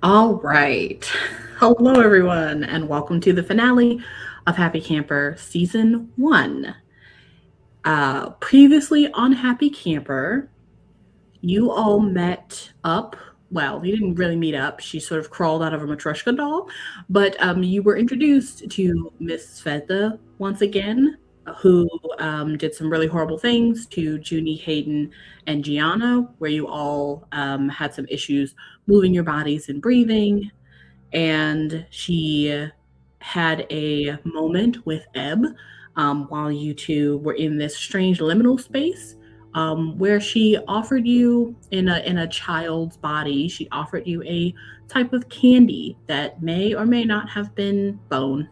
All right. Hello, everyone, and welcome to the finale of Happy Camper Season 1. Previously on Happy Camper, you all met up. Well, you didn't really meet up. She sort of crawled out of a Matryoshka doll, but you were introduced to Miss Sveta once again, who did some really horrible things to Juni, Hayden, and Gianna, where you all had some issues moving your bodies and breathing. And she had a moment with Ebb while you two were in this strange liminal space where she offered you in a child's body. She offered you a type of candy that may or may not have been bone.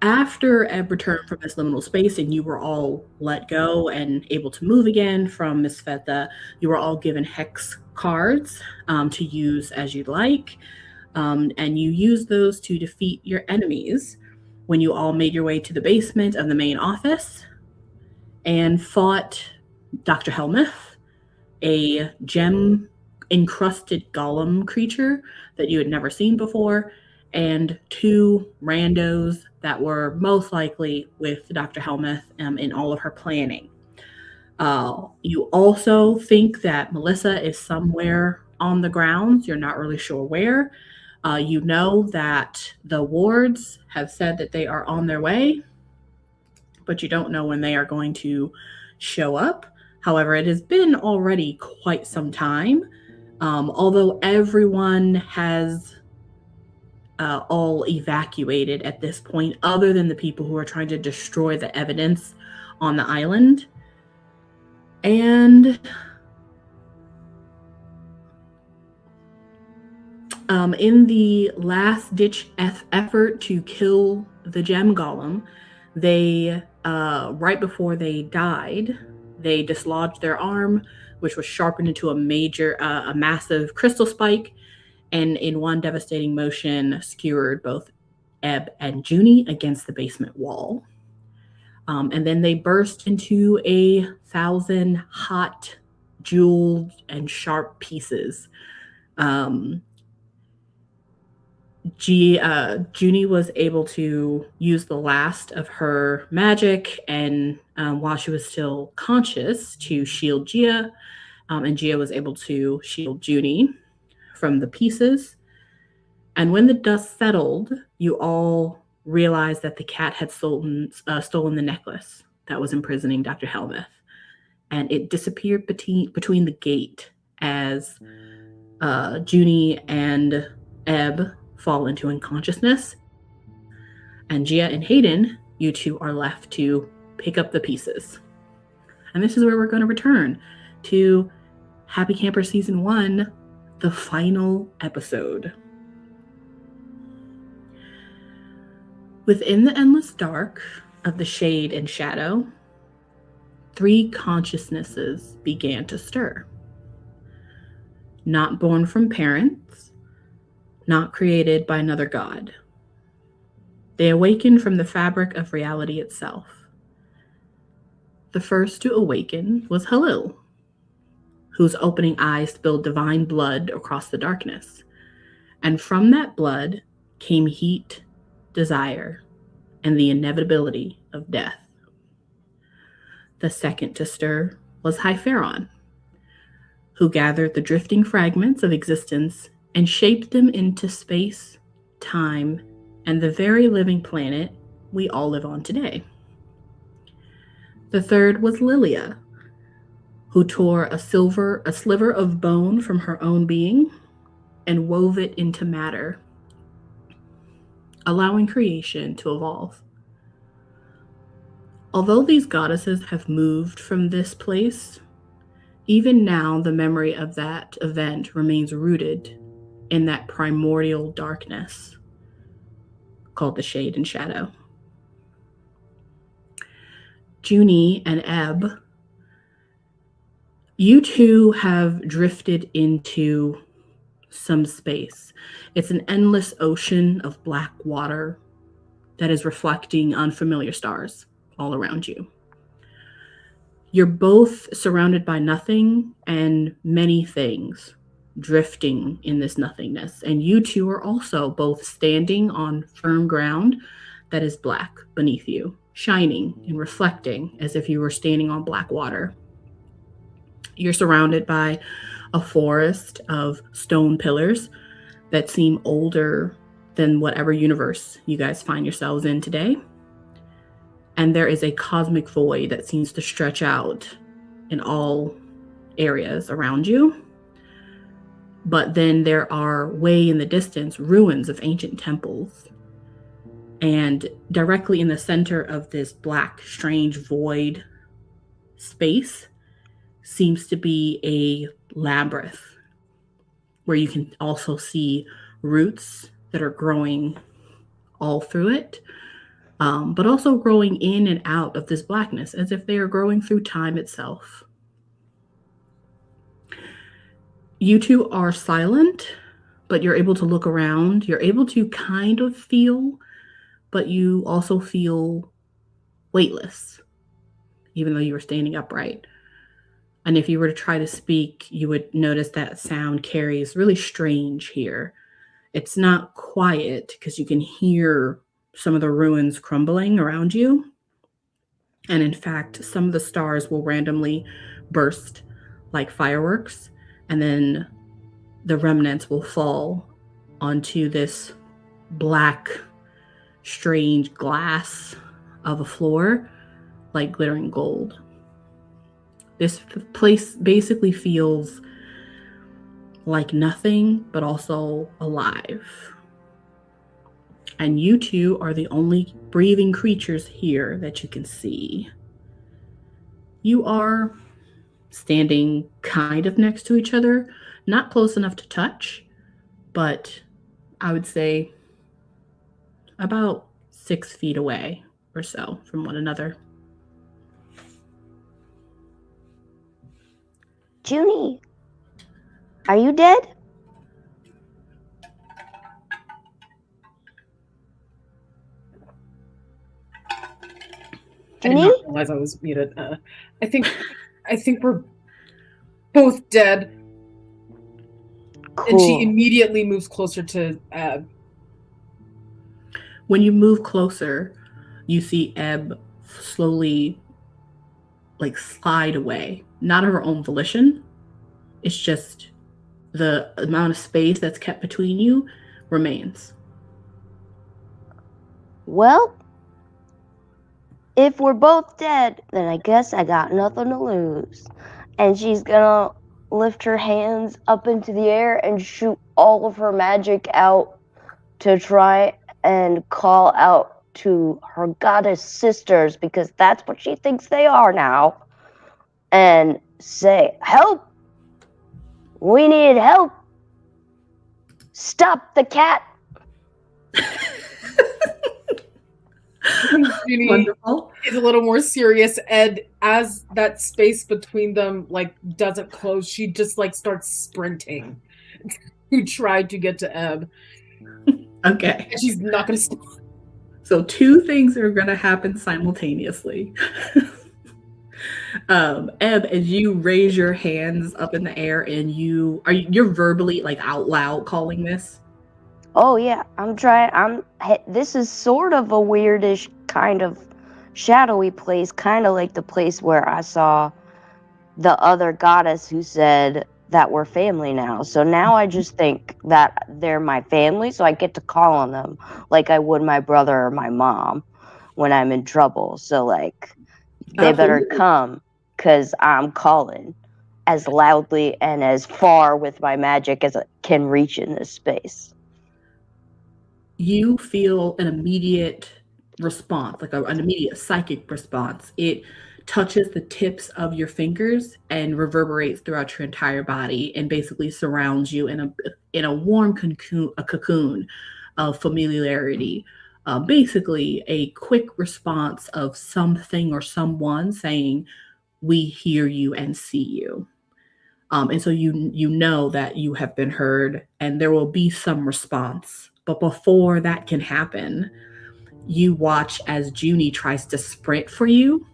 After Ebb returned from this liminal space and you were all let go and able to move again from Miss Feta, you were all given hex cards to use as you'd like. And you use those to defeat your enemies when you all made your way to the basement of the main office and fought Dr. Helmuth, a gem encrusted golem creature that you had never seen before, and two randos that were most likely with Dr. Helmuth in all of her planning. You also think that Melissa is somewhere on the grounds. You're not really sure where. You know that the wards have said that they are on their way, but you don't know when they are going to show up. However, it has been already quite some time. Although everyone has all evacuated at this point, other than the people who are trying to destroy the evidence on the island. And in the last-ditch effort to kill the gem golem, they, right before they died, they dislodged their arm, which was sharpened into a massive crystal spike, and in one devastating motion, skewered both Ebb and Juni against the basement wall. And then they burst into 1,000 hot, jeweled, and sharp pieces. Juni was able to use the last of her magic, and while she was still conscious, to shield Gia, and Gia was able to shield Juni from the pieces. And when the dust settled, you all realized that the cat had stolen the necklace that was imprisoning Dr. Helmuth, and it disappeared between the gate as Juni and Ebb fall into unconsciousness. And Gia and Hayden, you two are left to pick up the pieces. And this is where we're going to return to Happy Camper Season 1, the final episode. Within the endless dark of the shade and shadow, 3 consciousnesses began to stir. Not born from parents, not created by another god. They awakened from the fabric of reality itself. The first to awaken was Halil, whose opening eyes spilled divine blood across the darkness. And from that blood came heat, desire, and the inevitability of death. The second to stir was Hypharon, who gathered the drifting fragments of existence and shaped them into space, time, and the very living planet we all live on today. The third was Lilia, who tore a sliver of bone from her own being and wove it into matter, allowing creation to evolve. Although these goddesses have moved from this place, even now the memory of that event remains rooted in that primordial darkness called the shade and shadow. Juni and Ebb, you two have drifted into some space. It's an endless ocean of black water that is reflecting unfamiliar stars all around you. You're both surrounded by nothing and many things drifting in this nothingness. And you two are also both standing on firm ground that is black beneath you, shining and reflecting as if you were standing on black water. You're surrounded by a forest of stone pillars that seem older than whatever universe you guys find yourselves in today. And there is a cosmic void that seems to stretch out in all areas around you. But then there are, way in the distance, ruins of ancient temples. And directly in the center of this black, strange void space seems to be a labyrinth where you can also see roots that are growing all through it, but also growing in and out of this blackness as if they are growing through time itself. You two are silent, but you're able to look around. You're able to kind of feel, but you also feel weightless, even though you were standing upright. And if you were to try to speak, you would notice that sound carries really strange here. It's not quiet because you can hear some of the ruins crumbling around you. And in fact, some of the stars will randomly burst like fireworks, and then the remnants will fall onto this black, strange glass of a floor like glittering gold. This place basically feels like nothing, but also alive. And you two are the only breathing creatures here that you can see. You are standing kind of next to each other, not close enough to touch, but I would say about 6 feet away or so from one another. Juni, are you dead? I did not realize I was muted. I think we're both dead. Cool. And she immediately moves closer to Ebb. When you move closer, you see Ebb slowly slide away. Not of her own volition. It's just the amount of space that's kept between you remains. Well, if we're both dead, then I guess I got nothing to lose. And she's gonna lift her hands up into the air and shoot all of her magic out to try and call out to her goddess sisters, because that's what she thinks they are now, and say, "Help! We need help! Stop the cat!" Wonderful. Is a little more serious, and as that space between them doesn't close, she just starts sprinting to try to get to Ebb. Okay. And she's not going to stop. So 2 things are going to happen simultaneously. Ebb, as you raise your hands up in the air and you're verbally out loud calling this? Oh yeah, this is sort of a weirdish kind of shadowy place, kind of like the place where I saw the other goddess who said that we're family now. So now I just think that they're my family, so I get to call on them like I would my brother or my mom when I'm in trouble. So they better come, because I'm calling as loudly and as far with my magic as it can reach in this space. You feel an immediate response, an immediate psychic response. It touches the tips of your fingers and reverberates throughout your entire body and basically surrounds you in a warm cocoon of familiarity. Basically a quick response of something or someone saying, "We hear you and see you." And so you know that you have been heard and there will be some response. But before that can happen, you watch as Juni tries to sprint for you.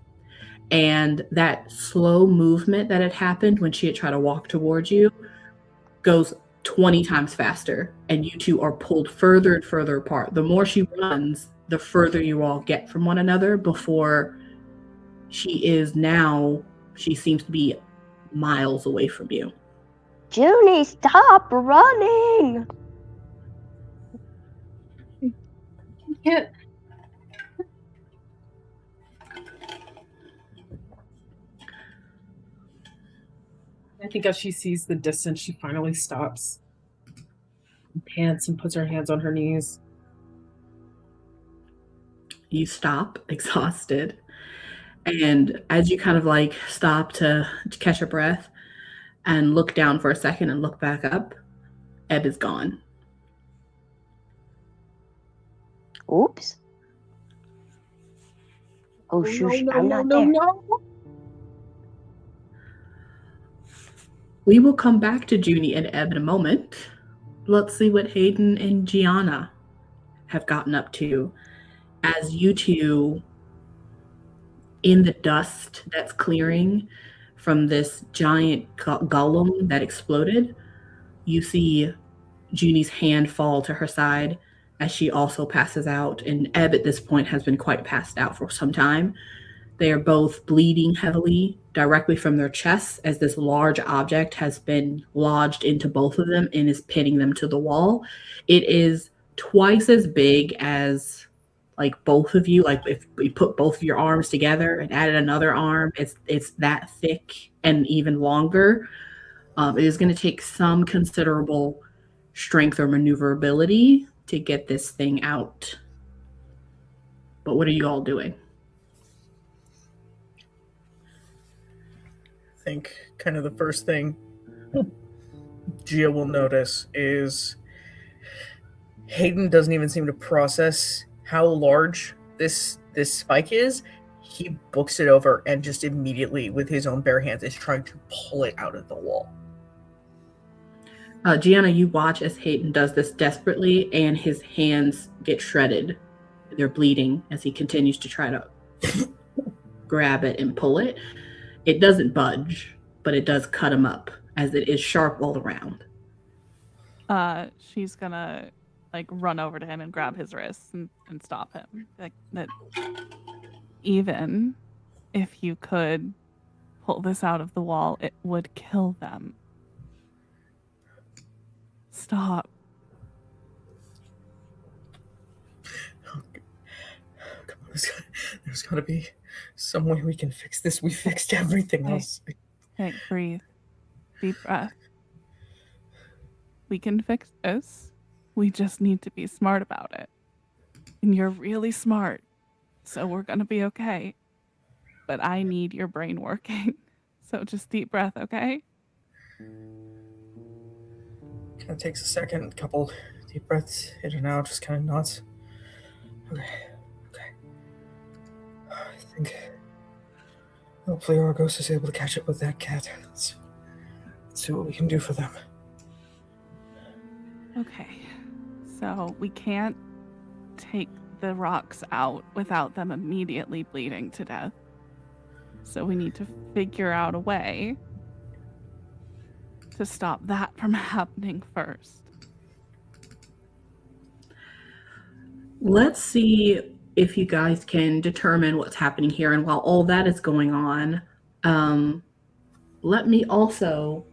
And that slow movement that had happened when she had tried to walk towards you goes 20 times faster, and you two are pulled further and further apart. The more she runs, the further you all get from one another before she seems to be miles away from you. Juni, stop running! Can't. I think as she sees the distance, she finally stops, and pants, and puts her hands on her knees. You stop, exhausted, and as you kind of like stop to catch your breath and look down for a second and look back up, Ebb is gone. Oops. Oh, shush, I'm not there. No. We will come back to Juni and Ebb in a moment. Let's see what Hayden and Gianna have gotten up to as you two, in the dust that's clearing from this giant golem that exploded, you see Juni's hand fall to her side as she also passes out, and Ebb at this point has been quite passed out for some time. They are both bleeding heavily directly from their chests as this large object has been lodged into both of them and is pinning them to the wall. It is twice as big as like both of you. Like if you put both of your arms together and added another arm, it's that thick and even longer. It is going to take some considerable strength or maneuverability to get this thing out. But what are you all doing? I think kind of the first thing Gia will notice is Hayden doesn't even seem to process how large this spike is. He books it over and just immediately with his own bare hands is trying to pull it out of the wall. Gianna, you watch as Hayden does this desperately, and his hands get shredded. They're bleeding as he continues to try to grab it and pull it. It doesn't budge, but it does cut him up as it is sharp all around. She's gonna like run over to him and grab his wrists and stop him. Like that. Even if you could pull this out of the wall, it would kill them. Stop. Oh, come on, there's got to be some way we can fix this. We fixed everything else. Hey, breathe. Deep breath. We can fix this. We just need to be smart about it. And you're really smart, so we're going to be okay. But I need your brain working. So just deep breath, okay? Kind of takes a second, couple deep breaths in and out, just kind of nods. Okay. I think hopefully Argos is able to catch up with that cat. Let's see what we can do for them. Okay. So we can't take the rocks out without them immediately bleeding to death. So we need to figure out a way to stop that from happening first. Let's see if you guys can determine what's happening here. And while all that is going on, let me also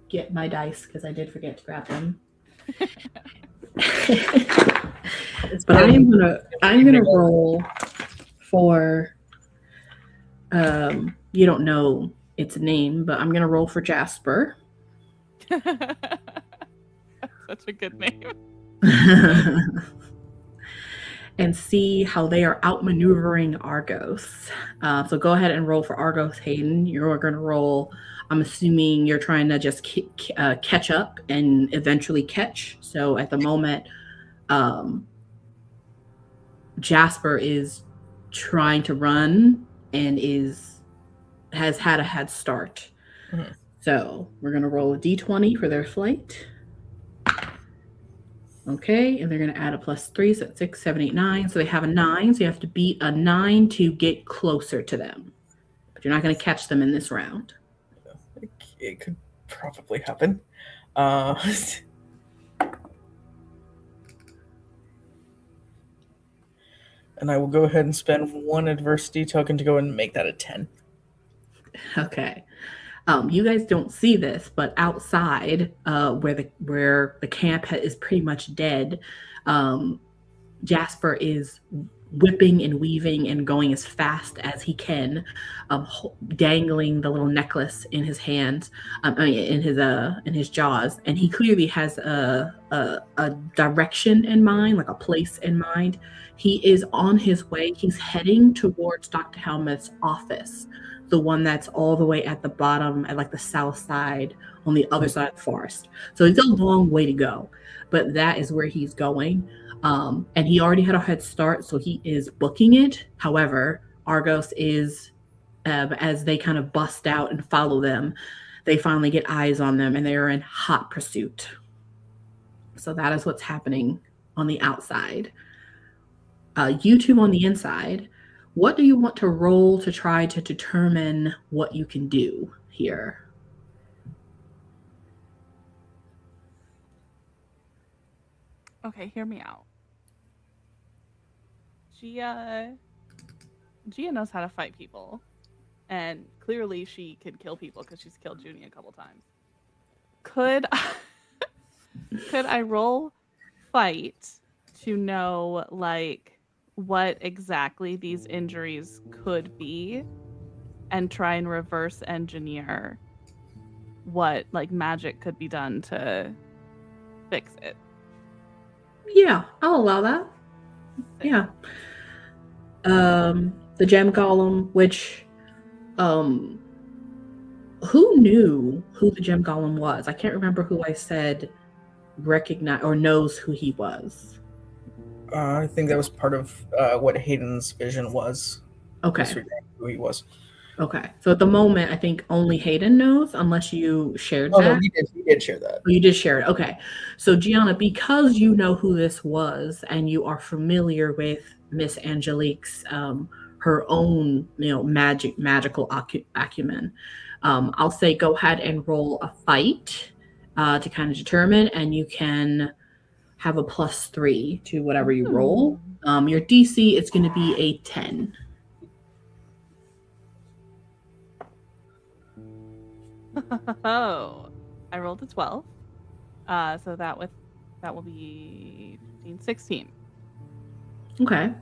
get my dice because I did forget to grab them. But I'm gonna roll for you don't know its name, but I'm gonna roll for Jasper. That's such a good name. And see how they are outmaneuvering Argos. So go ahead and roll for Argos, Hayden. You're going to roll. I'm assuming you're trying to just catch up and eventually catch. So at the moment, Jasper is trying to run and has had a head start. Mm-hmm. So we're going to roll a d20 for their flight. Okay, and they're going to add a +3, so that's 6, 7, 8, 9. So they have a 9, so you have to beat a 9 to get closer to them. But you're not going to catch them in this round. It could probably happen. Uh, and I will go ahead and spend one adversity token to go and make that a 10. Okay. You guys don't see this, but outside, where the camp is pretty much dead, Jasper is whipping and weaving and going as fast as he can, dangling the little necklace in his hands, in his jaws, and he clearly has a direction in mind, like a place in mind. He is on his way. He's heading towards Dr. Helmuth's office, the one that's all the way at the bottom, at like the south side, on the other side of the forest. So it's a long way to go, but that is where he's going. And he already had a head start, so he is booking it. However, Argos is, as they kind of bust out and follow them, they finally get eyes on them, and they are in hot pursuit. So that is what's happening on the outside. You two on the inside, what do you want to roll to try to determine what you can do here? Okay, hear me out. Gia knows how to fight people, and clearly she could kill people because she's killed Juni a couple times. Could I roll fight to know like what exactly these injuries could be, and try and reverse engineer what like magic could be done to fix it? Yeah, I'll allow that. Yeah. The gem golem, which who knew who the gem golem was? I can't remember who I said recognize or knows who he was. I think that was part of what Hayden's vision was. Okay. Who he was. Okay. So at the moment, I think only Hayden knows, unless you shared that. No, he did share that. Oh, you did share it. Okay. So Gianna, because you know who this was and you are familiar with Miss Angelique's her own, magical acumen, I'll say go ahead and roll a fight to kind of determine, and you can have a +3 to whatever you roll. Your DC is going to be a 10. Oh, I rolled a 12. So that will be 15, 16. Okay.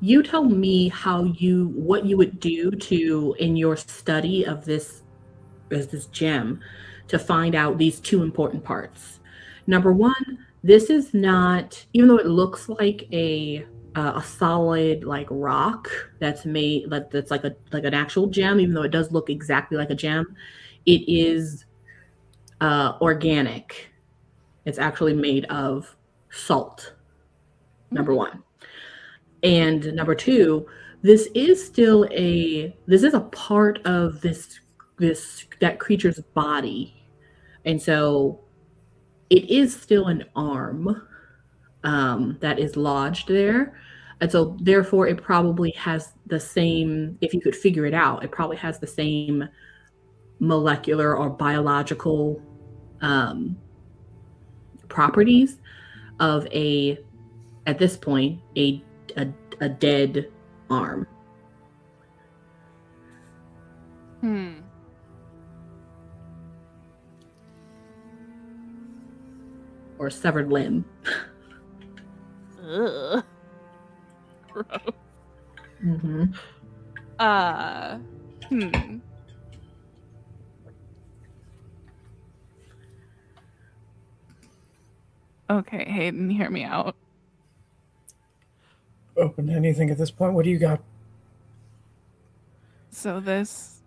You tell me what you would do in your study of this gem to find out these two important parts. Number one, this is not, even though it looks like a solid like rock that's made that's like an actual gem, even though it does look exactly like a gem, it is organic. It's actually made of salt. Number one. And number two, this is a part of that creature's body. And so it is still an arm that is lodged there. And so therefore it probably has the same, if you could figure it out, it probably has the same molecular or biological properties of at this point, a dead arm. Or a severed limb. Ugh. Gross. Mm-hmm. Okay, Hayden, hear me out. Open to anything at this point. What do you got? So it's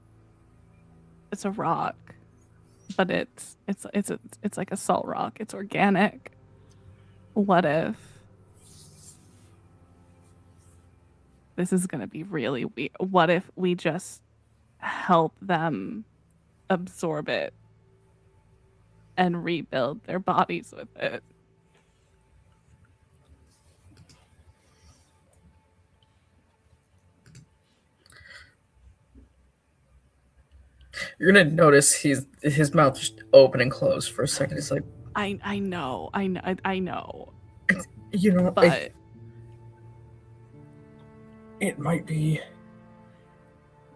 a rock, but it's like a salt rock. It's organic. What if this is gonna be really weird? What if we just help them absorb it and rebuild their bodies with it? You're gonna notice his mouth just open and close for a second. It's like, I know. you know, But it might be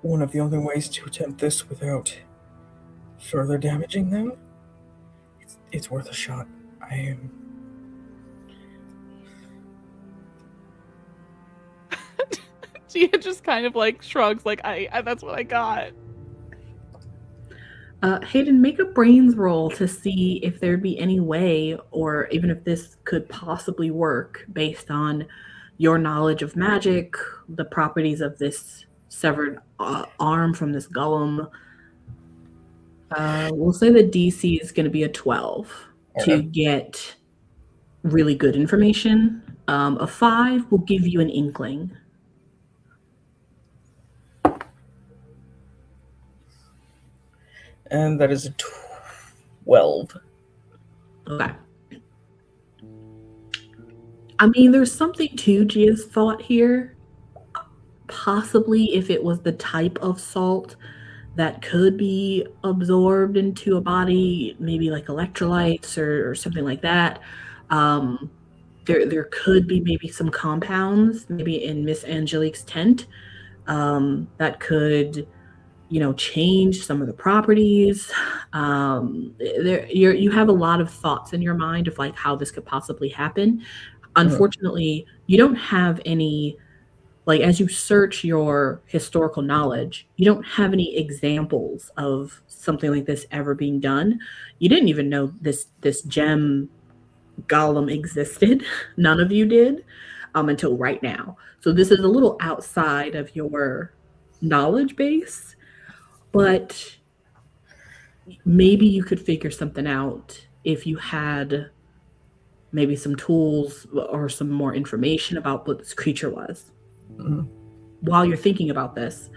one of the only ways to attempt this without further damaging them. It's worth a shot. I am. Gia just kind of like shrugs, like I that's what I got. Hayden, make a brains roll to see if there'd be any way, or even if this could possibly work based on your knowledge of magic, the properties of this severed arm from this golem. We'll say the DC is going to be a 12 to get really good information. A 5 will give you an inkling. And that is a 12. Okay. I mean, there's something to Gia's thought here. Possibly if it was the type of salt that could be absorbed into a body, maybe like electrolytes or something like that. There could be maybe some compounds, maybe in Miss Angelique's tent, that could, change some of the properties. You have a lot of thoughts in your mind of like how this could possibly happen. Unfortunately, you don't have any, like, as you search your historical knowledge, you don't have any examples of something like this ever being done. You didn't even know this gem golem existed. None of you did until right now. So this is a little outside of your knowledge base, but maybe you could figure something out if you had maybe some tools or some more information about what this creature was. Mm-hmm. While you're thinking about this,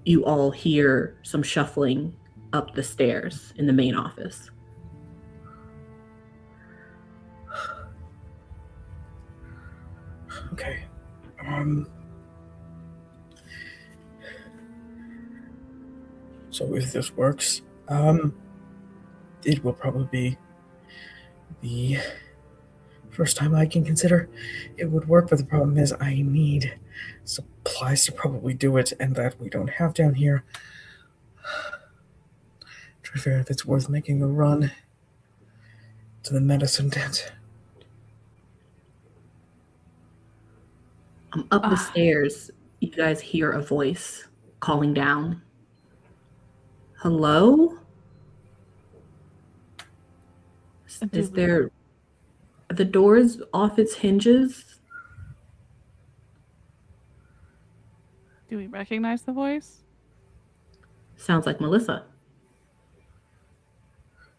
you all hear some shuffling up the stairs in the main office. Okay. So if this works, it will probably be the first time I can consider it would work, but the problem is I need supplies to probably do it, and that we don't have down here. Try to figure out if it's worth making a run to the medicine tent. Up the stairs, you guys hear a voice calling down. Hello? Is there... Are the doors off its hinges? Do we recognize the voice? Sounds like Melissa.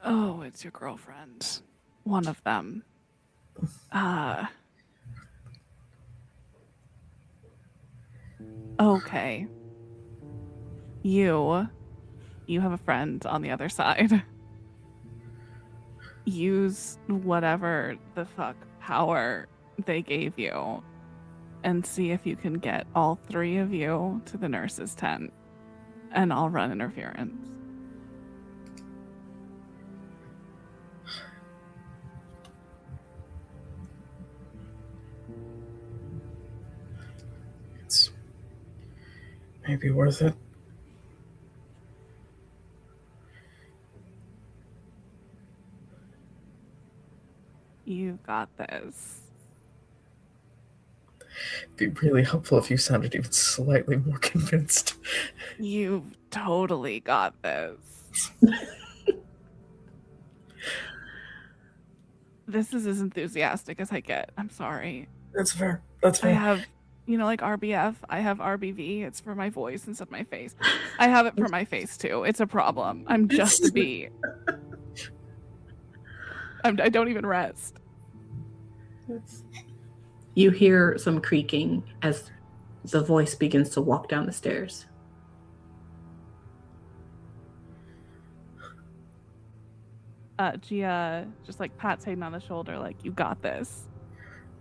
Oh, it's your girlfriend. One of them. Okay. You have a friend on the other side. Use whatever the fuck power they gave you and see if you can get all 3 of you to the nurse's tent, and I'll run interference. It's maybe worth it. You got this. It'd be really helpful if you sounded even slightly more convinced. You totally got this. This is as enthusiastic as I get. I'm sorry. That's fair. That's fair. I have, like RBF, I have RBV. It's for my voice instead of my face. I have it for my face too. It's a problem. I'm just a bee. I don't even rest. You hear some creaking as the voice begins to walk down the stairs. Gia just like pats Hayden on the shoulder, like, you got this,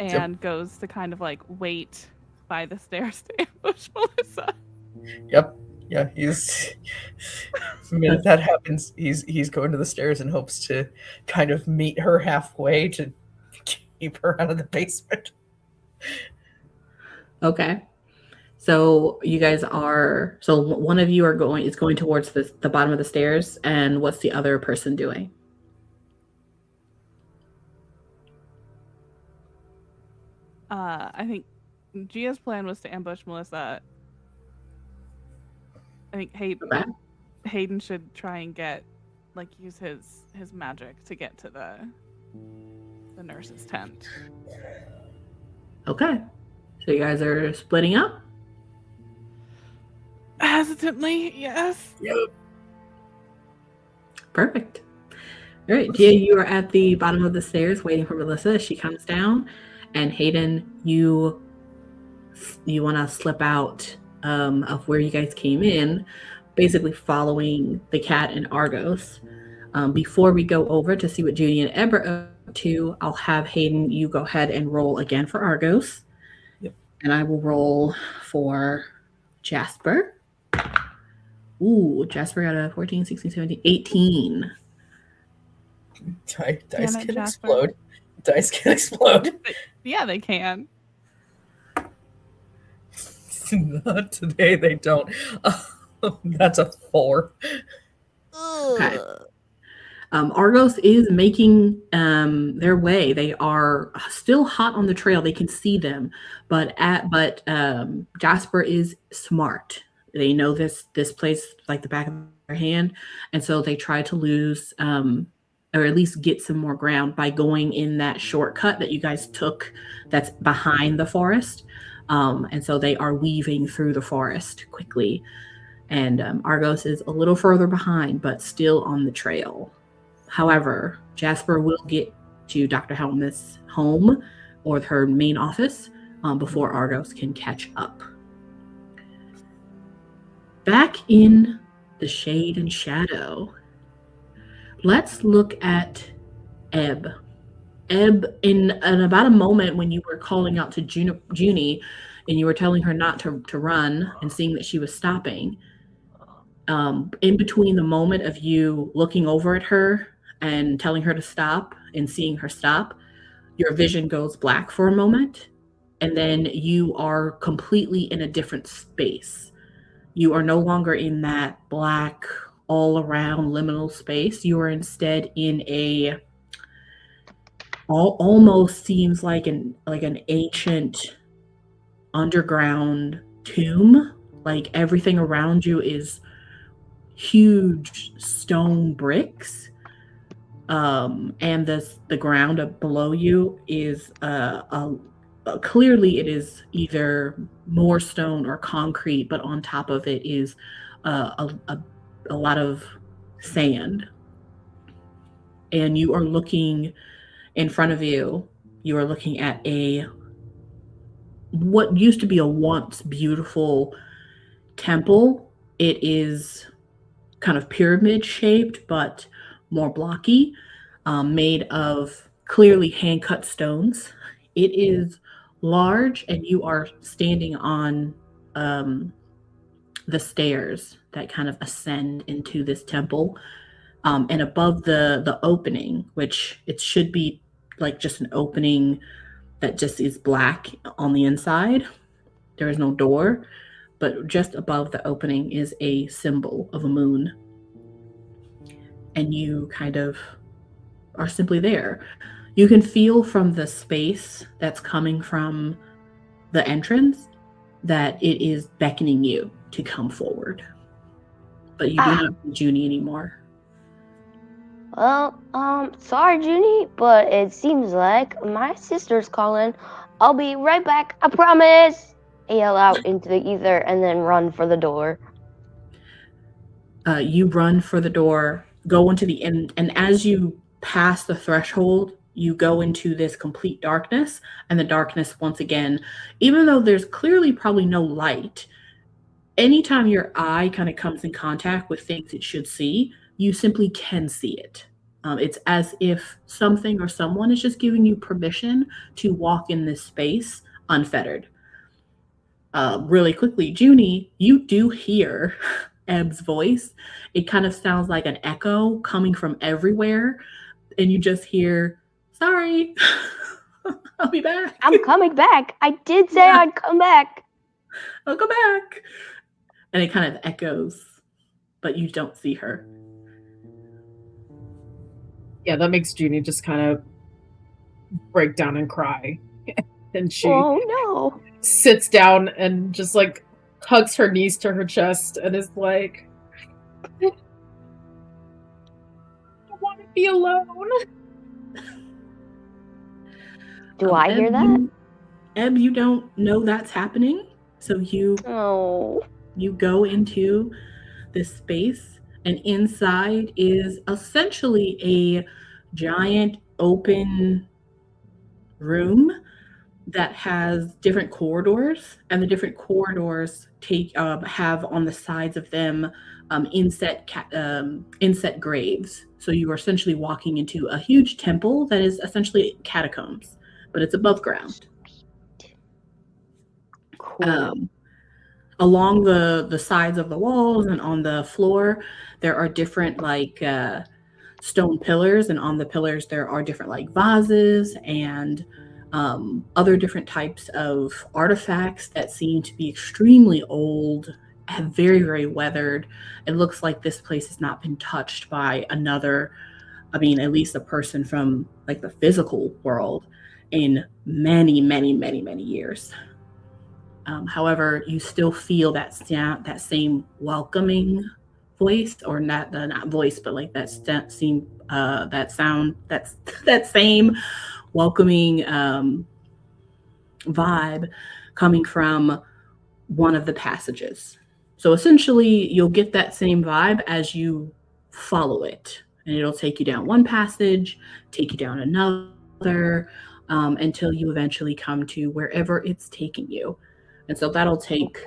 and goes to kind of like wait by the stairs to ambush Melissa. Yep. Yeah, he's the minute that happens, he's going to the stairs and hopes to kind of meet her halfway to keep her out of the basement. Okay. So you guys are, so one of you is going towards the bottom of the stairs, and what's the other person doing? I think Gia's plan was to ambush Melissa. I think Okay. Hayden should try and use his magic to get to the nurse's tent. Okay. So you guys are splitting up? Hesitantly, yes. Yep. Perfect. All right, Gia, you are at the bottom of the stairs waiting for Melissa as she comes down. And Hayden, you want to slip out of where you guys came in, basically following the cat and Argos. Before we go over to see what Judy and Ebb are up to, I'll have Hayden, you go ahead and roll again for Argos. Yep. And I will roll for Jasper. Ooh, Jasper got a 14, 16, 17, 18. Dice Damn it, can Jasper. explode. Dice can explode. Yeah, they can. Not today, they don't. That's a 4. Okay. Argos is making their way. They are still hot on the trail. They can see them, but Jasper is smart. They know this place like the back of their hand, and so they try to lose or at least get some more ground by going in that shortcut that you guys took that's behind the forest. And so they are weaving through the forest quickly. And Argos is a little further behind, but still on the trail. However, Jasper will get to Dr. Helmuth's home or her main office before Argos can catch up. Back in the shade and shadow, let's look at Ebb. Ebb, in about a moment when you were calling out to Juni and you were telling her not to run and seeing that she was stopping, in between the moment of you looking over at her and telling her to stop and seeing her stop, your vision goes black for a moment, and then you are completely in a different space. You are no longer in that black, all-around liminal space. You are instead in a almost seems like an ancient underground tomb. Like everything around you is huge stone bricks, and the ground below you is clearly it is either more stone or concrete, but on top of it is a lot of sand. And you are looking in front of you. You are looking at what used to be a once beautiful temple. It is kind of pyramid shaped, but more blocky, made of clearly hand-cut stones. It is large, and you are standing on the stairs that kind of ascend into this temple. And above the opening, which it should be like just an opening that just is black on the inside. There is no door, but just above the opening is a symbol of a moon. And you kind of are simply there. You can feel from the space that's coming from the entrance that it is beckoning you to come forward. But you do not see Juni anymore. Well, sorry, Juni, but it seems like my sister's calling. I'll be right back, I promise! I yell out into the ether and then run for the door. You run for the door, go into the end, and as you pass the threshold, you go into this complete darkness, and the darkness once again, even though there's clearly probably no light, anytime your eye kind of comes in contact with things it should see, you simply can see it. It's as if something or someone is just giving you permission to walk in this space unfettered. really quickly, Junie, you do hear Ebb's voice. It kind of sounds like an echo coming from everywhere, and you just hear, "Sorry, I'll be back. I'm coming back. I did say Yeah. I'd come back. I'll come back." And it kind of echoes, but you don't see her. Yeah, that makes Junie just kind of break down and cry. And she Oh no. sits down and just like hugs her knees to her chest and is like, I want to be alone. Do I hear Ebb, that? Ebb, you don't know that's happening. So Oh. you go into this space, and inside is essentially a giant open room that has different corridors, and the different corridors have on the sides of them inset graves. So you are essentially walking into a huge temple that is essentially catacombs, but it's above ground. Cool. Along the sides of the walls and on the floor, there are different stone pillars, and on the pillars there are different like vases and other different types of artifacts that seem to be extremely old, have very, very weathered. It looks like this place has not been touched by another, at least a person from like the physical world in many, many, many, many years. However, you still feel that same welcoming voice, or not voice, but like that sound, that same welcoming vibe coming from one of the passages. So essentially, you'll get that same vibe as you follow it, and it'll take you down one passage, take you down another, until you eventually come to wherever it's taking you. And so that'll take,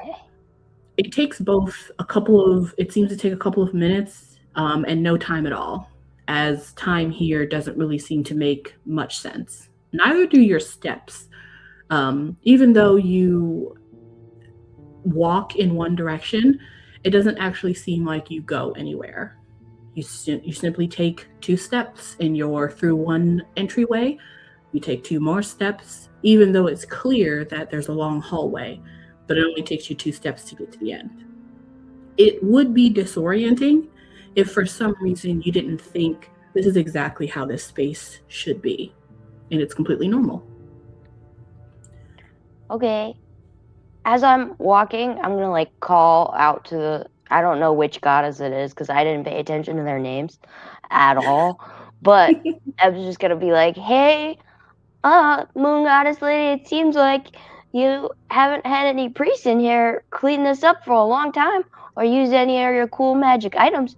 it takes both it seems to take a couple of minutes and no time at all, as time here doesn't really seem to make much sense. Neither do your steps. Even though you walk in one direction, it doesn't actually seem like you go anywhere. You simply take 2 steps and you're through one entryway. You take 2 more steps, even though it's clear that there's a long hallway, but it only takes you 2 steps to get to the end. It would be disorienting if for some reason you didn't think this is exactly how this space should be, and it's completely normal. Okay. As I'm walking, I'm gonna like call out to the, I don't know which goddess it is because I didn't pay attention to their names at all. But I was just gonna be like, hey, moon goddess lady, it seems like you haven't had any priests in here clean this up for a long time or use any of your cool magic items.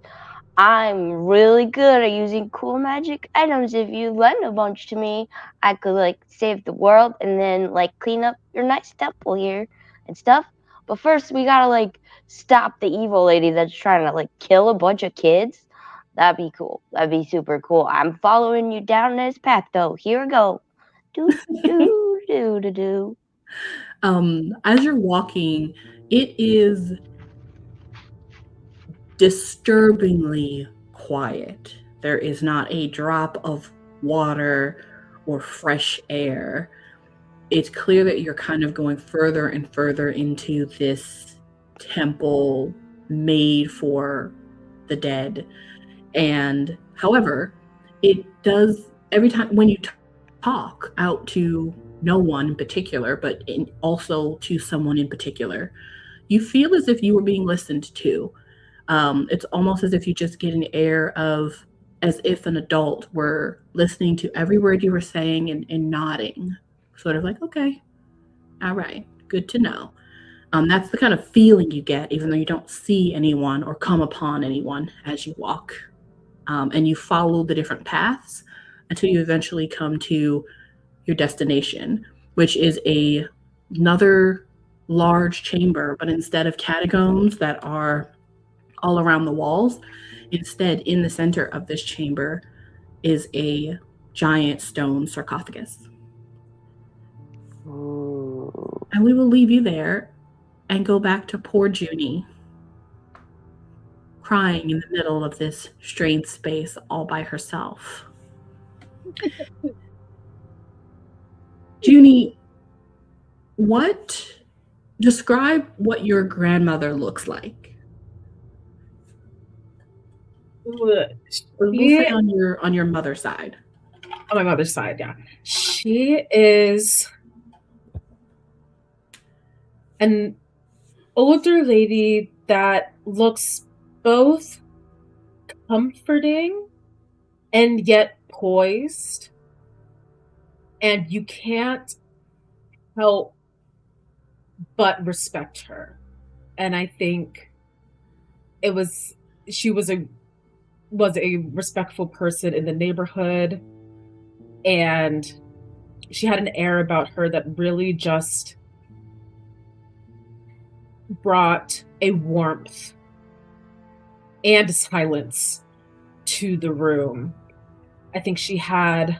I'm really good at using cool magic items. If you lend a bunch to me, I could like save the world and then like clean up your nice temple here and stuff. But first we gotta like stop the evil lady that's trying to like kill a bunch of kids. That'd be cool. That'd be super cool. I'm following you down this path though. Here we go. Do do do do do. As you're walking, it is disturbingly quiet. There is not a drop of water or fresh air. It's clear that you're kind of going further and further into this temple made for the dead. And however, it does, every time when you talk out to no one in particular, but also to someone in particular, you feel as if you were being listened to. It's almost as if you just get an air of as if an adult were listening to every word you were saying and nodding, sort of like, okay, all right, good to know. That's the kind of feeling you get, even though you don't see anyone or come upon anyone as you walk. And you follow the different paths until you eventually come to your destination, which is another large chamber, but instead of catacombs that are all around the walls, instead in the center of this chamber is a giant stone sarcophagus. Ooh. And we will leave you there and go back to poor Juni, crying in the middle of this strange space all by herself. Juni, describe what your grandmother looks like. We'll say on your mother's side. On my mother's side, yeah. She is an older lady that looks both comforting and yet poised. And you can't help but respect her. And I think she was a respectful person in the neighborhood, and she had an air about her that really just brought a warmth and silence to the room. I think she had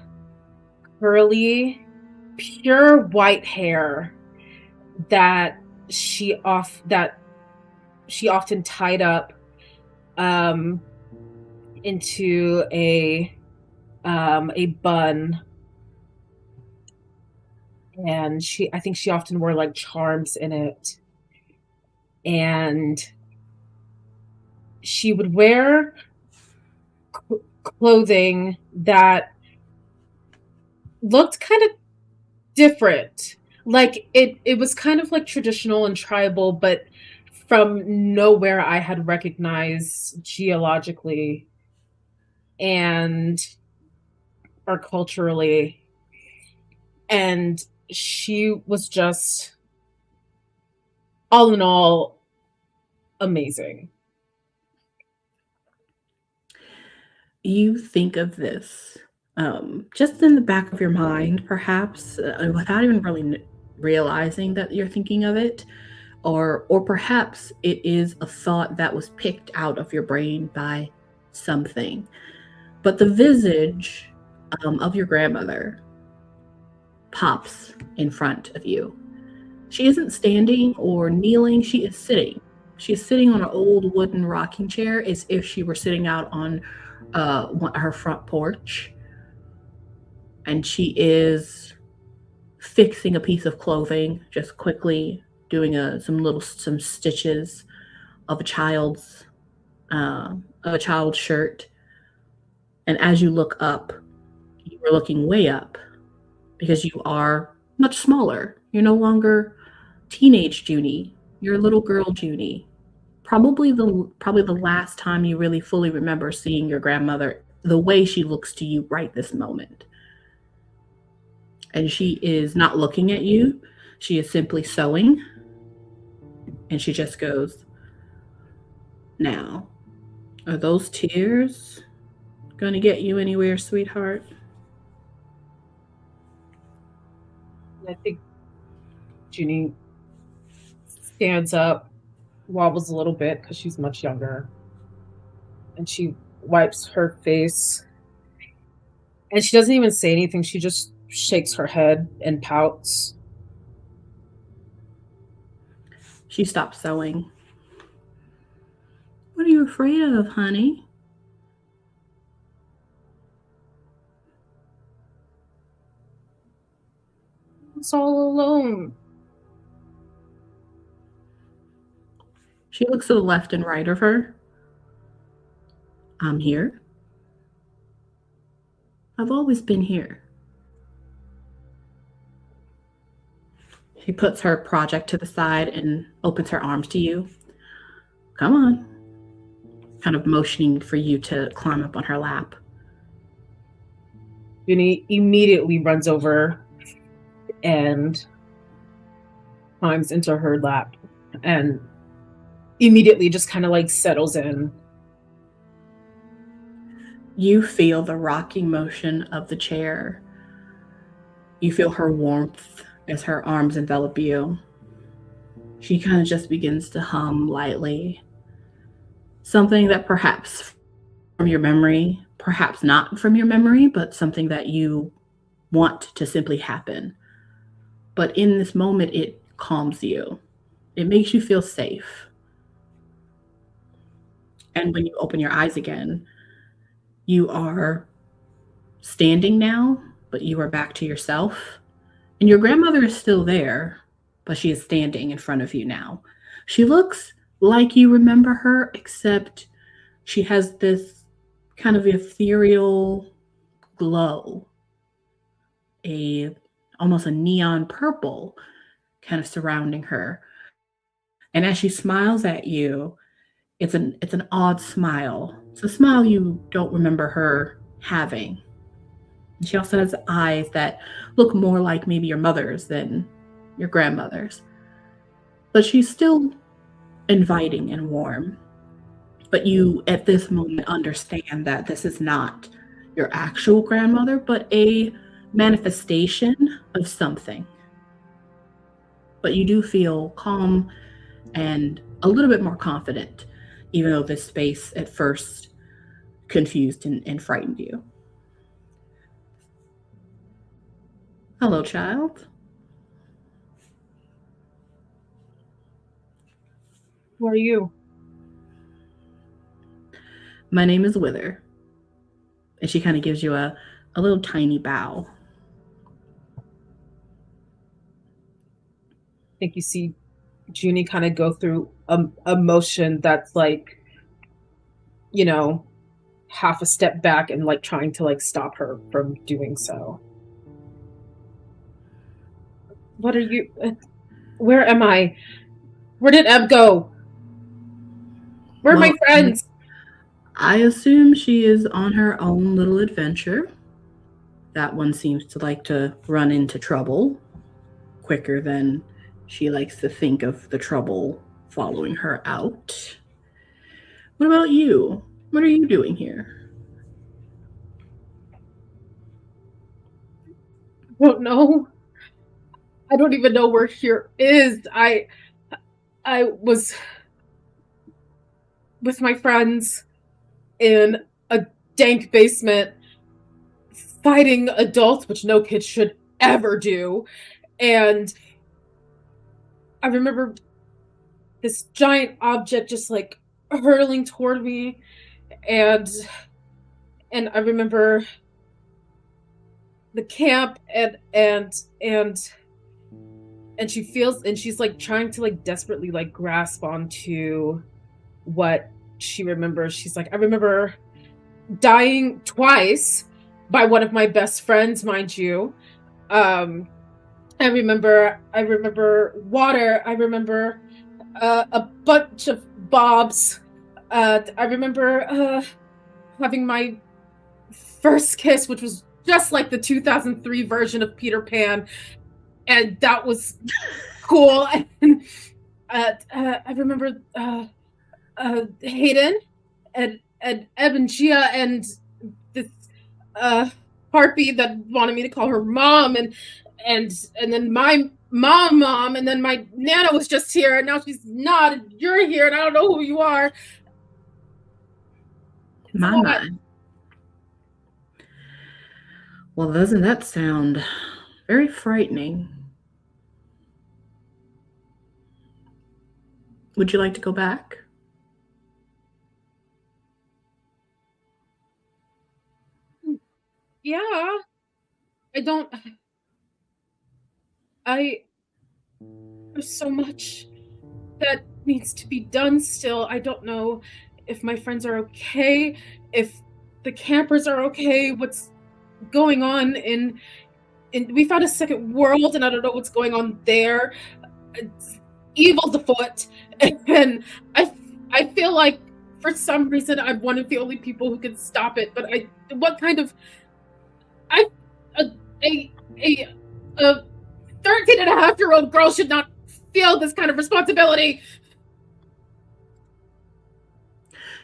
curly, pure white hair that she often tied up into a bun, and I think she often wore like charms in it, and she would wear clothing that looked kind of different. Like it was kind of like traditional and tribal, but from nowhere I had recognized geologically or culturally. And she was just, all in all, amazing. You think of this just in the back of your mind, perhaps, without even really realizing that you're thinking of it, or perhaps it is a thought that was picked out of your brain by something. But the visage of your grandmother pops in front of you. She isn't standing or kneeling, she is sitting. She is sitting on an old wooden rocking chair as if she were sitting out on her front porch. And she is fixing a piece of clothing, just quickly doing some stitches of a child's shirt. And as you look up, you are looking way up because you are much smaller. You're no longer teenage Juni. You're little girl Juni. Probably the last time you really fully remember seeing your grandmother the way she looks to you right this moment. And she is not looking at you. She is simply sewing. And she just goes, "Now, are those tears going to get you anywhere, sweetheart?" I think Juni stands up, wobbles a little bit because she's much younger, and she wipes her face. And she doesn't even say anything. She just shakes her head and pouts. She stops sewing. "What are you afraid of, honey?" "It's all alone." She looks to the left and right of her. "I'm here. I've always been here." She puts her project to the side and opens her arms to you. "Come on." Kind of motioning for you to climb up on her lap. Juni immediately runs over and climbs into her lap and immediately just kind of like settles in. You feel the rocking motion of the chair. You feel her warmth as her arms envelop you. She kind of just begins to hum lightly. Something that perhaps from your memory, perhaps not from your memory, but something that you want to simply happen. But in this moment, it calms you. it makes you feel safe. And when you open your eyes again, you are standing now, but you are back to yourself. And your grandmother is still there, but she is standing in front of you now. She looks like you remember her, except she has this kind of ethereal glow, almost a neon purple kind of surrounding her. And as she smiles at you, it's an odd smile. It's a smile you don't remember her having. She also has eyes that look more like maybe your mother's than your grandmother's. But she's still inviting and warm. But you, at this moment, understand that this is not your actual grandmother, but a manifestation of something. But you do feel calm and a little bit more confident, even though this space at first confused and frightened you. Hello, child. Who are you? My name is Wither. And she kind of gives you a little tiny bow. I think you see Juni kind of go through a motion that's like, you know, half a step back and like trying to like stop her from doing so. What are you? Where am I? Where did Ebb go? Where are my friends? I assume she is on her own little adventure. That one seems to like to run into trouble quicker than she likes to think of the trouble following her out. What about you? What are you doing here? I don't know. I don't even know where here is. I was with my friends in a dank basement fighting adults, which no kid should ever do. And I remember this giant object just like hurtling toward me, and I remember the camp and she feels, and she's like trying to like desperately like grasp onto what she remembers. She's like, I remember dying twice by one of my best friends, mind you. I remember water. I remember a bunch of bobs. I remember having my first kiss, which was just like the 2003 version of Peter Pan, and that was cool. And I remember Hayden and Ebb and Gia and this harpy that wanted me to call her mom, and then my mom, and then my nana was just here, and now she's not, and you're here, and I don't know who you are. My. Well, doesn't that sound very frightening? Would you like to go back? Yeah. There's so much that needs to be done still. I don't know if my friends are okay, if the campers are okay, what's going on in we found a second world, and I don't know what's going on there. It's evil's afoot, and I feel like for some reason I'm one of the only people who can stop it. But what kind of a 13-and-a-half-year-old girl should not feel this kind of responsibility.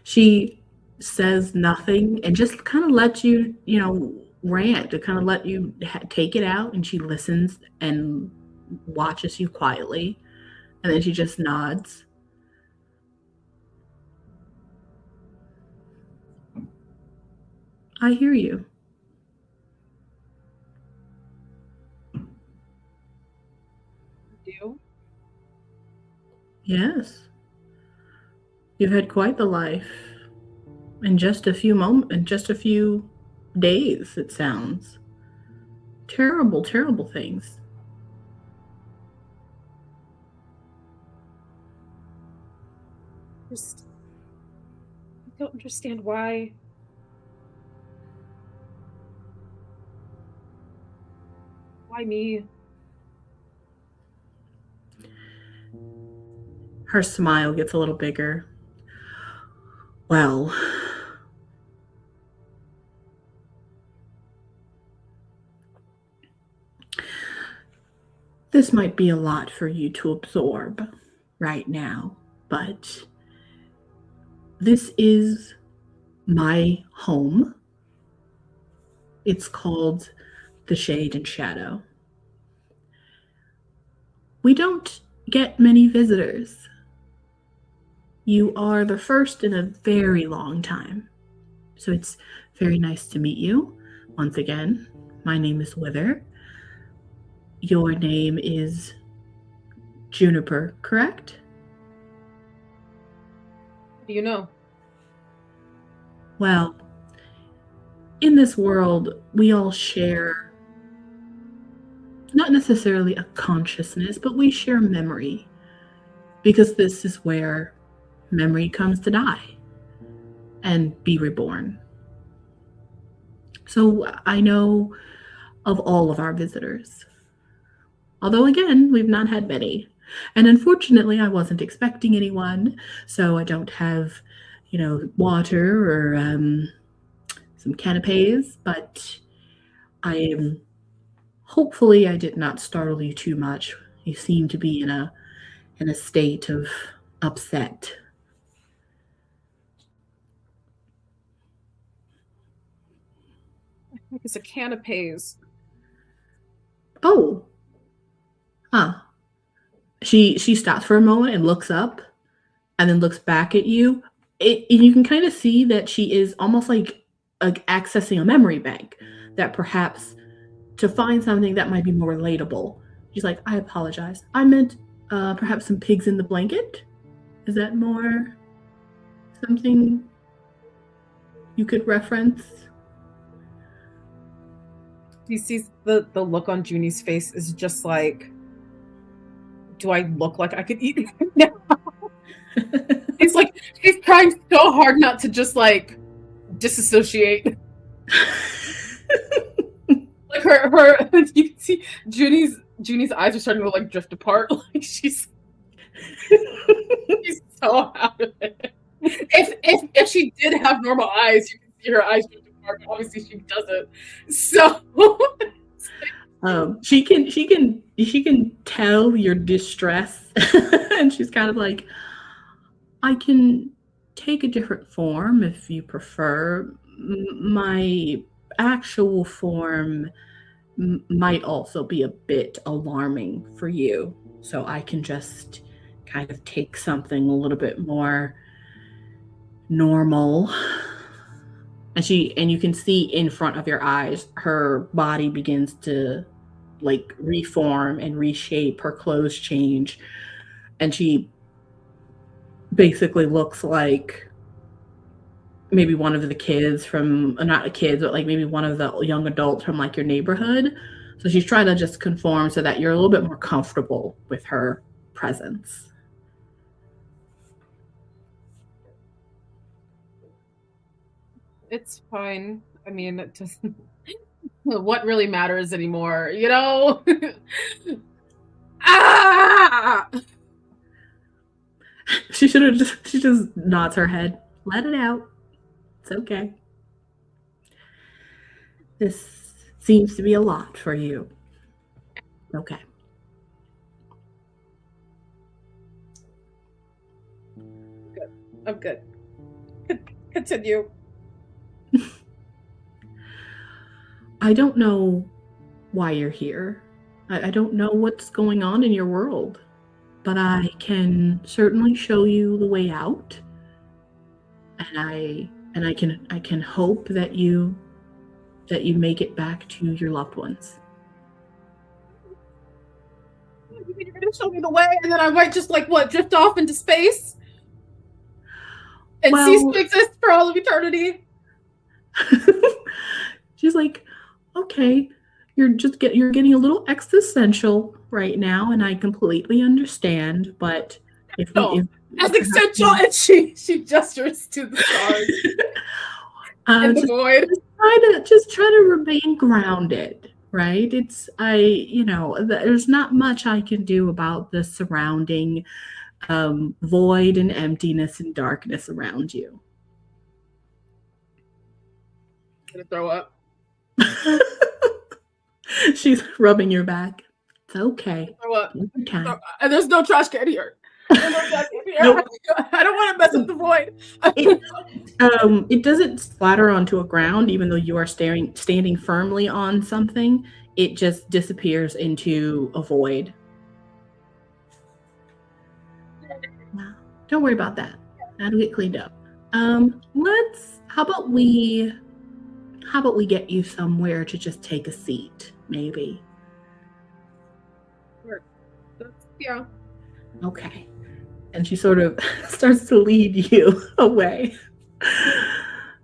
She says nothing and just kind of lets you, rant, to kind of let you take it out. And she listens and watches you quietly. And then she just nods. I hear you. Do? Yes. You've had quite the life. In just a few days, it sounds. Terrible, terrible things. I don't understand why. Why me? Her smile gets a little bigger. Well, this might be a lot for you to absorb right now, but this is my home. It's called the Shade and Shadow. We don't get many visitors. You are the first in a very long time. So it's very nice to meet you. Once again, my name is Wither. Your name is Juniper, correct? How do you know? Well, in this world, we all share not necessarily a consciousness, but we share memory. Because this is where memory comes to die and be reborn. So I know of all of our visitors. Although again, we've not had many. And unfortunately, I wasn't expecting anyone, so I don't have, water or some canapes, but hopefully I did not startle you too much. You seem to be in a state of upset. I think it's a canapes. Oh. Huh. She stops for a moment and looks up and then looks back at you. You can kind of see that she is almost like accessing a memory bank, that perhaps to find something that might be more relatable. She's like, I apologize. I meant perhaps some pigs in the blanket. Is that more something you could reference? You see the look on Juni's face is just like, do I look like I could eat it now? It's like she's trying so hard not to just like disassociate. Like her you can see Juni's eyes are starting to like drift apart. Like she's so out of it. If she did have normal eyes, you can see her eyes drift apart, but obviously she doesn't. So she can tell your distress, and she's kind of like, I can take a different form if you prefer. My actual form might also be a bit alarming for you, so I can just kind of take something a little bit more normal. And you can see in front of your eyes, her body begins to like reform and reshape, her clothes change, and she basically looks like maybe one of the kids from, not a kid, but like maybe one of the young adults from like your neighborhood. So she's trying to just conform so that you're a little bit more comfortable with her presence. it's fine. I mean, it doesn't. What really matters anymore, you know? Ah! She just nods her head. Let it out. It's okay. This seems to be a lot for you. Okay. Good. I'm good. Continue. I don't know why you're here. I don't know what's going on in your world, but I can certainly show you the way out. And I can hope that you make it back to your loved ones. You mean you're gonna show me the way, and then I might just drift off into space and cease to exist for all of eternity? She's like, okay, you're getting a little existential right now, and I completely understand. But if existential, and she gestures to the stars in the void. Just try to remain grounded, right? There's not much I can do about the surrounding void and emptiness and darkness around you. I'm gonna throw up. She's rubbing your back. It's okay. Throw up. Okay. And there's no trash can here. Nope. I don't want to mess up the void. It doesn't splatter onto a ground, even though you are standing firmly on something. It just disappears into a void. Don't worry about that. That'll get cleaned up. How about we get you somewhere to just take a seat, maybe? Yeah. Okay. And she sort of starts to lead you away.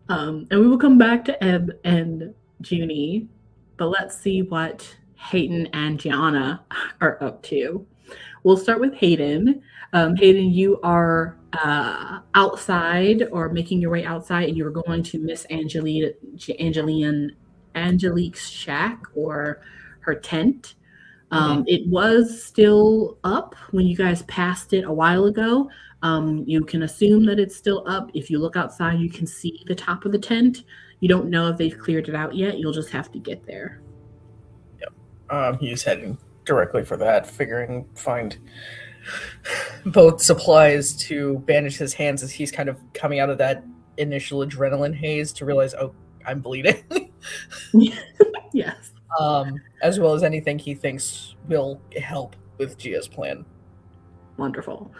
And we will come back to Ebb and Juni, but let's see what Hayden and Gianna are up to. We'll start with Hayden. Hayden, you are outside or making your way outside, and you're going to Miss Angelique's shack or her tent. It was still up when you guys passed it a while ago. You can assume that it's still up. If you look outside, you can see the top of the tent. You don't know if they've cleared it out yet. You'll just have to get there. Yep. He's heading directly for that, find both supplies to bandage his hands as he's kind of coming out of that initial adrenaline haze to realize, oh, I'm bleeding. Yes. As well as anything he thinks will help with Gia's plan. Wonderful.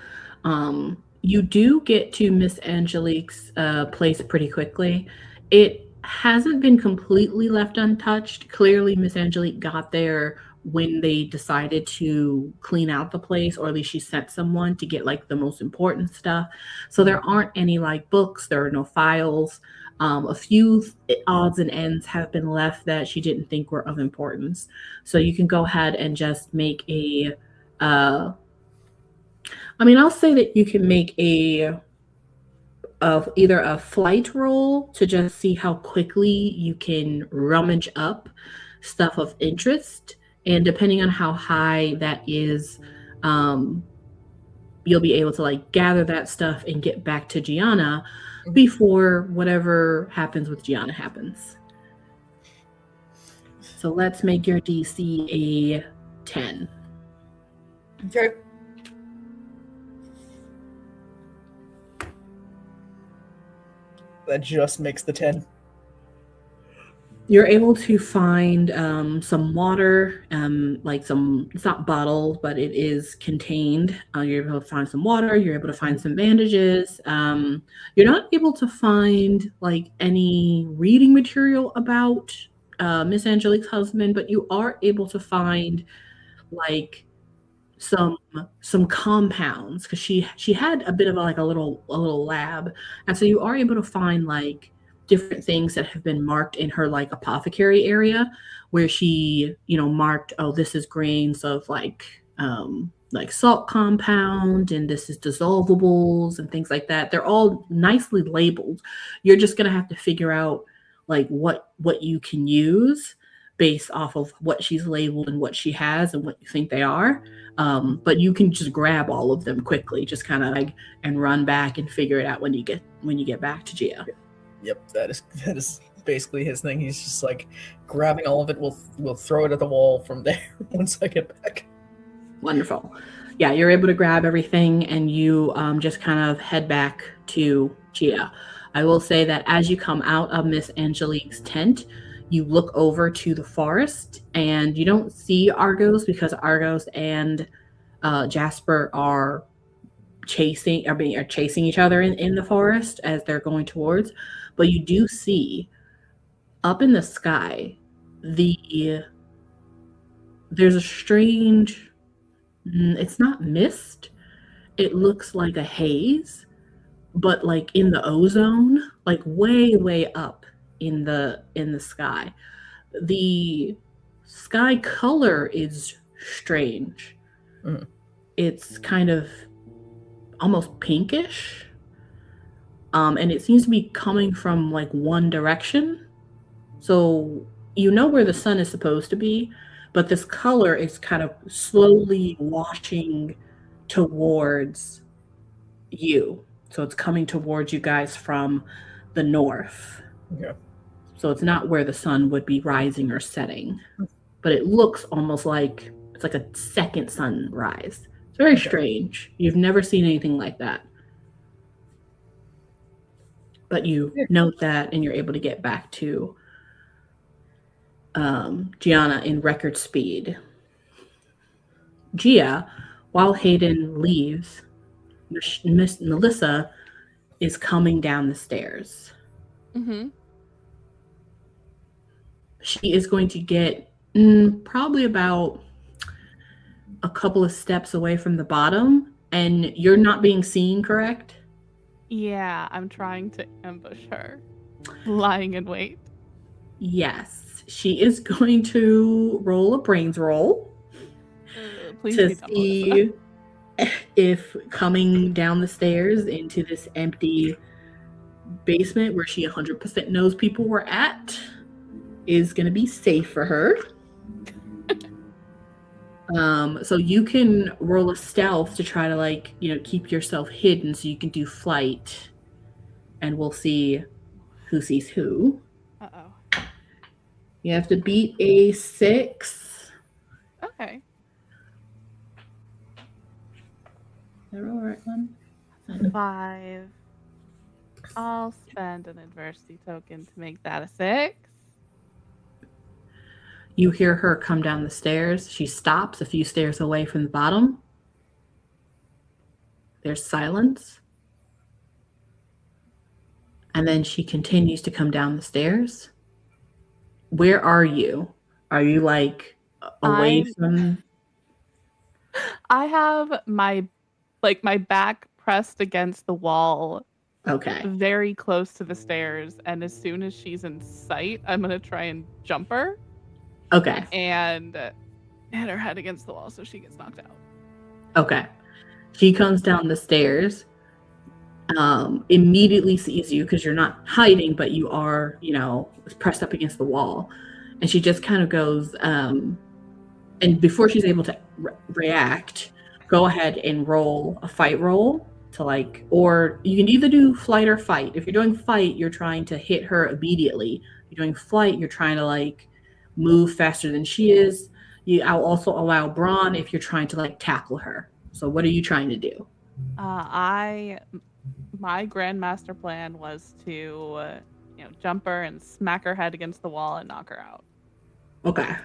You do get to Miss Angelique's place pretty quickly. It hasn't been completely left untouched. Clearly, Miss Angelique got there when they decided to clean out the place, or at least she sent someone to get the most important stuff. So there aren't any books, there are no files. A few odds and ends have been left that she didn't think were of importance. So you can go ahead and just make I'll say that you can make either a flight roll to just see how quickly you can rummage up stuff of interest. And depending on how high that is, you'll be able to gather that stuff and get back to Gianna before whatever happens with Gianna happens. So let's make your DC a 10. Okay. That just makes the 10. You're able to find some water, it's not bottled, but it is contained. You're able to find some water. You're able to find some bandages. You're not able to find any reading material about Miss Angelique's husband, but you are able to find some compounds, because she had a bit of a little lab, and so you are able to find different things that have been marked in her apothecary area, where she marked, oh, this is grains of salt compound, and this is dissolvables and things like that. They're all nicely labeled. You're just gonna have to figure out what you can use based off of what she's labeled and what she has and what you think they are. But you can just grab all of them quickly, just kind of and run back and figure it out when you get back to Gia. Yep, that is basically his thing. He's just grabbing all of it. We'll throw it at the wall from there once I get back. Wonderful. Yeah, you're able to grab everything, and you just kind of head back to Gia. I will say that as you come out of Miss Angelique's tent, you look over to the forest, and you don't see Argos, because Argos and Jasper are chasing each other in the forest as they're going towards. But you do see up in the sky there's a strange It's not mist. It looks like a haze, but like in the ozone, like way, way up in the sky. The sky color is strange. Mm. It's kind of almost pinkish. And it seems to be coming from like one direction. So you know where the sun is supposed to be, but this color is kind of slowly washing towards you. So it's coming towards you guys from the north. Yeah. So it's not where the sun would be rising or setting, but it looks almost like it's like a second sunrise. It's very strange. You've never seen anything like that. But you note that and you're able to get back to Gianna in record speed. Gia, while Hayden leaves, Miss Melissa is coming down the stairs. Mm-hmm. She is going to get probably about a couple of steps away from the bottom, and you're not being seen, correct? Yeah, I'm trying to ambush her, lying in wait. Yes, she is going to roll a brains roll Please to be done, see Melissa. if coming down the stairs into this empty basement where she 100% knows people were at is going to be safe for her. So you can roll a stealth to try to, like, you know, keep yourself hidden so you can do flight, and we'll see who sees who. Uh-oh. You have to beat a 6. Okay. Did I roll the right one? 5. I'll spend an adversity token to make that a 6. You hear her come down the stairs. She stops a few stairs away from the bottom. There's silence. And then she continues to come down the stairs. Where are you? Are you like away from? I have my back pressed against the wall. Okay. Very close to the stairs, and as soon as she's in sight, I'm gonna try and jump her. Okay. And hit her head against the wall so she gets knocked out. Okay. She comes down the stairs, immediately sees you because you're not hiding, but you are, you know, pressed up against the wall. And she just kind of goes, and before she's able to react, go ahead and roll a fight roll to, like, or you can either do flight or fight. If you're doing fight, you're trying to hit her immediately. If you're doing flight, you're trying to, like, move faster than she is. I'll also allow brawn if you're trying to, like, tackle her. So what are you trying to do? My grandmaster plan was to, jump her and smack her head against the wall and knock her out. Okay.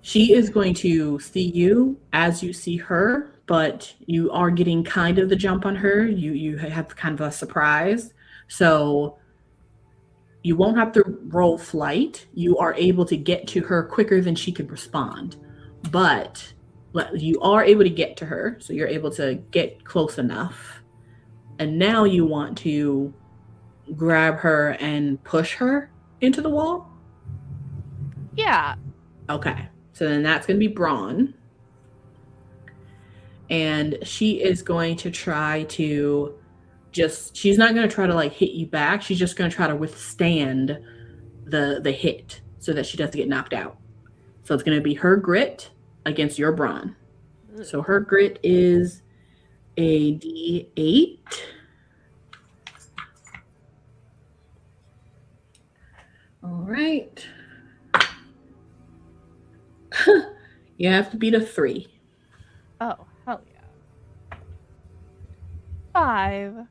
She is going to see you as you see her, but you are getting kind of the jump on her. You have kind of a surprise. So you won't have to roll flight. You are able to get to her quicker than she can respond. But you are able to get to her, so you're able to get close enough. And now you want to grab her and push her into the wall? Yeah. Okay. So then that's going to be brawn. And she is going to try to she's not going to try to, like, hit you back. She's just going to try to withstand the hit so that she doesn't get knocked out. So it's going to be her grit against your brawn. So her grit is a D8. All right. You have to beat a 3. Oh, hell yeah. 5.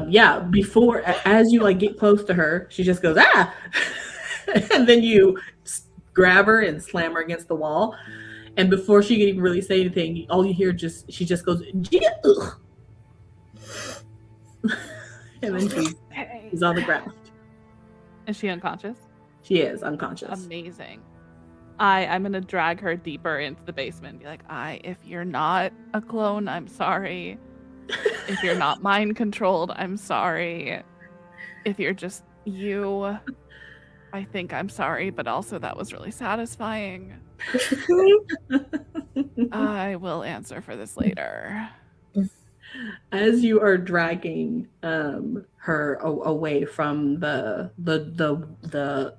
Yeah, before, as you, like, get close to her, she just goes, ah! And then you grab her and slam her against the wall. And before she can even really say anything, all you hear she just goes, ugh. And then she's on the ground. Is she unconscious? She is unconscious. Amazing. I'm gonna drag her deeper into the basement and be like, if you're not a clone, I'm sorry. If you're not mind controlled, I'm sorry. If you're just you, I think I'm sorry, but also that was really satisfying. I will answer for this later. As you are dragging her away from the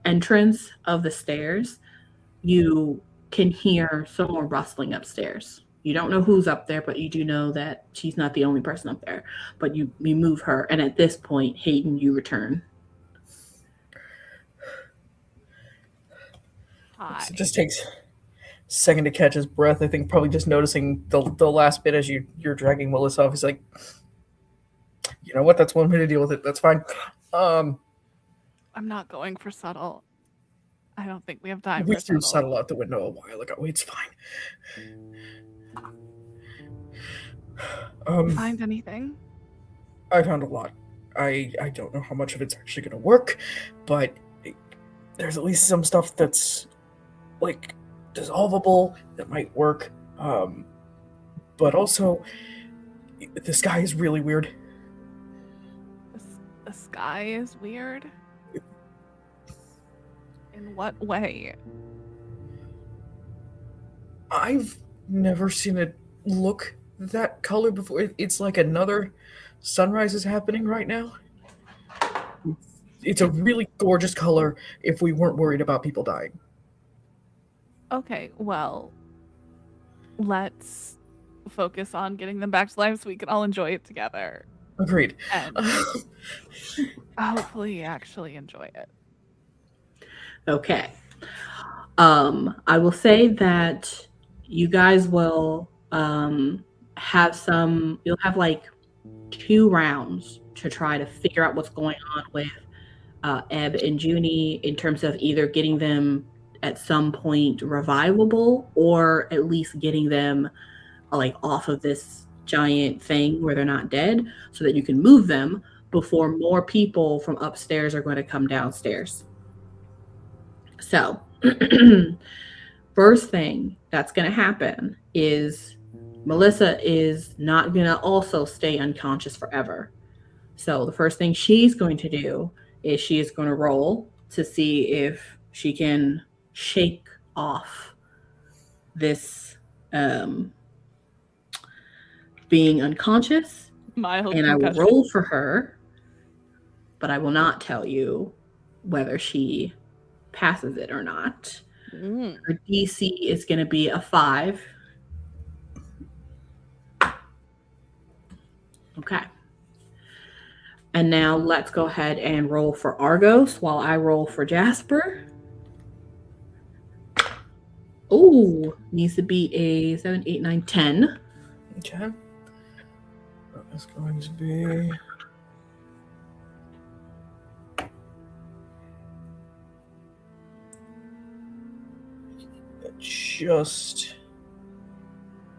entrance of the stairs, you can hear some more rustling upstairs. You don't know who's up there, but you do know that she's not the only person up there. But you move her, and at this point, Hayden, you return. Hi. So it just takes a second to catch his breath. I think probably just noticing the last bit as you're dragging Melissa off. He's like, you know what? That's one way to deal with it. That's fine. I'm not going for subtle. I don't think we have time we for threw subtle. subtle out the window a while ago. It's fine. Find anything? I found a lot. I don't know how much of it's actually going to work, but there's at least some stuff that's like dissolvable that might work. But also, the sky is really weird. The sky is weird? In what way? I've never seen it look that color before. It's like another sunrise is happening right now. It's a really gorgeous color if we weren't worried about people dying. Okay, well, let's focus on getting them back to life so we can all enjoy it together. Agreed. And hopefully actually enjoy it. Okay. I will say that you guys will you'll have like 2 rounds to try to figure out what's going on with Ebb and Juni in terms of either getting them at some point revivable or at least getting them like off of this giant thing where they're not dead so that you can move them before more people from upstairs are going to come downstairs. So first thing that's going to happen is Melissa is not going to also stay unconscious forever. So the first thing she's going to do is she is going to roll to see if she can shake off this being unconscious. Mild And I will concussion. roll for her, but I will not tell you whether she passes it or not. Her DC is going to be a 5. Okay. And now let's go ahead and roll for Argos while I roll for Jasper. Oh, needs to be a 7, 8, 9, 10. Okay. That's going to be... It just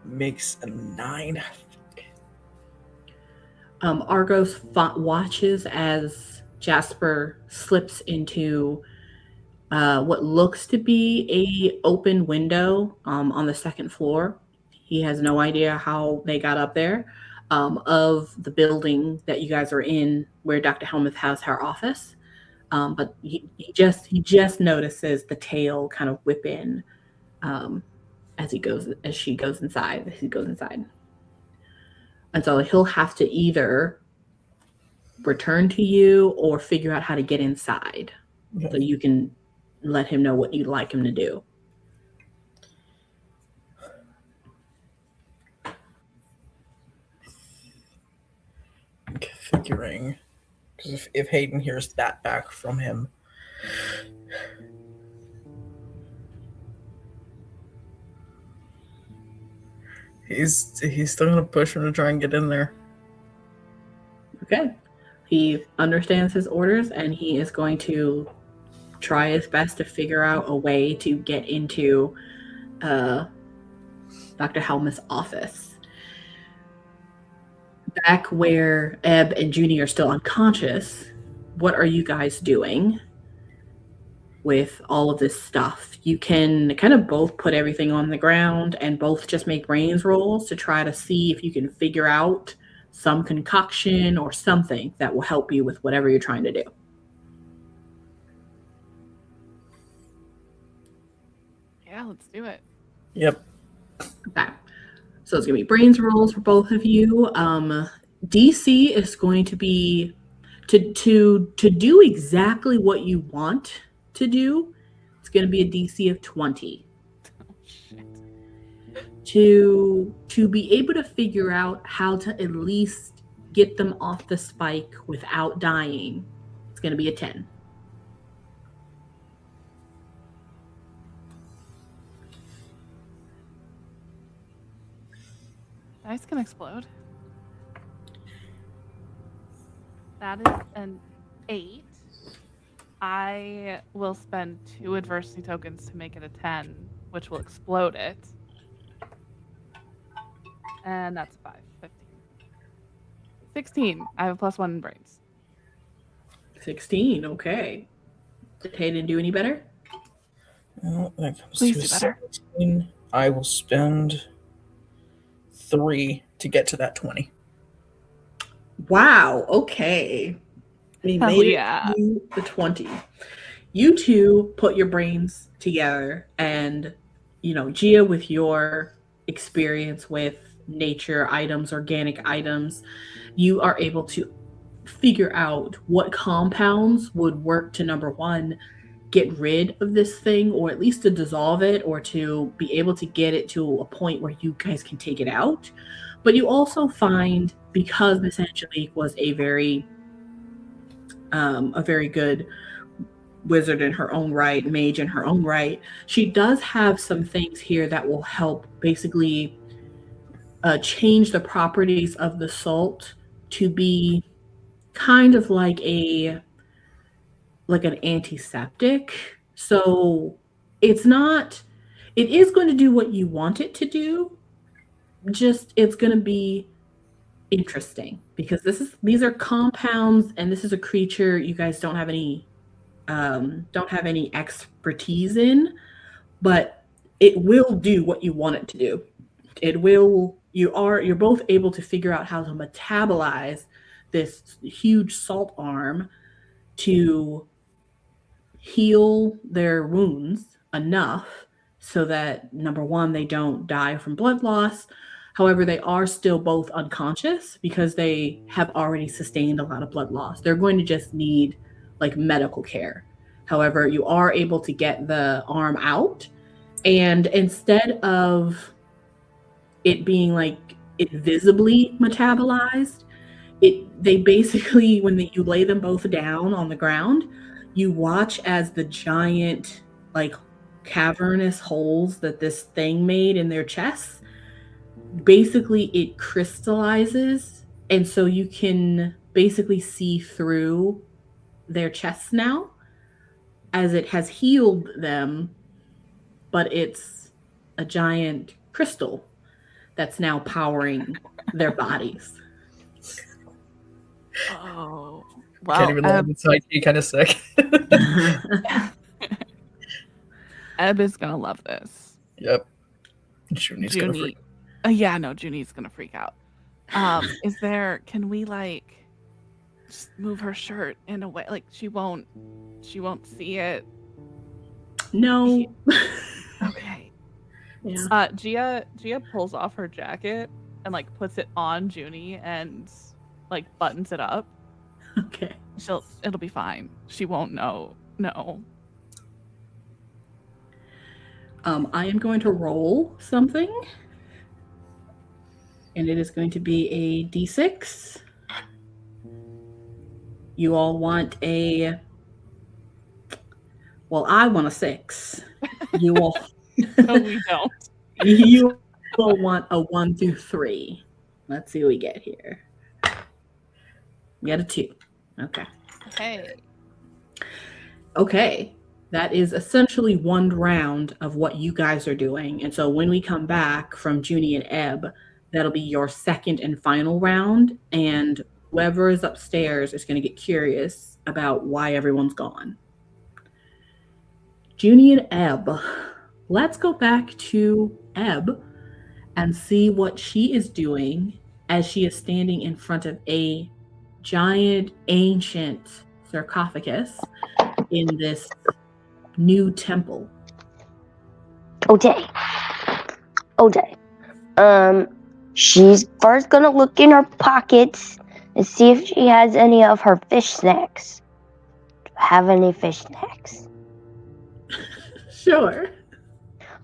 makes a 9. Argos watches as Jasper slips into what looks to be a open window on the second floor. He has no idea how they got up there, of the building that you guys are in where Dr. Helmuth has her office. But he just notices the tail kind of whip in as he goes inside. And so he'll have to either return to you or figure out how to get inside. Okay. So you can let him know what you'd like him to do. Figuring, because if Hayden hears that back from him, he's still gonna push him to try and get in there. Okay, he understands his orders and he is going to try his best to figure out a way to get into Dr. Helmuth's office. Back where Ebb and Juni are still unconscious, what are you guys doing with all of this stuff. You can kind of both put everything on the ground and both just make brains rolls to try to see if you can figure out some concoction or something that will help you with whatever you're trying to do. Yeah, let's do it. Yep. Okay. So it's going to be brains rolls for both of you. DC is going to be to do exactly what you want to do. It's going to be a DC of 20. Oh, shit. To be able to figure out how to at least get them off the spike without dying, it's going to be a 10. Dice can explode. That is an 8. I will spend 2 adversity tokens to make it a 10, which will explode it. And that's a 5. 15. 16. I have a +1 in brains. 16, okay. Did Hayden do any better? Well, that comes Please to do better. 17. I will spend 3 to get to that 20. Wow, okay. We Hell made yeah. it to the 20. You two put your brains together, and Gia, with your experience with nature items, organic items, you are able to figure out what compounds would work to, number one, get rid of this thing, or at least to dissolve it, or to be able to get it to a point where you guys can take it out. But you also find, because Miss Angelique was a very good wizard in her own right, mage in her own right, she does have some things here that will help basically change the properties of the salt to be kind of like an antiseptic. So it is going to do what you want it to do, just it's going to be interesting, because these are compounds, and this is a creature you guys don't have any expertise in, but it will do what you want it to do. You're both able to figure out how to metabolize this huge salt arm to heal their wounds enough so that, number one, they don't die from blood loss. However, they are still both unconscious because they have already sustained a lot of blood loss. They're going to just need medical care. However, you are able to get the arm out, and instead of it being it visibly metabolized, they basically, when you lay them both down on the ground, you watch as the giant cavernous holes that this thing made in their chests, basically it crystallizes, and so you can basically see through their chests now, as it has healed them, but it's a giant crystal that's now powering their bodies. Oh, Can't even let inside. You kind of sick. Ebb is gonna love this. Yep. Juni's gonna Juni, freak. Juni's gonna freak out. Can we just move her shirt in a way she won't see it? No. Okay. Yeah. Gia pulls off her jacket and puts it on Juni and buttons it up. Okay. It'll be fine. She won't know. No. I am going to roll something, and it is going to be a D6. You all want I want a 6. You all No, we don't. You will want a 1 through 3. Let's see what we get here. We got a 2. Okay. Okay. That is essentially one round of what you guys are doing. And so when we come back from Juni and Ebb, that'll be your second and final round. And whoever is upstairs is going to get curious about why everyone's gone. Juni and Ebb. Let's go back to Ebb and see what she is doing as she is standing in front of a giant ancient sarcophagus in this new temple. Okay. She's first gonna look in her pockets and see if she has any of her fish snacks. Do I have any fish snacks? Sure.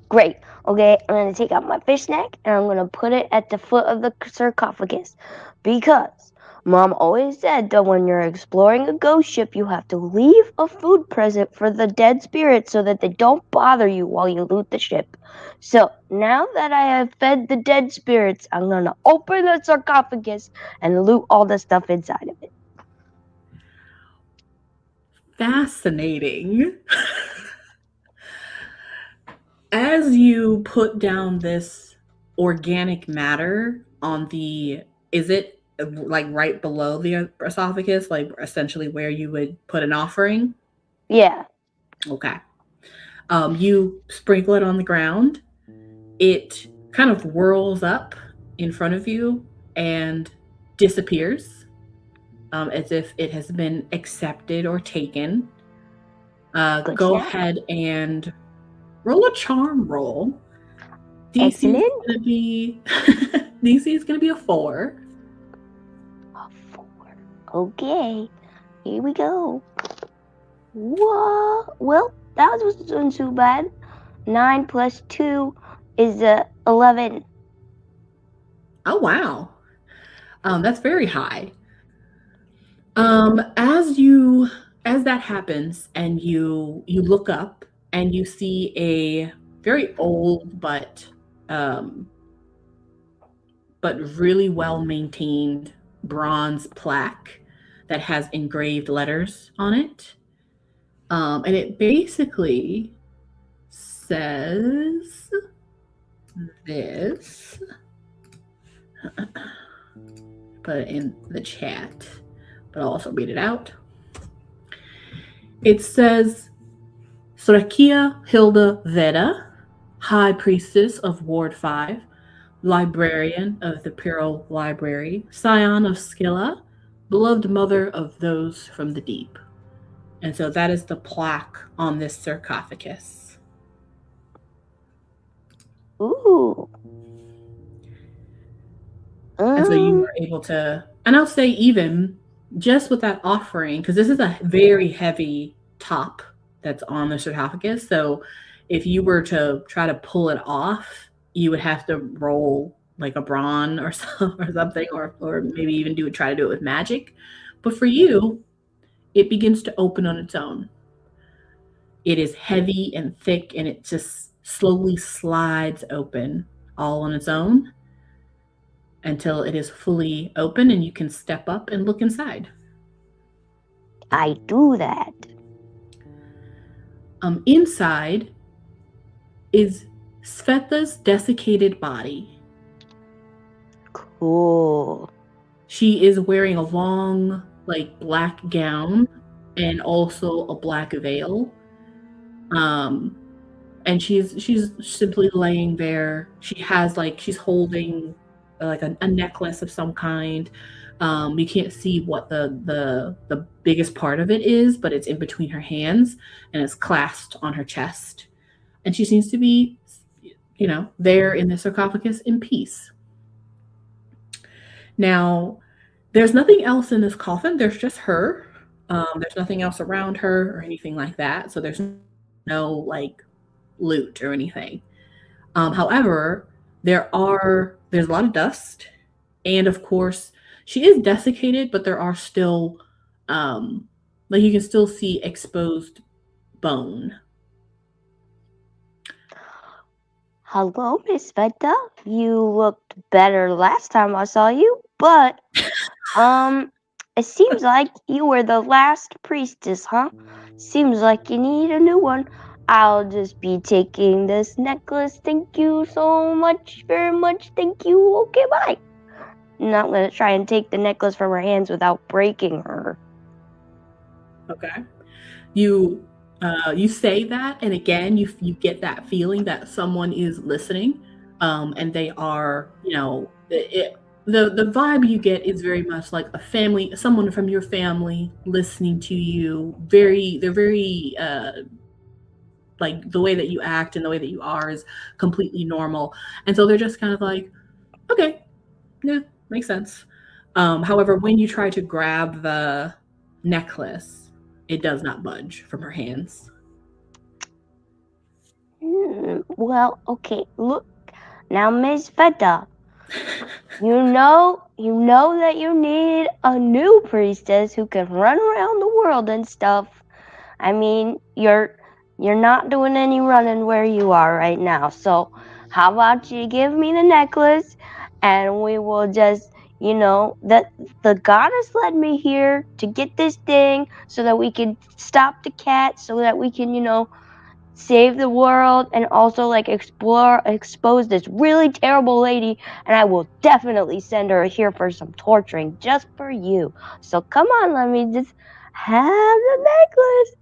Great. Okay, I'm gonna take out my fish snack and I'm gonna put it at the foot of the sarcophagus because Mom always said that when you're exploring a ghost ship, you have to leave a food present for the dead spirits so that they don't bother you while you loot the ship. So now that I have fed the dead spirits, I'm gonna open the sarcophagus and loot all the stuff inside of it. Fascinating. As you put down this organic matter on is it like right below the esophagus, like essentially where you would put an offering? Yeah. Okay. You sprinkle it on the ground. It kind of whirls up in front of you and disappears, as if it has been accepted or taken. Good Go job. ahead and roll a charm roll. DC Excellent. is going to be DC is going to be a 4. A 4. Okay. Here we go. Whoa. Well, that wasn't too bad. 9 plus 2 is 11. Oh wow, that's very high. As that happens, and you look up and you see a very old but really well maintained bronze plaque that has engraved letters on it, and it basically says this. Put it in the chat, but I'll also read it out. It says, Sorakia Hilda Veda, High Priestess of Ward 5, Librarian of the Imperial Library, Scion of Scylla, beloved mother of those from the deep. And so that is the plaque on this sarcophagus. Ooh. And so you were able to, and I'll say even just with that offering, because this is a very heavy top that's on the sarcophagus. So if you were to try to pull it off, you would have to roll like a brawn or something, or maybe even try to do it with magic. But for you, it begins to open on its own. It is heavy and thick, and it just slowly slides open all on its own until it is fully open and you can step up and look inside. I do that. Inside is Sveta's desiccated body. Cool. She is wearing a long, like, black gown and also a black veil. And she's simply laying there. She has she's holding like a necklace of some kind. You can't see what the biggest part of it is, but it's in between her hands and it's clasped on her chest. And she seems to be, there in the sarcophagus in peace. Now, there's nothing else in this coffin. There's just her. There's nothing else around her or anything like that. So there's no loot or anything. However, there's a lot of dust, and of course she is desiccated, but there are still you can still see exposed bone. Hello, Miss Veta. You looked better last time I saw you, but it seems like you were the last priestess, huh? Seems like you need a new one. I'll just be taking this necklace. Thank you so much, very much. Thank you. Okay, bye. I'm not going to try and take the necklace from her hands without breaking her. Okay. You You say that, and again, you get that feeling that someone is listening, and they are, the vibe you get is very much like a family, someone from your family listening to you. They're very like the way that you act and the way that you are is completely normal, and so they're just kind of like, okay, yeah, makes sense. However, when you try to grab the necklace, it does not budge from her hands. Well, okay, look. Now, Miss Feta, you know that you need a new priestess who can run around the world and stuff. I mean, you're not doing any running where you are right now. So, how about you give me the necklace and we will just, that the goddess led me here to get this thing so that we can stop the cat, so that we can, save the world and also like expose this really terrible lady, and I will definitely send her here for some torturing just for you. So come on, let me just have the necklace.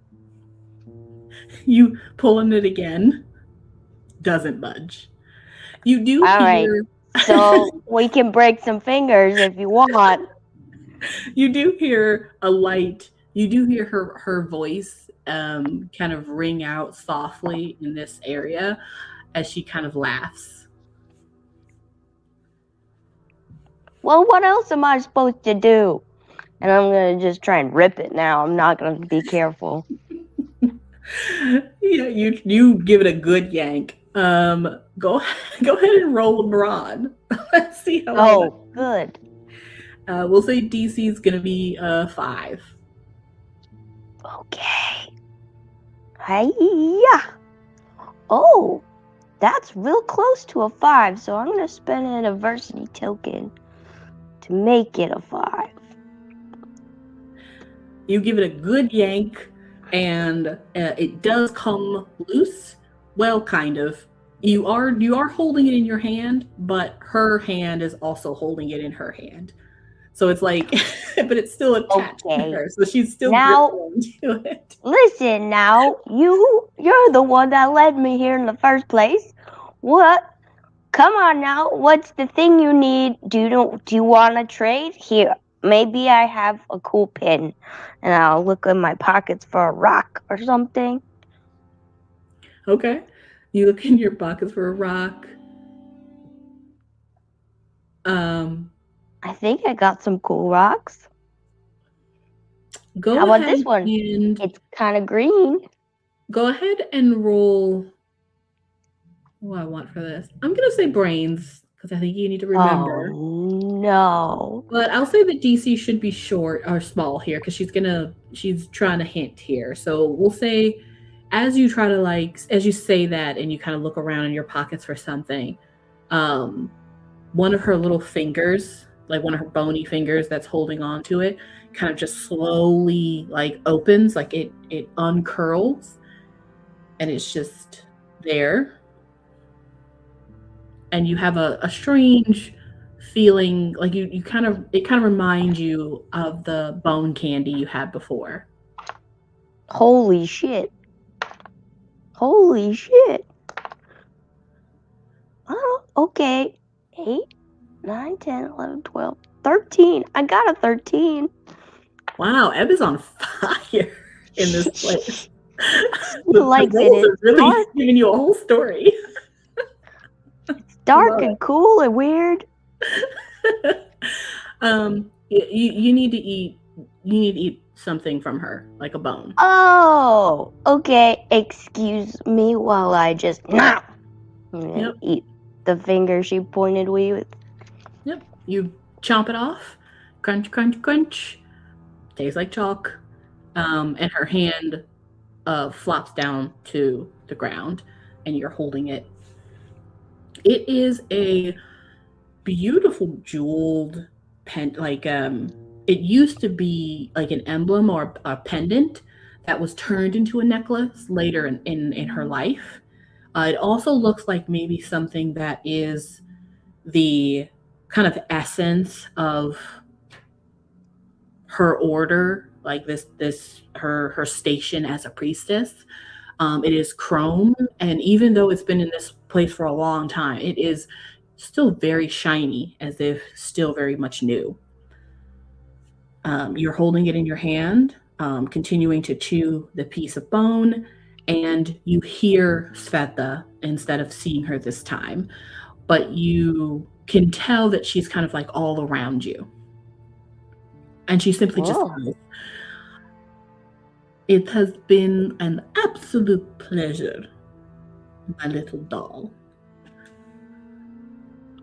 You pulling it again, doesn't budge. You do All right. hear So we can break some fingers if you want. you do hear a light. You do hear her voice kind of ring out softly in this area as she kind of laughs. Well, what else am I supposed to do? And I'm gonna just try and rip it now. I'm not gonna be careful. Yeah, you give it a good yank. Go ahead and roll abroad. Let's see how. Oh, good. We'll say DC is gonna be 5. Okay. Hiya. Oh, that's real close to a 5, so I'm gonna spend an adversity token to make it a 5. You give it a good yank, and it does come loose. Well, kind of. You are holding it in your hand, but her hand is also holding it in her hand. So it's like, but it's still attached to her. So she's still gripping to it. Listen now, you're the one that led me here in the first place. What? Come on now, what's the thing you need? Do you want to trade? Here, maybe I have a cool pin, and I'll look in my pockets for a rock or something. Okay. You look in your pockets for a rock. I think I got some cool rocks. How about this one? It's kind of green. Go ahead and roll. What do I want for this? I'm going to say brains, because I think you need to remember. Oh, no. But I'll say that DC should be short or small here, because she's trying to hint here. So we'll say, as you try to as you say that and you kind of look around in your pockets for something, one of her little fingers, like one of her bony fingers that's holding on to it, kind of just slowly opens, like it uncurls, and it's just there. And you have a strange feeling, like it kind of reminds you of the bone candy you had before. Holy shit. Holy shit. Oh, okay. 8, 9, 10, 11, 12, 13. I got a 13. Wow, Ebb is on fire in this place. He likes it. It's really dark. giving you a whole story. It's dark and cool and weird. You need to eat. You need to eat something from her, like a bone. Oh, okay. Excuse me while I just eat the finger she pointed with. Yep. You chomp it off. Crunch, crunch, crunch. Tastes like chalk. And her hand flops down to the ground, and you're holding it. It is a beautiful jeweled pen. It used to be like an emblem or a pendant that was turned into a necklace later in her life. It also looks like maybe something that is the kind of essence of her order like her station as a priestess. It is chrome, and even though it's been in this place for a long time, it is still very shiny, as if still very much new. You're holding it in your hand, continuing to chew the piece of bone, and you hear Sveta instead of seeing her this time. But you can tell that she's kind of like all around you. And she simply just Oh, goes, "It has been an absolute pleasure, my little doll."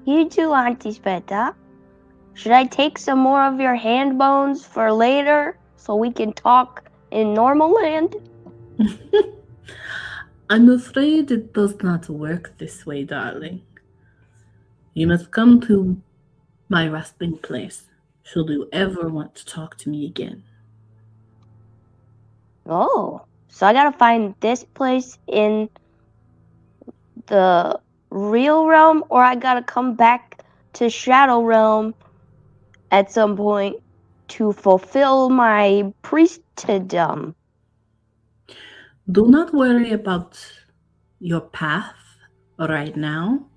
you too, Auntie Sveta. Should I take some more of your hand bones for later so we can talk in normal land? I'm afraid it does not work this way, darling. You must come to my resting place should you ever want to talk to me again. Oh, so I gotta find this place in the real realm, or I gotta come back to Shadow Realm at some point to fulfill my priesteddom. Do not worry about your path right now.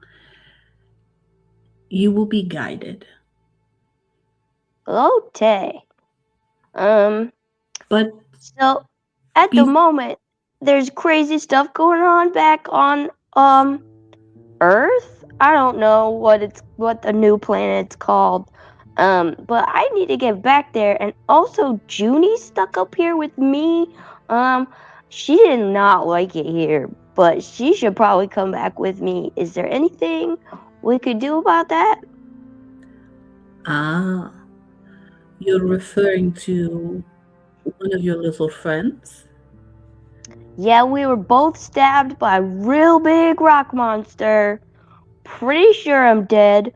You will be guided. Okay. But So at the moment, there's crazy stuff going on back on Earth. I don't know what the new planet's called. But I need to get back there. And also, Juni's stuck up here with me. She did not like it here, but she should probably come back with me. Is there anything we could do about that? you're referring to one of your little friends? Yeah, we were both stabbed by a real big rock monster. Pretty sure I'm dead,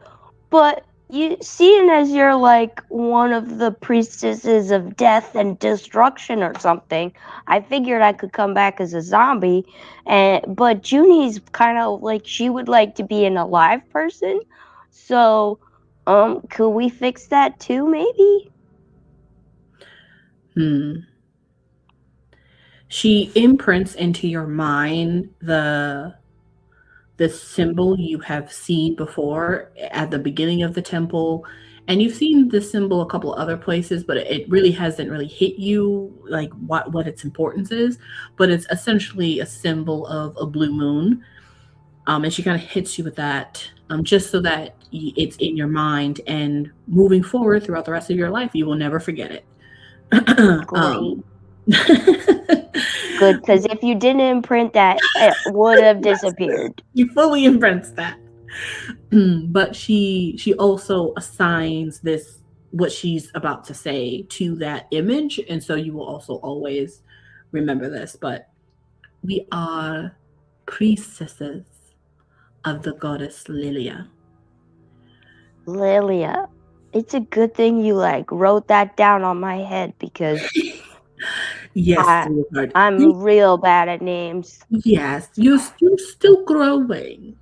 but you seeing as you're like one of the priestesses of death and destruction or something, I figured I could come back as a zombie. But Juni's kind of like she would like to be an alive person. So, could we fix that too, maybe? She imprints into your mind the symbol you have seen before at the beginning of the temple, and you've seen this symbol a couple other places, but it really hasn't really hit you like what its importance is. But it's essentially a symbol of a blue moon, and she kind of hits you with that, just so that it's in your mind, and moving forward throughout the rest of your life, you will never forget it. Great. Good, because if you didn't imprint that, it would have disappeared. She fully imprints that. But she also assigns this, what she's about to say, to that image, and so you will also always remember this. But we are priestesses of the goddess Lilia. Lilia. It's a good thing you like wrote that down on my head because Yes, sweetheart. I'm real bad at names. Yes, you're still growing.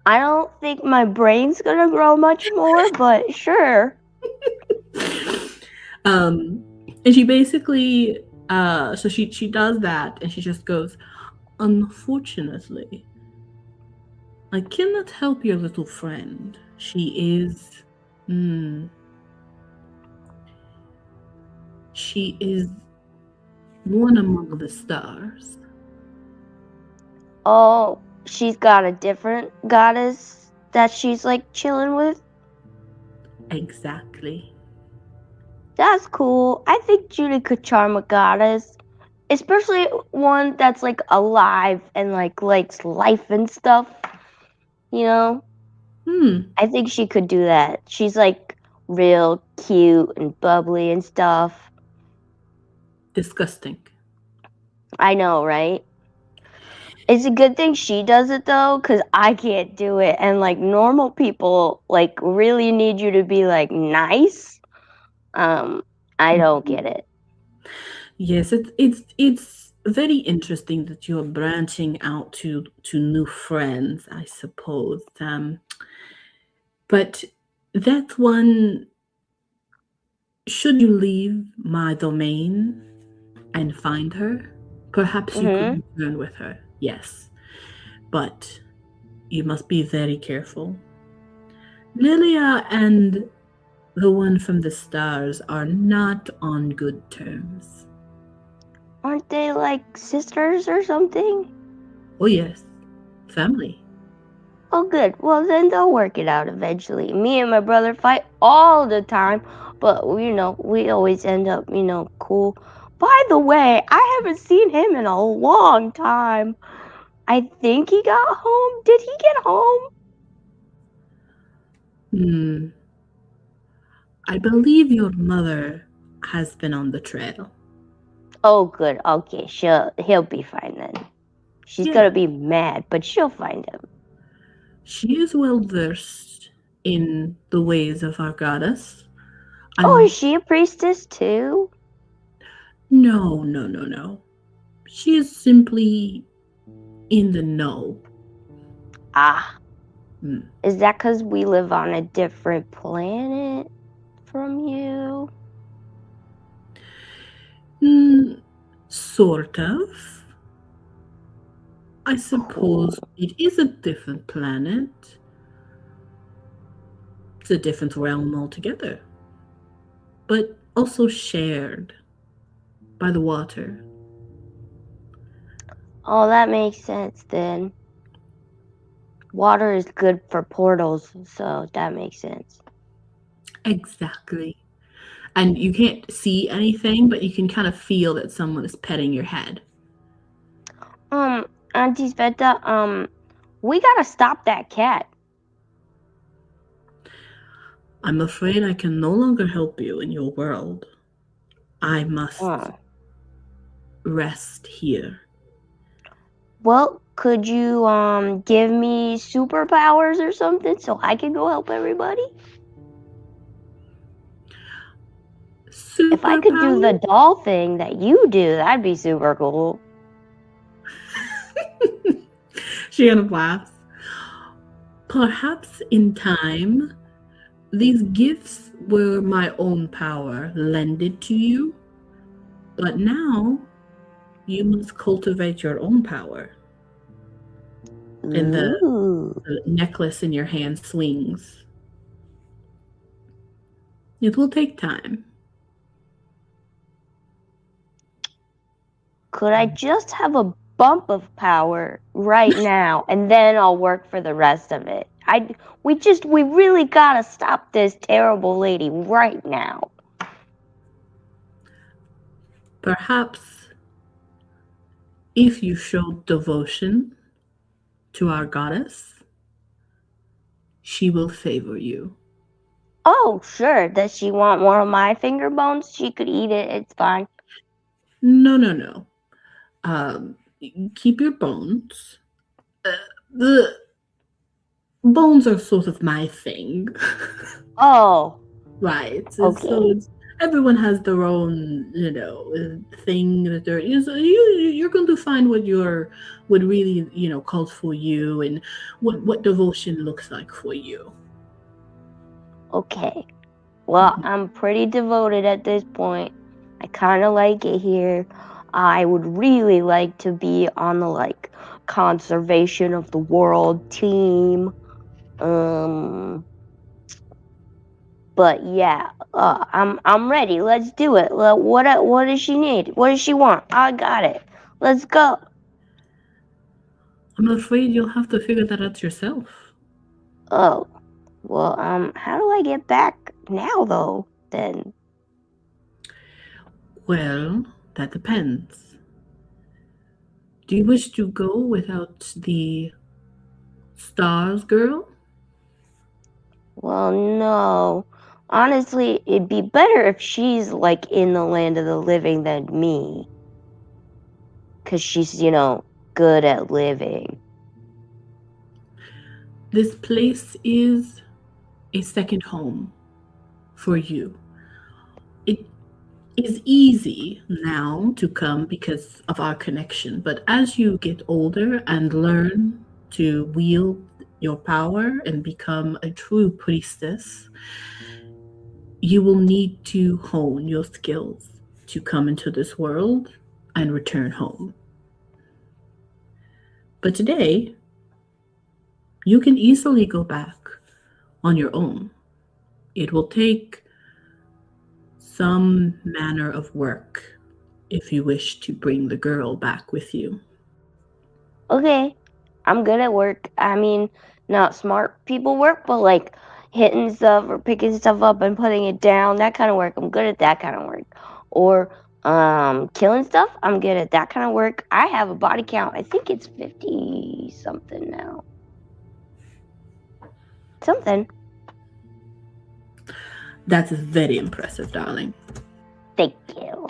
I don't think my brain's gonna grow much more, but sure. And she basically so she does that, and she just goes, "Unfortunately, I cannot help your little friend. She is one among the stars." Oh, she's got a different goddess that she's like chilling with? Exactly. That's cool. I think Judy could charm a goddess. Especially one that's like alive and like likes life and stuff. You know? I think she could do that. She's like real cute and bubbly and stuff. Disgusting. I know, right? It's a good thing she does it though, because I can't do it. And like normal people like really need you to be like nice. I don't get it. Yes, it's very interesting that you're branching out to new friends, I suppose. But that one should you leave my domain and find her, perhaps you could return with her. Yes. But you must be very careful. Lilia and the one from the stars are not on good terms. Aren't they like sisters or something? Oh, yes. Family. Oh, good. Well, then they'll work it out eventually. Me and my brother fight all the time, but we always end up, cool. By the way, I haven't seen him in a long time. I think he got home. Did he get home? I believe your mother has been on the trail. Oh, good. Okay, he'll be fine then. She's gonna be mad, but she'll find him. She is well versed in the ways of our goddess. Oh, is she a priestess too? No. She is simply in the know. Is that because we live on a different planet from you? Sort of. I suppose it is a different planet. It's a different realm altogether. But also shared by the water. Oh, that makes sense then. Water is good for portals, so that makes sense. Exactly. And you can't see anything, but you can kind of feel that someone is petting your head. Auntie Sveta, we gotta stop that cat. I'm afraid I can no longer help you in your world. I must rest here. Well, could you give me superpowers or something so I can go help everybody? If I could do the doll thing that you do, that'd be super cool. Gianna laughs. Perhaps in time, these gifts were my own power lended to you, but now you must cultivate your own power. And the necklace in your hand swings. It will take time. Could I just have a bump of power right now, and then I'll work for the rest of it? We really gotta stop this terrible lady right now. Perhaps if you show devotion to our goddess, she will favor you. Oh, sure. Does she want more of my finger bones? She could eat it. It's fine. No. Keep your bones. The bones are sort of my thing. Oh. Right. Okay. So everyone has their own, thing that they're. So you're going to find what really, calls for you and what devotion looks like for you. Okay. Well, I'm pretty devoted at this point. I kind of like it here. I would really like to be on the conservation of the world team. But yeah, I'm ready. Let's do it. What does she need? What does she want? I got it. Let's go. I'm afraid you'll have to figure that out yourself. Oh, well, how do I get back now though? Then. Well, that depends. Do you wish to go without the stars girl? Well, no. Honestly, it'd be better if she's in the land of the living than me. 'Cause she's, good at living. This place is a second home for you. It is easy now to come because of our connection, but as you get older and learn to wield your power and become a true priestess, you will need to hone your skills to come into this world and return home. But today, you can easily go back on your own. It will take some manner of work if you wish to bring the girl back with you. Okay, I'm good at work. I mean, not smart people work, but like hitting stuff or picking stuff up and putting it down, that kind of work. I'm good at that kind of work. Or killing stuff, I'm good at that kind of work. I have a body count. I think it's 50 something now. Something. That's very impressive, darling. Thank you.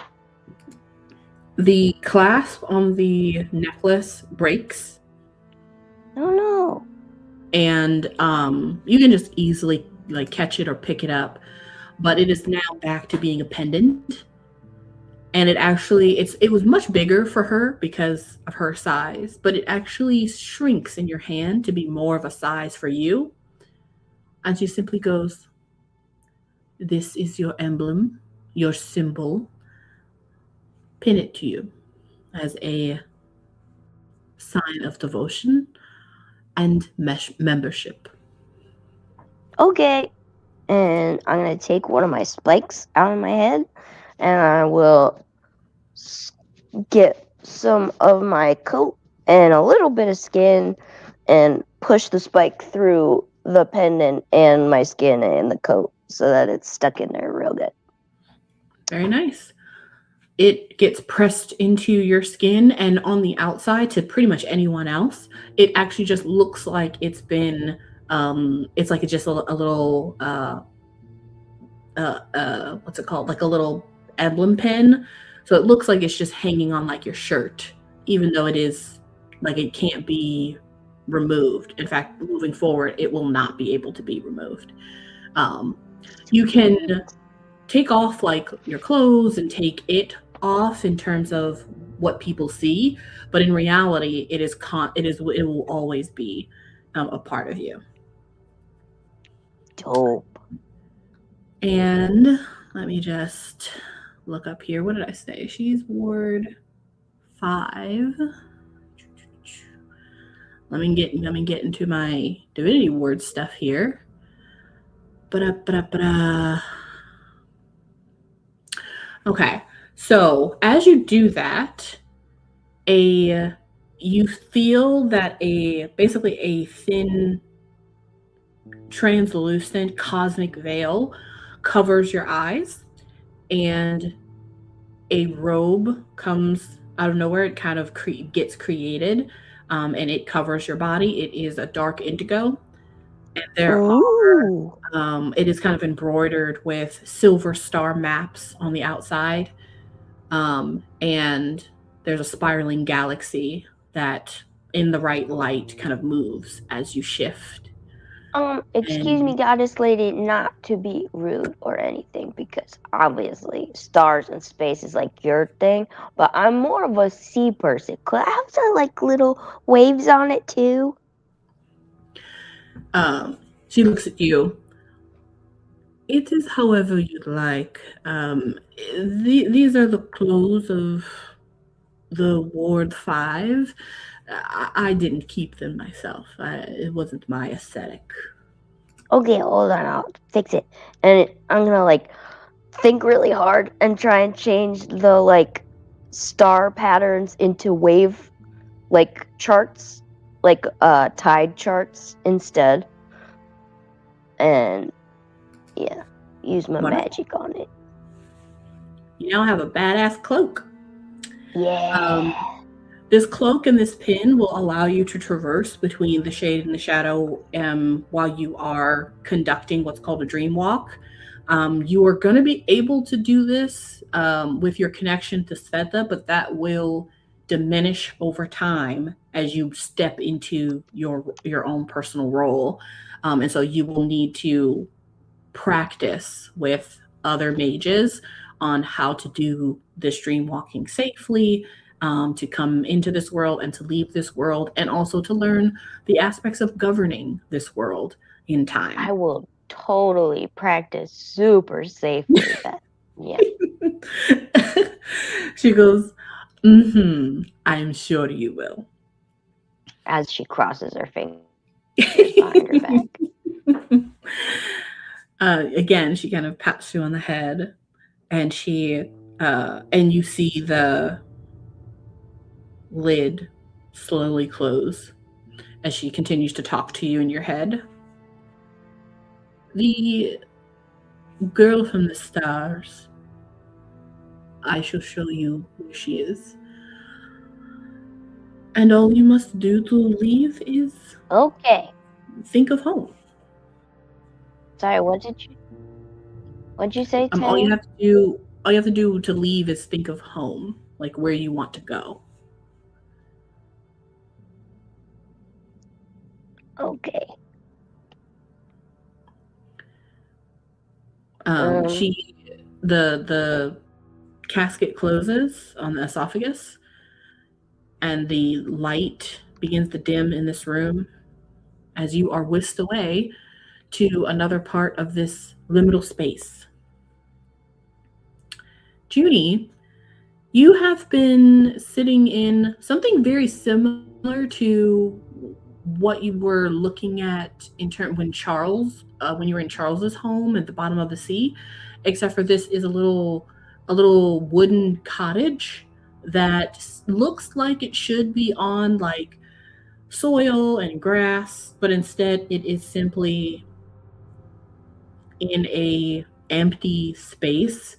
The clasp on the necklace breaks. Oh no. And you can just easily like catch it or pick it up, but it is now back to being a pendant. And it was much bigger for her because of her size, but it actually shrinks in your hand to be more of a size for you. And she simply goes, "This is your emblem, your symbol. Pin it to you as a sign of devotion and membership." Okay. And I'm going to take one of my spikes out of my head, and I will get some of my coat and a little bit of skin and push the spike through the pendant and my skin and the coat so that it's stuck in there real good. Very nice. It gets pressed into your skin, and on the outside to pretty much anyone else, it actually just looks like it's been it's like it's just a little what's it called, like a little emblem pin. So it looks like it's just hanging on like your shirt, even though it is like it can't be removed. In fact, moving forward, it will not be able to be removed. You can take off like your clothes and take it off in terms of what people see, but in reality, it will always be a part of you. Dope. And let me just look up here. What did I say? She's Ward 5. Let me get into my Divinity Ward stuff here. Okay, so as you do that, you feel that basically a thin, translucent cosmic veil covers your eyes, and a robe comes out of nowhere. It kind of gets created, and it covers your body. It is a dark indigo, and it is kind of embroidered with silver star maps on the outside, and there's a spiraling galaxy that in the right light kind of moves as you shift. Excuse me, goddess lady, not to be rude or anything, because obviously stars and space is like your thing, but I'm more of a sea person. Could I have some like little waves on it too? She looks at you. It is however you'd like. These are the clothes of the Ward 5. I didn't keep them myself. It wasn't my aesthetic. Okay, hold on, I'll fix it. And I'm gonna like think really hard and try and change the like star patterns into wave like charts, like tide charts instead. And yeah, use my magic on it. You now have a badass cloak. Yeah. This cloak and this pin will allow you to traverse between the shade and the shadow while you are conducting what's called a dream walk. You are going to be able to do this with your connection to Sveta, but that will diminish over time as you step into your own personal role. And so you will need to practice with other mages on how to do this dream walking safely, to come into this world and to leave this world, and also to learn the aspects of governing this world in time. I will totally practice super safely. That yeah. She goes, mm-hmm, I'm sure you will. As she crosses her fingers behind her back. Again, she kind of pats you on the head, and and you see the lid slowly close as she continues to talk to you in your head. The girl from the stars, I shall show you who she is. And all you must do to leave is Okay. think of home. Sorry, what'd you say, Tanya? All you have to do to leave is think of home, like where you want to go. Okay. The casket closes on the esophagus, and the light begins to dim in this room as you are whisked away to another part of this liminal space. Juni, you have been sitting in something very similar to what you were looking at when you were in Charles's home at the bottom of the sea, except for this is a little wooden cottage that looks like it should be on like soil and grass, but instead it is simply in a empty space.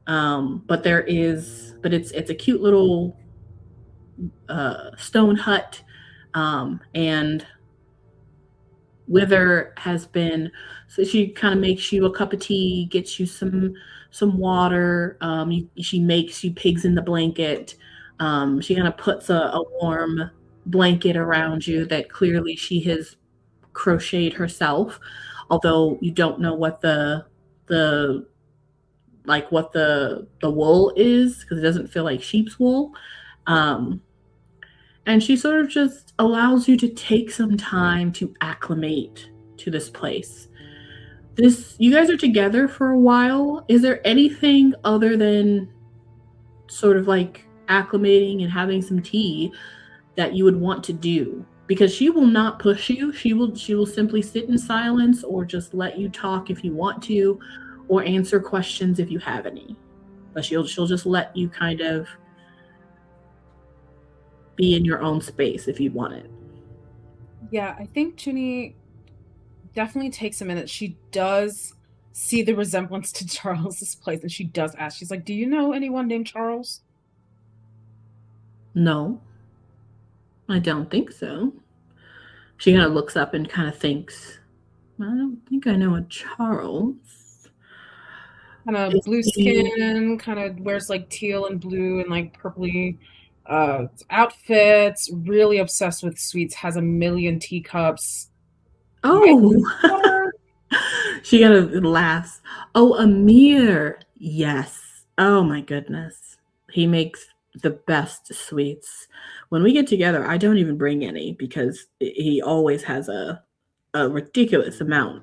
But it's a cute little stone hut, and Wither has been, so she kind of makes you a cup of tea, gets you some water. She makes you pigs in the blanket. She kind of puts a warm blanket around you that clearly she has crocheted herself, although you don't know what the wool is, because it doesn't feel like sheep's wool. And she sort of just allows you to take some time to acclimate to this place. You guys are together for a while. Is there anything other than sort of like acclimating and having some tea that you would want to do? Because she will not push you. She will simply sit in silence, or just let you talk if you want to, or answer questions if you have any. But she'll just let you kind of be in your own space if you want it. Yeah, I think Juni definitely takes a minute. She does see the resemblance to Charles's place, and she does ask. She's like, "Do you know anyone named Charles?" No, I don't think so. She kind of looks up and kind of thinks, I don't think I know a Charles. Kind of blue skin, kind of wears like teal and blue and like purpley outfits, really obsessed with sweets, has a million teacups. Oh, she kind of laughs. Oh, Amir. Yes. Oh my goodness. He makes the best sweets. When we get together, I don't even bring any because he always has a ridiculous amount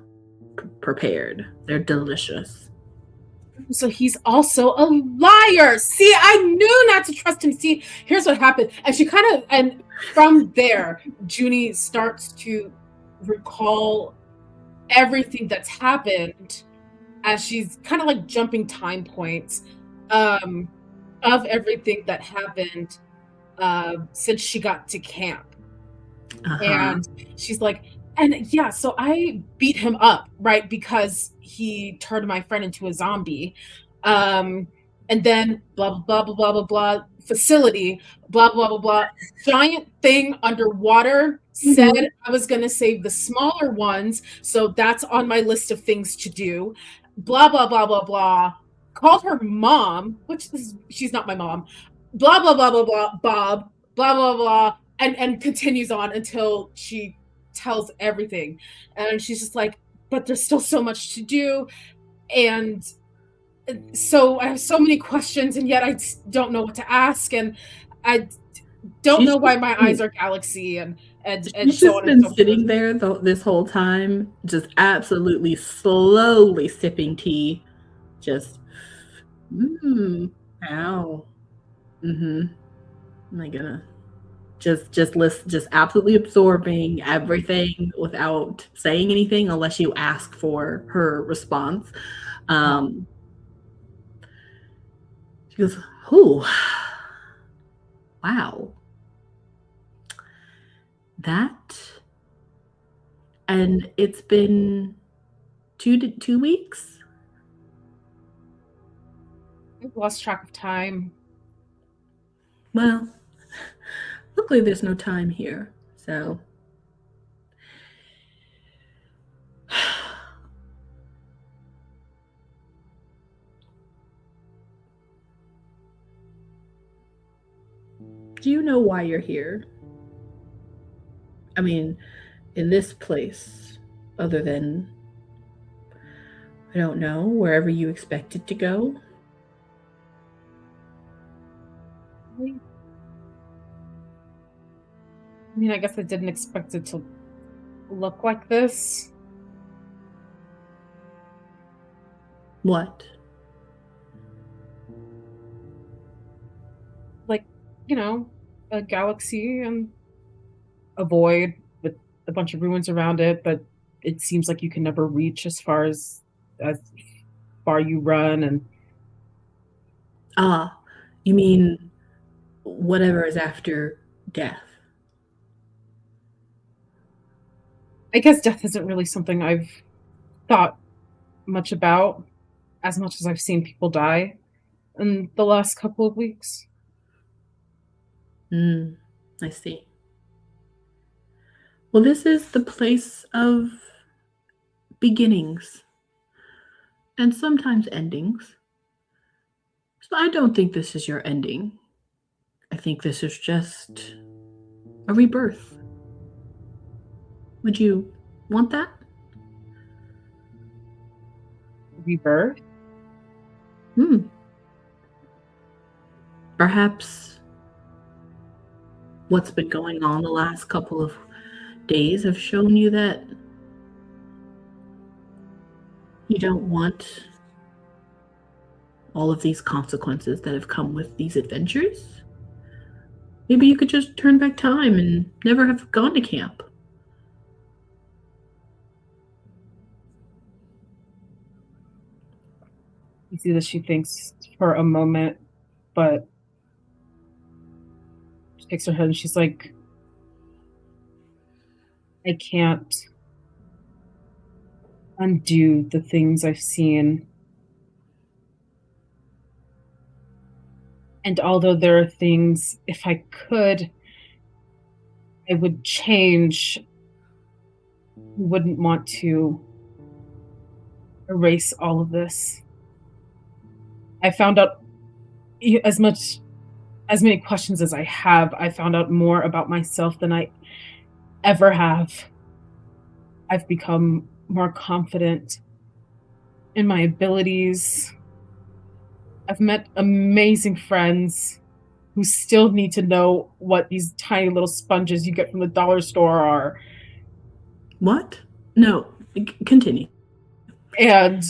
prepared. They're delicious. So he's also a liar. See, I knew not to trust him. See, here's what happened. And from there, Juni starts to recall everything that's happened as she's kind of like jumping time points of everything that happened since she got to camp. And she's like, and yeah, so I beat him up, right? Because he turned my friend into a zombie. And then blah, blah, blah, blah, blah, blah, facility, blah, blah, blah, blah. Giant thing underwater said I was going to save the smaller ones. So that's on my list of things to do. Blah, blah, blah, blah, blah. Called her mom, she's not my mom. Blah, blah, blah, blah, blah, Bob, blah, blah, blah. And continues on until she tells everything. And she's just like, but there's still so much to do. And so I have so many questions, and yet I don't know what to ask. And I don't know why my eyes are galaxy. And and She's so just on and been so sitting forth. there this whole time, just absolutely slowly sipping tea. Just, ow. Am I gonna just listen, just absolutely absorbing everything without saying anything unless you ask for her response. She goes, "Oh, wow, that." And it's been 2 weeks. I've lost track of time. Well, luckily there's no time here, so. Do you know why you're here? I mean, in this place, other than, I don't know, wherever you expected to go? I mean, I guess I didn't expect it to look like this. What? Like, a galaxy and a void with a bunch of ruins around it, but it seems like you can never reach as far you run. And Ah, you mean whatever is after death? I guess death isn't really something I've thought much about, as much as I've seen people die in the last couple of weeks. I see. Well, this is the place of beginnings and sometimes endings. So I don't think this is your ending. I think this is just a rebirth. Would you want that? Rebirth? Perhaps what's been going on the last couple of days have shown you that you don't want all of these consequences that have come with these adventures. Maybe you could just turn back time and never have gone to camp. You see that she thinks for a moment, but she takes her head and she's like, I can't undo the things I've seen. And although there are things, if I could, I would change, wouldn't want to erase all of this. I found out as many questions as I have. I found out more about myself than I ever have. I've become more confident in my abilities. I've met amazing friends who still need to know what these tiny little sponges you get from the dollar store are. What? No, continue. And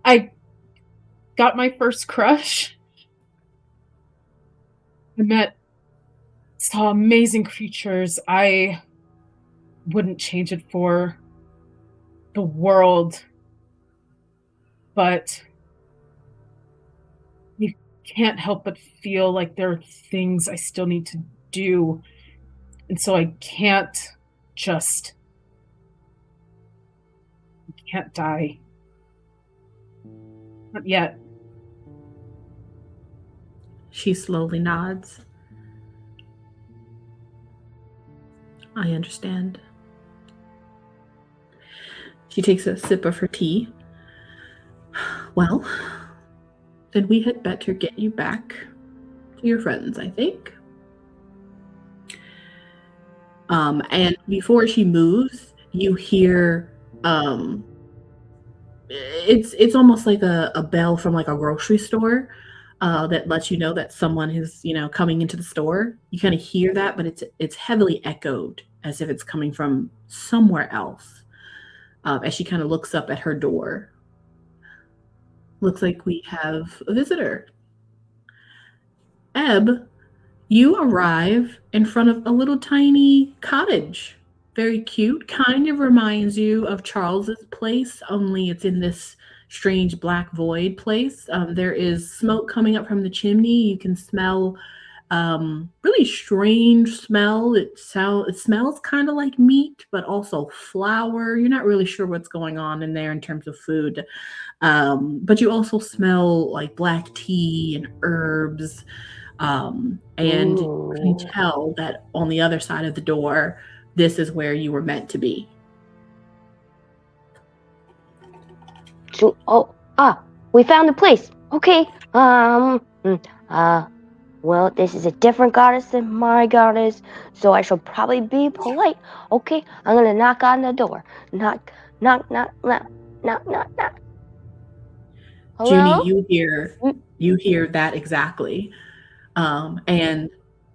I got my first crush. Saw amazing creatures. I wouldn't change it for the world. But you can't help but feel like there are things I still need to do. And so I can't die. Not yet. She slowly nods. I understand. She takes a sip of her tea. Well, then we had better get you back to your friends, I think. And before she moves, you hear it's almost like a bell from like a grocery store that lets you know that someone is coming into the store. You kind of hear that, but it's heavily echoed as if it's coming from somewhere else. As she kind of looks up at her door. Looks like we have a visitor. Ebb, you arrive in front of a little tiny cottage. Very cute. Kind of reminds you of Charles's place, only it's in this strange black void place. There is smoke coming up from the chimney. You can smell really strange smell. It smells kind of like meat, but also flour. You're not really sure what's going on in there in terms of food. But you also smell like black tea and herbs. And you can tell that on the other side of the door, this is where you were meant to be. So, we found the place. Okay. Well, this is a different goddess than my goddess, so I shall probably be polite. Okay, I'm gonna knock on the door. Knock, knock, knock, knock, knock, knock, knock. Hello? Junie, you hear that exactly. And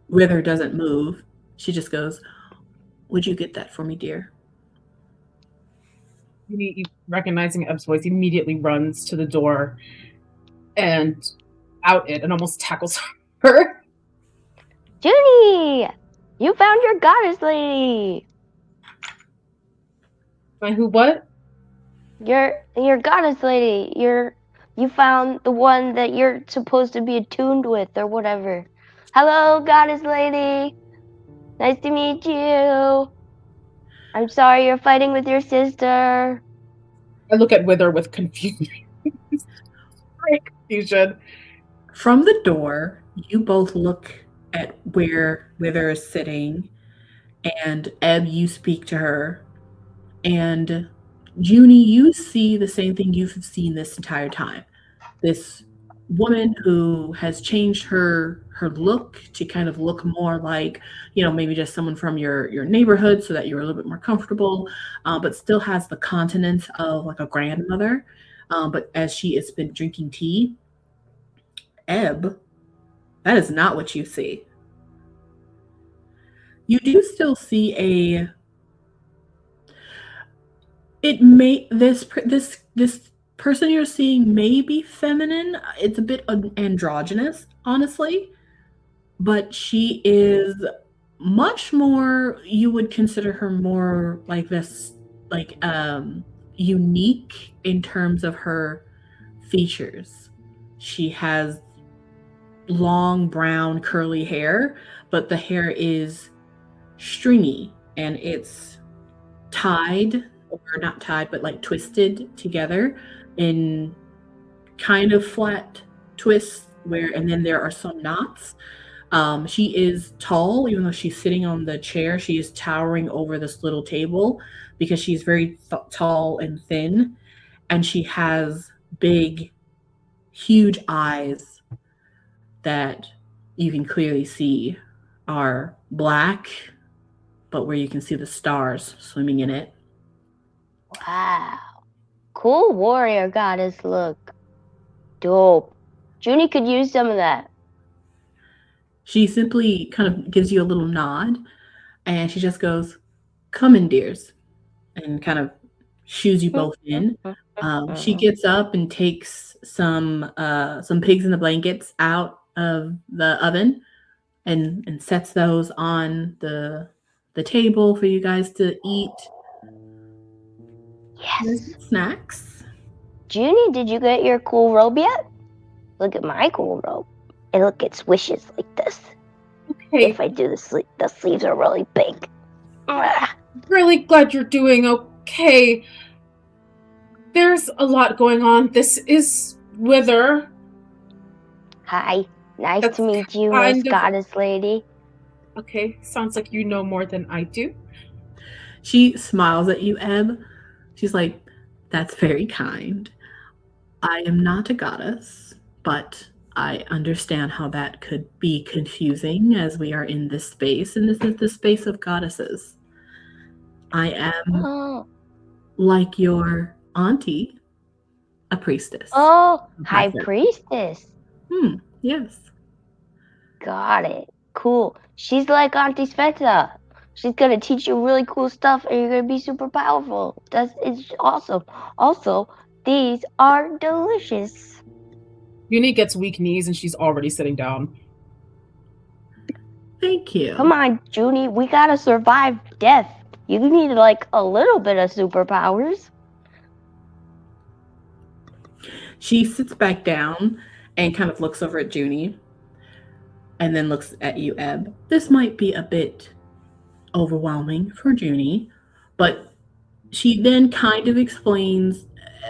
Wither doesn't move. She just goes, "Would you get that for me, dear?" Junie, recognizing Ebb's voice, immediately runs to the door and out it and almost tackles her. Junie, you found your goddess lady. My who? What? Your goddess lady. You found the one that you're supposed to be attuned with or whatever. Hello, goddess lady. Nice to meet you. I'm sorry you're fighting with your sister. I look at Wither with confusion. Great confusion. From the door, you both look at where Wither is sitting, and Ebb, you speak to her, and Junie, you see the same thing you've seen this entire time. This woman who has changed her look to kind of look more like, maybe just someone from your neighborhood so that you're a little bit more comfortable, but still has the continence of like a grandmother. But as she has been drinking tea, Ebb, that is not what you see. You do still see this person you're seeing may be feminine. It's a bit androgynous, honestly, but she is much more, you would consider her more like this, like unique in terms of her features. She has long brown curly hair, but the hair is stringy and it's tied, or not tied, but like twisted together in kind of flat twists and then there are some knots. She is tall, even though she's sitting on the chair. She is towering over this little table because she's very tall and thin, and she has big, huge eyes that you can clearly see are black, but where you can see the stars swimming in it. Wow. Cool warrior goddess look. Dope. Junie could use some of that. She simply kind of gives you a little nod, and she just goes, "Come in, dears," and kind of shoos you both in. She gets up and takes some pigs in the blankets out of the oven and sets those on the table for you guys to eat. Yes. Snacks. Junie, did you get your cool robe yet? Look at my cool robe. And look, it swishes like this. Okay. If I do the sleeves are really big. Really glad you're doing okay. There's a lot going on. This is Wither. Hi. Nice That's to meet you, kind Miss of- Goddess Lady. Okay, sounds like you know more than I do. She smiles at you, Ebb. She's like, "That's very kind. I am not a goddess, but I understand how that could be confusing as we are in this space, and this is the space of goddesses. I am, Oh, like your auntie, a priestess." High Perfect. Priestess. Yes. Got it. Cool. She's like Auntie Sveta. She's gonna teach you really cool stuff, and you're gonna be super powerful. It's awesome. Also, these are delicious. Juni gets weak knees and she's already sitting down. Thank you. Come on, Juni, we gotta survive death. You need like a little bit of superpowers. She sits back down and kind of looks over at Juni and then looks at you, Ebb. This might be a bit overwhelming for Juni, but she then kind of explains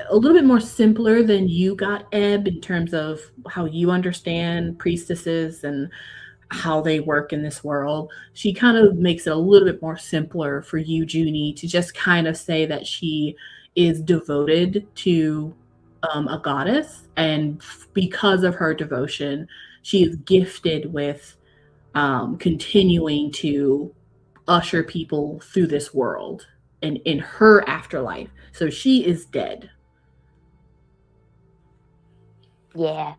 a little bit more simpler than you got, Ebb, in terms of how you understand priestesses and how they work in this world. She kind of makes it a little bit more simpler for you, Juni, to just kind of say that she is devoted to a goddess, and because of her devotion, she is gifted with continuing to usher people through this world and in her afterlife. So she is dead. Yeah.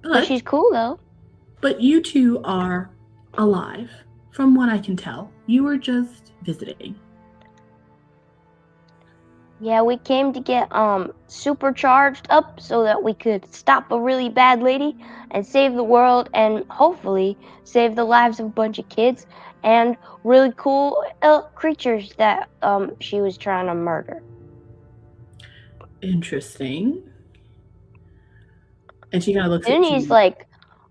But she's cool though. But you two are alive, from what I can tell. You were just visiting. Yeah, we came to get supercharged up so that we could stop a really bad lady and save the world and hopefully save the lives of a bunch of kids and really cool creatures that she was trying to murder. Interesting. And she kind of looks And at you. he's like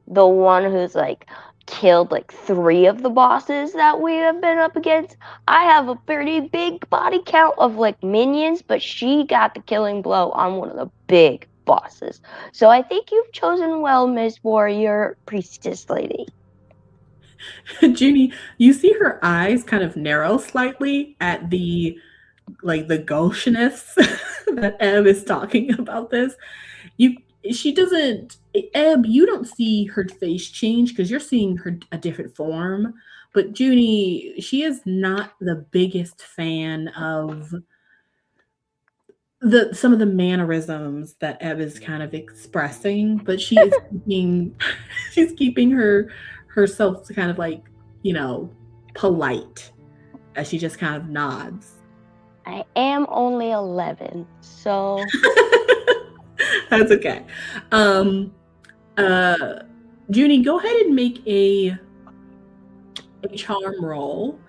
the one who's like killed like 3 of the bosses that we have been up against. I have a pretty big body count of like minions, but she got the killing blow on one of the big bosses. So I think you've chosen well, Miss Warrior Priestess Lady. Juni, you see her eyes kind of narrow slightly at the gaucheness that Ebb is talking about this. She doesn't, Ebb, you don't see her face change because you're seeing her a different form. But Juni, she is not the biggest fan of some of the mannerisms that Ebb is kind of expressing, but she is keeping herself to kind of like, polite as she just kind of nods. I am only 11, so That's okay. Juni, go ahead and make a charm roll.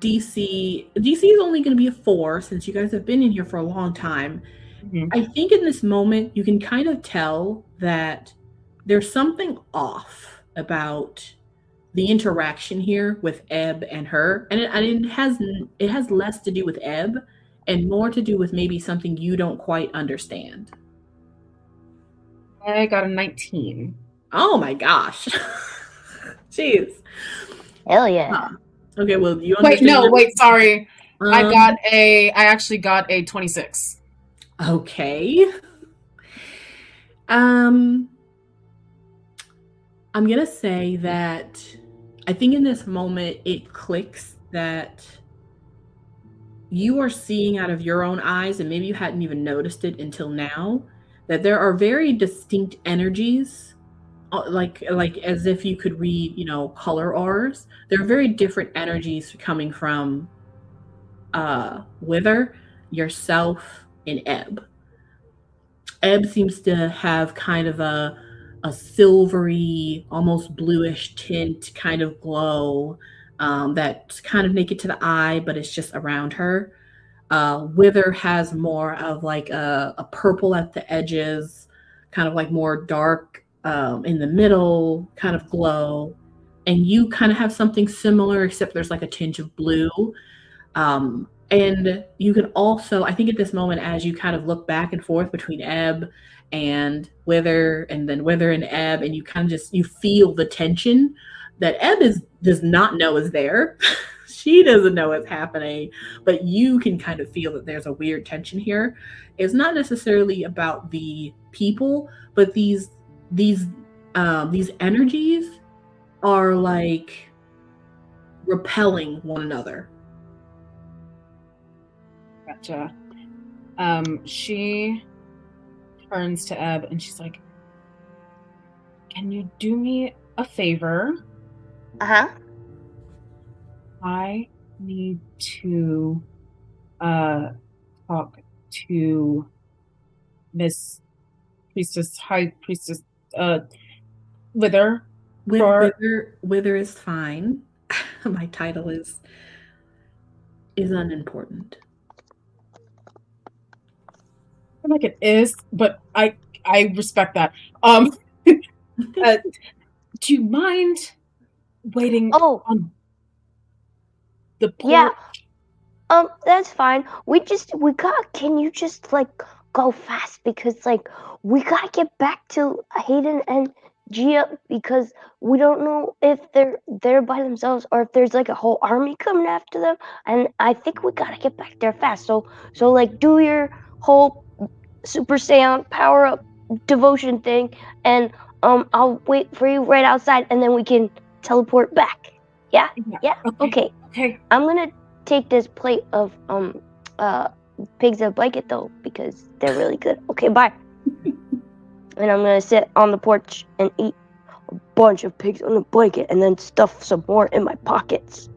DC is only going to be a 4 since you guys have been in here for a long time. Mm-hmm. I think in this moment you can kind of tell that there's something off about the interaction here with Ebb and her, and it has less to do with Ebb and more to do with maybe something you don't quite understand. I got a 19. Oh my gosh. Jeez. Hell yeah. Okay, well, you understand. Sorry. I actually got a 26. Okay. I'm going to say that I think in this moment it clicks that you are seeing out of your own eyes, and maybe you hadn't even noticed it until now, that there are very distinct energies, like as if you could read, color auras. There are very different energies coming from Wither, yourself, and Ebb. Ebb seems to have kind of a silvery, almost bluish tint kind of glow that's kind of naked to the eye, but it's just around her. Wither has more of like a purple at the edges, kind of like more dark in the middle kind of glow. And you kind of have something similar, except there's like a tinge of blue. And you can also, I think at this moment, as you kind of look back and forth between Ebb and Wither, and then Wither and Ebb, and you kind of you feel the tension that Ebb does not know is there. She doesn't know what's happening, but you can kind of feel that there's a weird tension here. It's not necessarily about the people, but these energies are like repelling one another. Gotcha. She turns to Ebb and she's like, can you do me a favor? Uh-huh. I need to talk to Miss High Priestess Wither. Wither is fine. My title is unimportant. I feel like it is, but I respect that. Do you mind waiting on the porch? Yeah. That's fine. Can you just like go fast because like we gotta get back to Hayden and Gia because we don't know if they're there by themselves or if there's like a whole army coming after them. And I think we gotta get back there fast. So like do your whole Super Saiyan power up devotion thing, and I'll wait for you right outside, and then we can teleport back. Yeah. Okay. Okay. I'm gonna take this plate of pigs in a blanket though because they're really good. Okay, bye. And I'm gonna sit on the porch and eat a bunch of pigs on a blanket and then stuff some more in my pockets.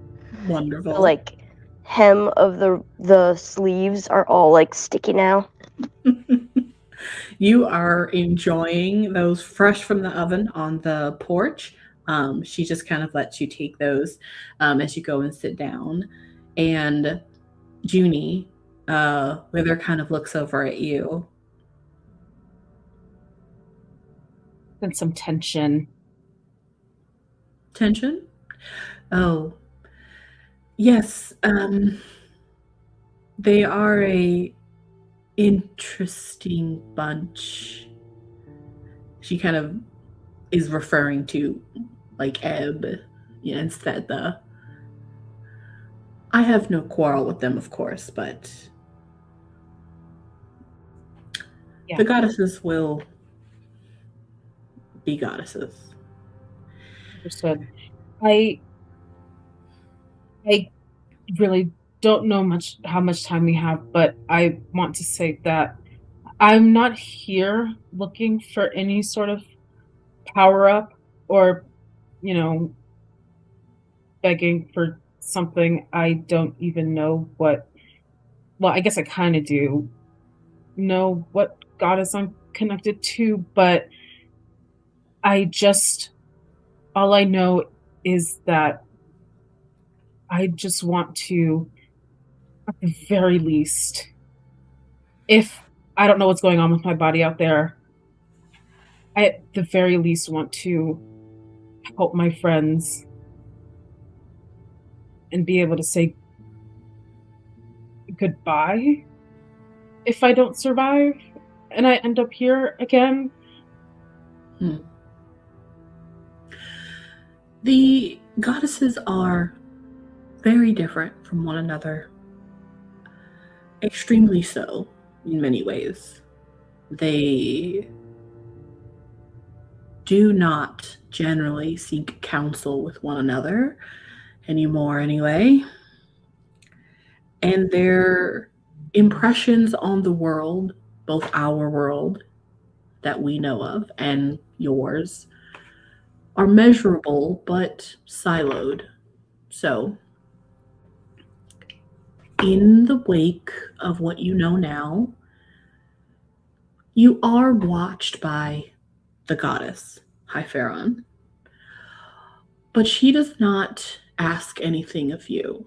Wonderful. The, like hem of the sleeves are all like sticky now. You are enjoying those fresh from the oven on the porch. She just kind of lets you take those as you go and sit down. And Juni, Wither kind of looks over at you. And some tension. Tension? Oh. Yes. They are a interesting bunch. She kind of is referring to like Ebb and Sveta. I have no quarrel with them, of course, but the goddesses will be goddesses. Understood. I really don't know how much time we have, but I want to say that I'm not here looking for any sort of power up or, begging for something. I don't even know what. Well, I guess I kind of do know what goddess I'm connected to, but all I know is that I just want to, at the very least, if I don't know what's going on with my body out there, I at the very least want to help my friends and be able to say goodbye if I don't survive and I end up here again. The goddesses are very different from one another. Extremely so, in many ways. They do not generally seek counsel with one another anymore, anyway. And their impressions on the world, both our world that we know of and yours, are measurable but siloed. So, in the wake of what you know now, you are watched by the goddess, Hypharon. But she does not ask anything of you.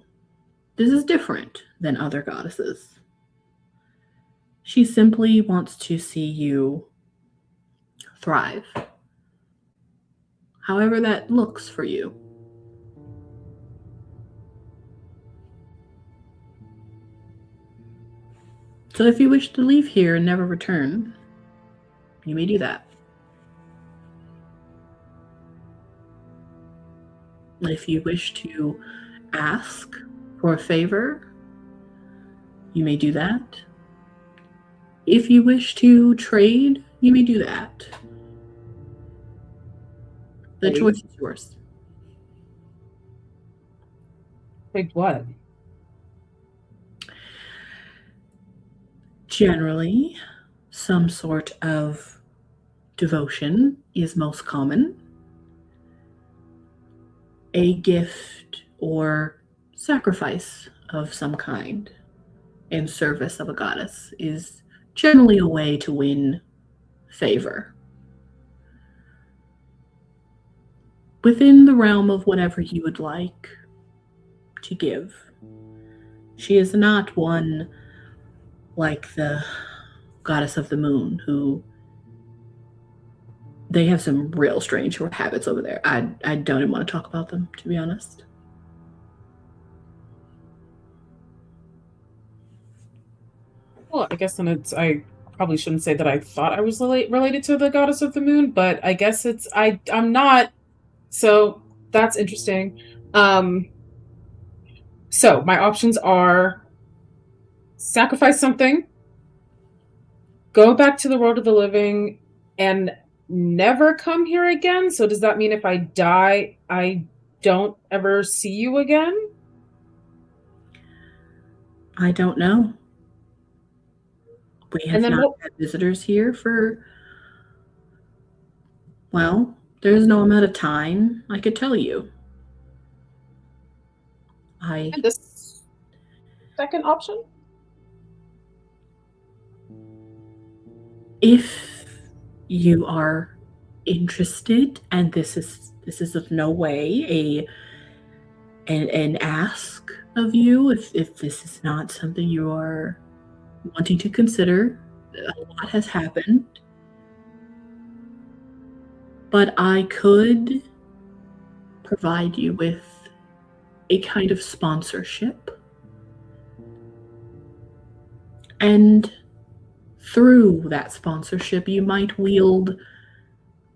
This is different than other goddesses. She simply wants to see you thrive. However that looks for you. So if you wish to leave here and never return, you may do that. If you wish to ask for a favor, you may do that. If you wish to trade, you may do that. The choice is yours. Trade what? Generally, some sort of devotion is most common. A gift or sacrifice of some kind in service of a goddess is generally a way to win favor. Within the realm of whatever you would like to give. She is not one like the goddess of the moon, who they have some real strange habits over there. I don't even want to talk about them, to be honest. Well, I guess then I probably shouldn't say that I thought I was related to the goddess of the moon, but I guess I'm not. So that's interesting. So my options are sacrifice something, go back to the world of the living, and never come here again. So does that mean if I die, I don't ever see you again? I don't know. We have not had visitors here for, well, there's no amount of time I could tell you. And this second option? If you are interested, and this is of no way an ask of you, if this is not something you are wanting to consider, a lot has happened. But I could provide you with a kind of sponsorship. And through that sponsorship, you might wield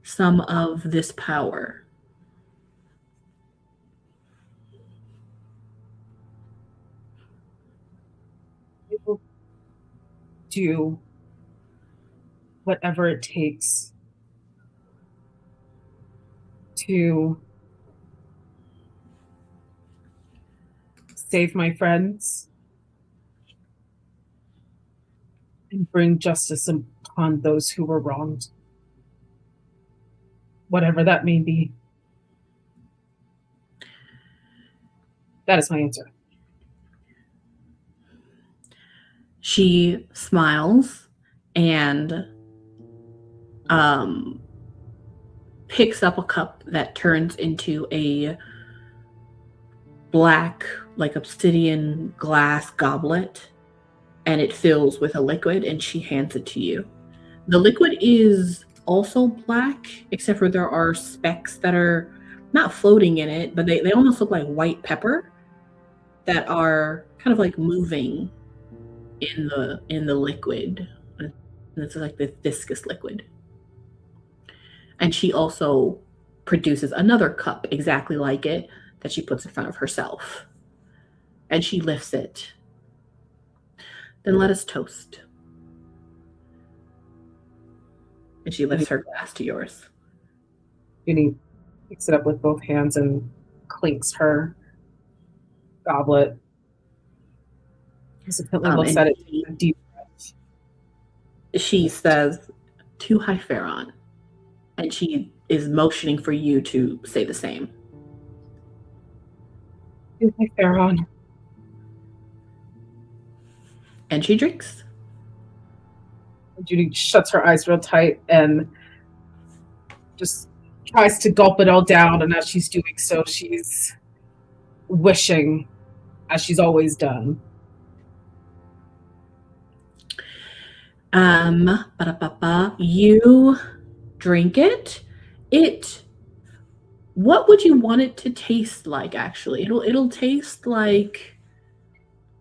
some of this power. I will do whatever it takes to save my friends and bring justice upon those who were wronged, whatever that may be. That is my answer. She smiles and picks up a cup that turns into a black, like obsidian glass goblet, and it fills with a liquid, and she hands it to you. The liquid is also black, except for there are specks that are not floating in it, but they almost look like white pepper that are kind of like moving in the liquid. And it's like the viscous liquid. And she also produces another cup exactly like it that she puts in front of herself. And she lifts it. Then let us toast. And she lifts her glass to yours. Juni picks it up with both hands and clinks her goblet. Hesitantly looks at it deep breath. She says, "To Hypharon," and she is motioning for you to say the same. To Hypharon. And she drinks. Juni shuts her eyes real tight and just tries to gulp it all down. And as she's doing so, she's wishing, as she's always done. You drink it. What would you want it to taste like, actually? It'll taste like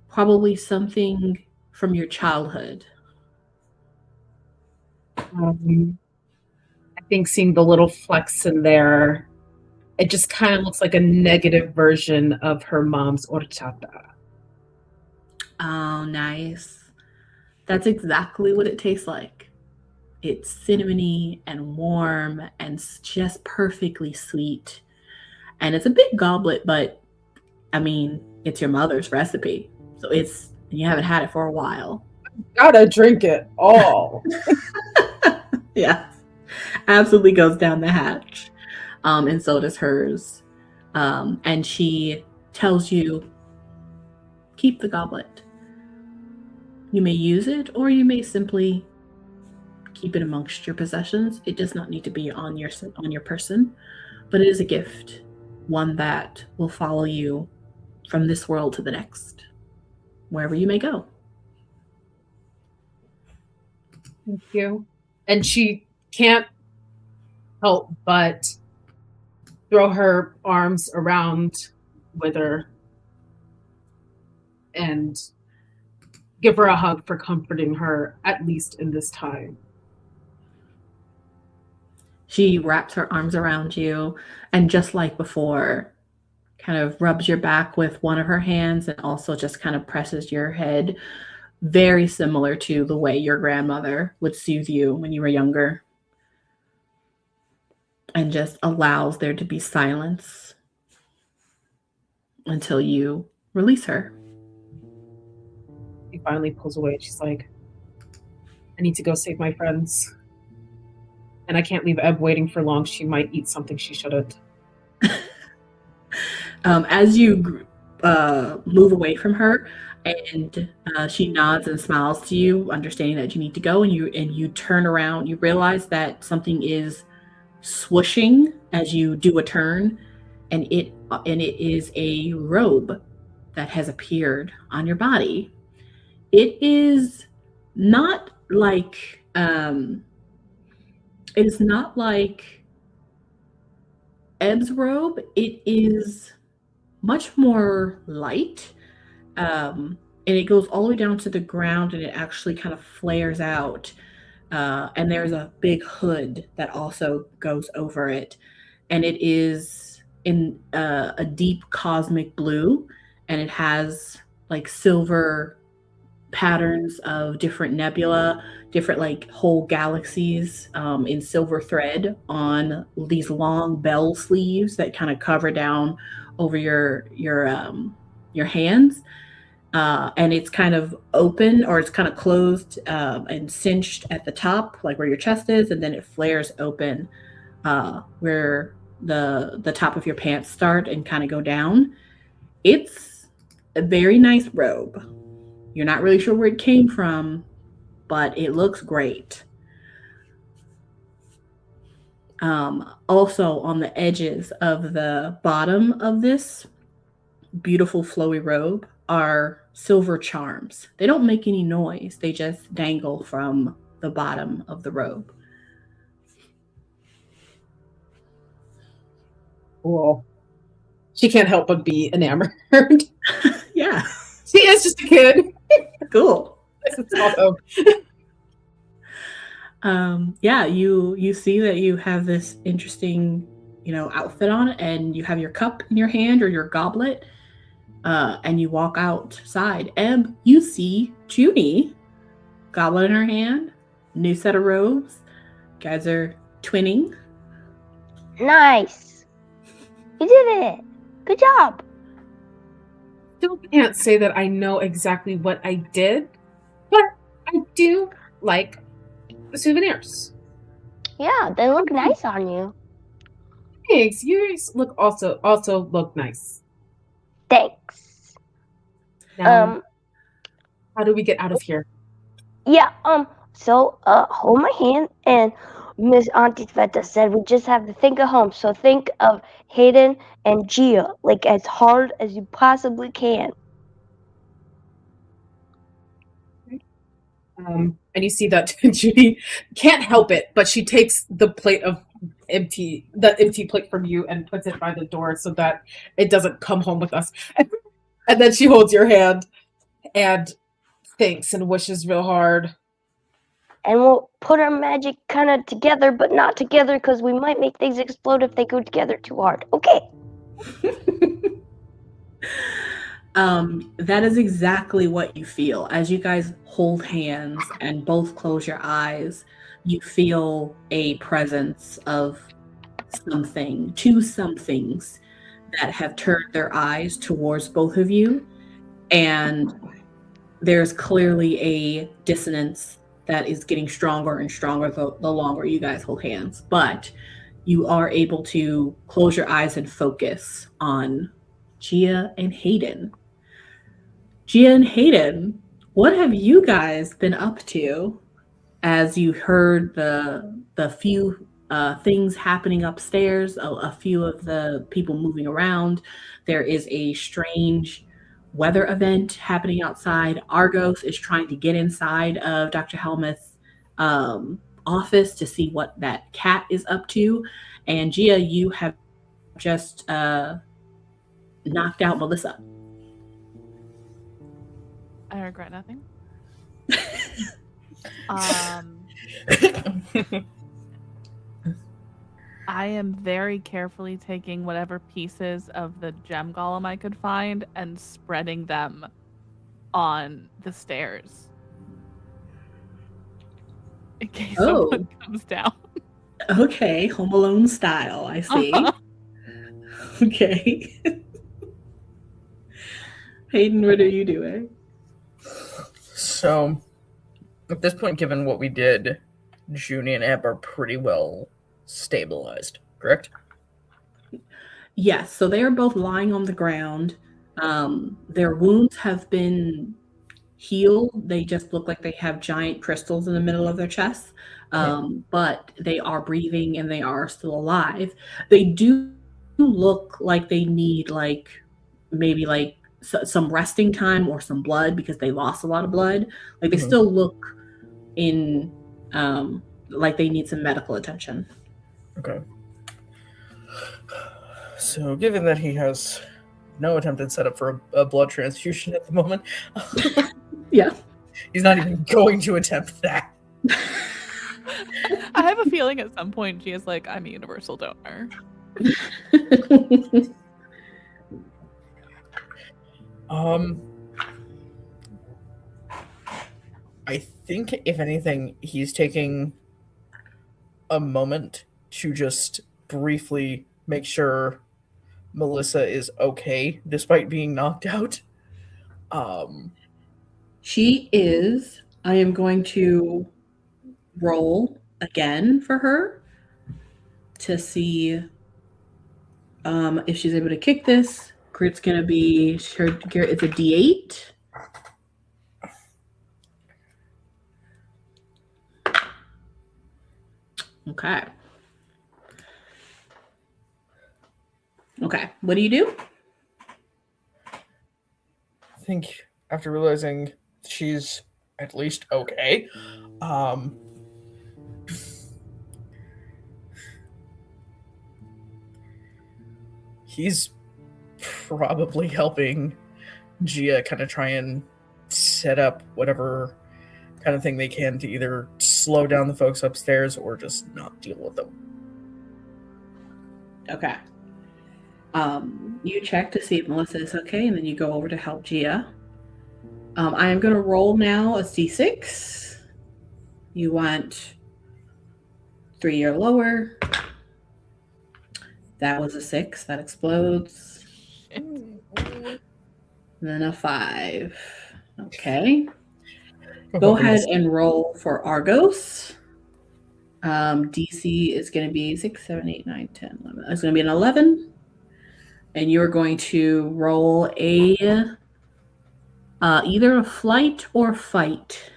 probably something from your childhood. I think seeing the little flecks in there, it just kind of looks like a negative version of her mom's horchata. Oh, nice. That's exactly what it tastes like. It's cinnamony and warm and just perfectly sweet. And it's a big goblet, but I mean, it's your mother's recipe. So you haven't had it for a while. Gotta drink it all. Yeah. absolutely goes down the hatch. And so does hers. And she tells you, keep the goblet. You may use it, or you may simply keep it amongst your possessions. It does not need to be on your person, but it is a gift, one that will follow you from this world to the next, wherever you may go. Thank you. And she can't help but throw her arms around Wither and give her a hug for comforting her, at least in this time. She wraps her arms around you and, just like before, kind of rubs your back with one of her hands and also just kind of presses your head, very similar to the way your grandmother would soothe you when you were younger, and just allows there to be silence until you release her. She finally pulls away and she's like, I need to go save my friends. And I can't leave Ebb waiting for long. She might eat something she shouldn't. As you move away from her, and she nods and smiles to you, understanding that you need to go, and you turn around, you realize that something is swooshing as you do a turn, and it is a robe that has appeared on your body. It is not like Ebb's robe. It is much more light, and it goes all the way down to the ground, and it actually kind of flares out. And there's a big hood that also goes over it, and it is in a deep cosmic blue, and it has like silver patterns of different nebula, different like whole galaxies in silver thread on these long bell sleeves that kind of cover down over your hands. And it's kind of open, or it's kind of closed and cinched at the top, like where your chest is, and then it flares open where the top of your pants start and kind of go down. It's a very nice robe. You're not really sure where it came from, but it looks great. Also, on the edges of the bottom of this beautiful flowy robe are silver charms. They don't make any noise. They just dangle from the bottom of the robe. Cool. She can't help but be enamored. Yeah. She is just a kid. Cool. Yeah, you see that you have this interesting, outfit on, and you have your cup in your hand, or your goblet, and you walk outside. Ebb, you see Juni, goblet in her hand, new set of robes. You guys are twinning. Nice. You did it. Good job. Still can't say that I know exactly what I did, but I do like the souvenirs. Yeah, they look nice on you. Thanks. You look also look nice. Thanks. Now, how do we get out of here? Yeah, so hold my hand, and Miss Auntie Sveta said we just have to think of home. So think of Hayden and Gia, like as hard as you possibly can. And you see that Judy can't help it, but she takes the empty plate from you and puts it by the door so that it doesn't come home with us. And then she holds your hand and thanks and wishes real hard. And we'll put our magic kind of together, but not together, because we might make things explode if they go together too hard. Okay. That is exactly what you feel. As you guys hold hands and both close your eyes, you feel a presence of two somethings that have turned their eyes towards both of you. And there's clearly a dissonance that is getting stronger and stronger the longer you guys hold hands. But you are able to close your eyes and focus on Gia and Hayden. Gia and Hayden, what have you guys been up to as you heard the few things happening upstairs, a few of the people moving around? There is a strange weather event happening outside. Argos is trying to get inside of Dr. Helmuth's office to see what that cat is up to. And Gia, you have just knocked out Melissa. I regret nothing. I am very carefully taking whatever pieces of the gem golem I could find and spreading them on the stairs in case someone comes down. Okay, Home Alone style, I see. Okay. Hayden, what are you doing? So, at this point, given what we did, Juni and Ebb are pretty well stabilized, correct? Yes, so they are both lying on the ground. Their wounds have been healed. They just look like they have giant crystals in the middle of their chests, but they are breathing and they are still alive. They do look like they need maybe some resting time or some blood because they lost a lot of blood. Like they still look in like they need some medical attention. Okay. So, given that he has no attempted setup for a blood transfusion at the moment, yeah, he's not even going to attempt that. I have a feeling at some point Gia's like, I'm a universal donor. I think if anything, he's taking a moment to just briefly make sure Melissa is okay despite being knocked out. She is. I am going to roll again for her to see if she's able to kick this. It's going to be it's a D8. Okay. Okay. What do you do? I think after realizing she's at least okay, he's probably helping Gia kind of try and set up whatever kind of thing they can to either slow down the folks upstairs or just not deal with them. Okay. You check to see if Melissa is okay, and then you go over to help Gia. I am going to roll now a D6. You want 3 or lower. That was a 6. That explodes. And then a 5. Okay. Go ahead and roll for Argos. DC is going to be 6, 7, 8, 9, 10, 11. It's going to be an 11. And you're going to roll either a flight or fight.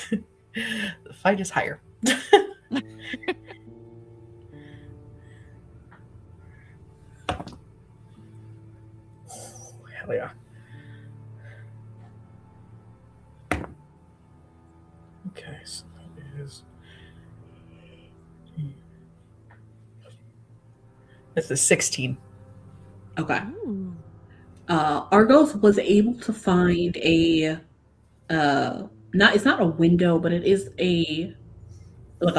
The fight is higher. Hell yeah. Okay, so that is... That's a 16. Okay. Argos was able to find a it's not a window, but it is a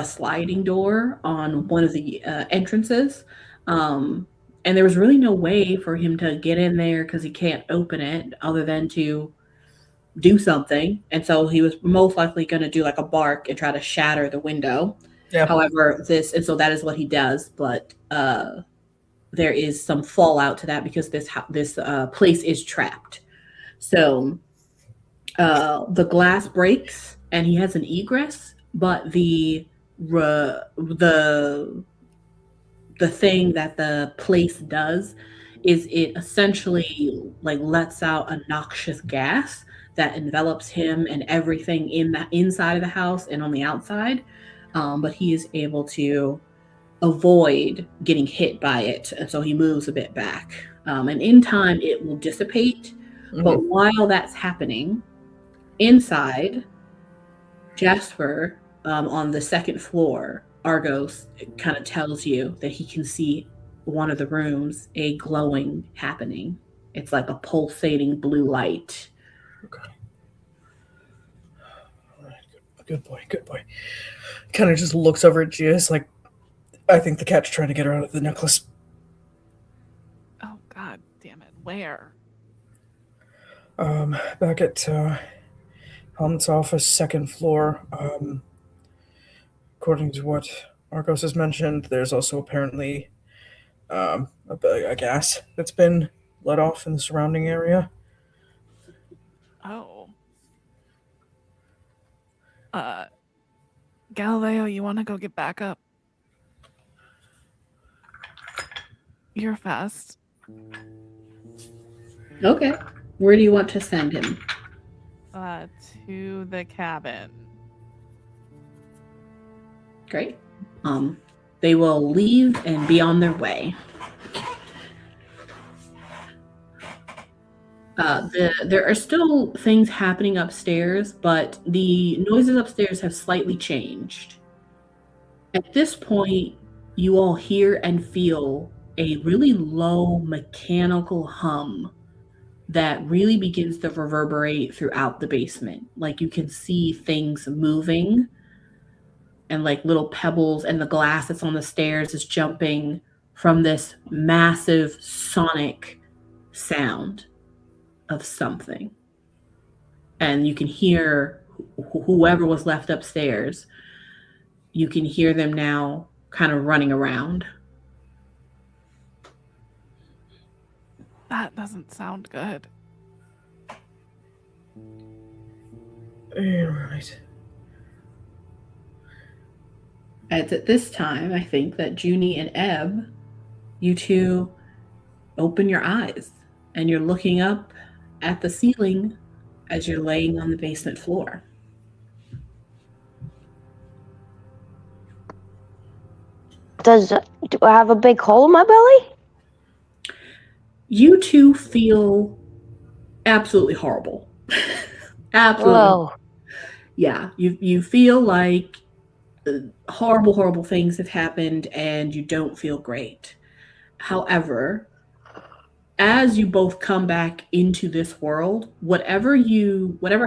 sliding door on one of the entrances. And there was really no way for him to get in there because he can't open it other than to do something. And so he was most likely going to do like a bark and try to shatter the window. Yeah. However, so that is what he does. But there is some fallout to that because this place is trapped. So The glass breaks and he has an egress, but the thing that the place does is it essentially like lets out a noxious gas that envelops him and everything in the inside of the house and on the outside. But he is able to avoid getting hit by it, and so he moves a bit back. And in time, it will dissipate. But while that's happening, inside, Jasper, on the second floor, Argos kind of tells you that he can see one of the rooms, a glowing happening. It's like a pulsating blue light. Okay. All right. Good boy. Good boy. Kind of just looks over at Gia. It's like, I think the cat's trying to get her out of the necklace. Oh, God damn it. Where? Back at Helmut's office, second floor. According to what Argos has mentioned, there's also apparently a gas that's been let off in the surrounding area. Oh. Galileo, you want to go get backup? You're fast. Okay. Where do you want to send him? To the cabin. Great. They will leave and be on their way. There are still things happening upstairs, but the noises upstairs have slightly changed. At this point, you all hear and feel a really low mechanical hum that really begins to reverberate throughout the basement. Like you can see things moving and like little pebbles, and the glass that's on the stairs is jumping from this massive sonic sound of something. And you can hear whoever was left upstairs, you can hear them now kind of running around. That doesn't sound good. Right. It's at this time, I think, that Juni and Ebb, you two open your eyes and you're looking up at the ceiling as you're laying on the basement floor. Do I have a big hole in my belly? You two feel absolutely horrible. Absolutely. Whoa. Yeah, you feel like horrible things have happened and you don't feel great. However, as you both come back into this world, whatever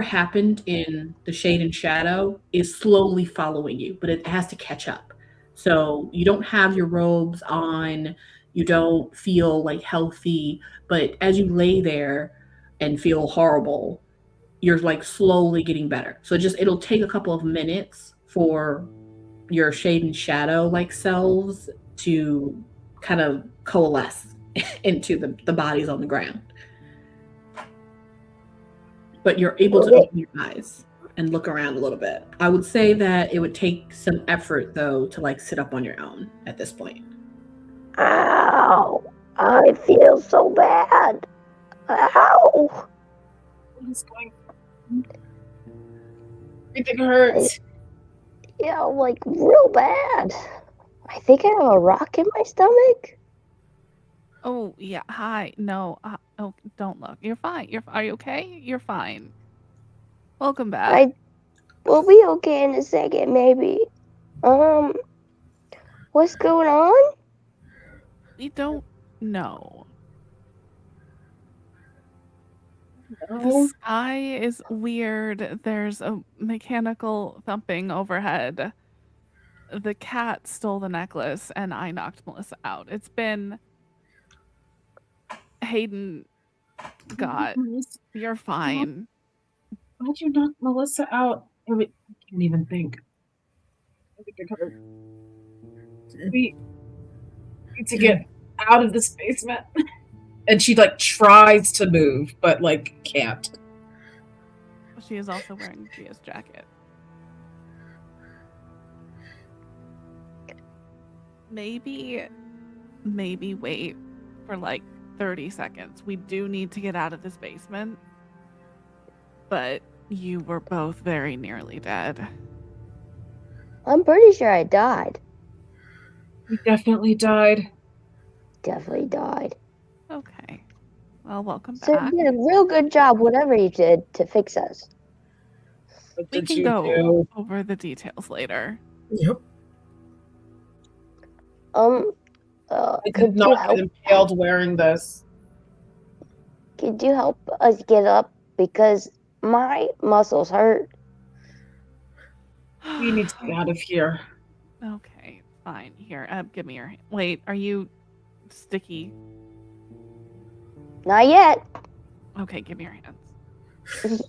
happened in the shade and shadow is slowly following you, but it has to catch up. So you don't have your robes on, you don't feel like healthy, but as you lay there and feel horrible, you're like slowly getting better. So it'll take a couple of minutes for your shade and shadow like selves to kind of coalesce into the bodies on the ground. But you're able to open your eyes and look around a little bit. I would say that it would take some effort though to like sit up on your own at this point. Ow! I feel so bad. Ow! What is going on? Everything hurts. Yeah, like real bad. I think I have a rock in my stomach. Oh, yeah. Hi. No. Oh, don't look. You're fine. Are you okay? You're fine. Welcome back. We'll be okay in a second, maybe. What's going on? We don't know. No. The sky is weird. There's a mechanical thumping overhead. The cat stole the necklace and I knocked Melissa out. It's been... Hayden got... You're fine. Why'd you knock Melissa out? I can't even think. I think I covered. We need to get out of this basement. And she like tries to move, but like can't. She is also wearing Gia's jacket. Maybe wait for like 30 seconds. We do need to get out of this basement. But you were both very nearly dead. I'm pretty sure I died. We definitely died. Definitely died. Okay. Well, welcome So back. you did a real good job, whatever you did, to fix us. What We did can you go do? over the details later. Yep. I Could did you not help? get impaled wearing this. Could you help us get up? Because my muscles hurt. We need to get out of here. Okay, fine. Here, give me your hand. Wait, are you sticky? Not yet. Okay, give me your hands.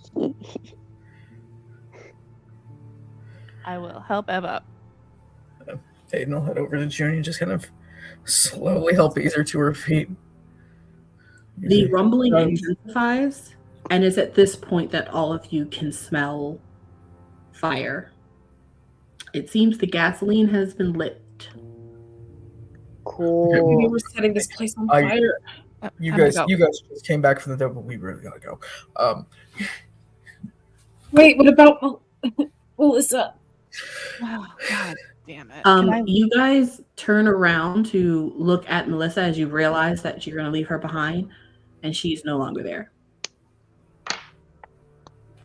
I will help Ebb up. Hayden will head over to Juni and just kind of slowly help ease her to her feet. The rumbling Runs. intensifies, and it's at this point that all of you can smell fire. It seems the gasoline has been lit. Cool. We were setting this place on I- fire. You Time to guys go. just came back from the dead, but we really gotta go. Wait, what about Melissa? Oh, God damn it. Can I You guys turn around to look at Melissa as you realize that you're going to leave her behind, and she's no longer there.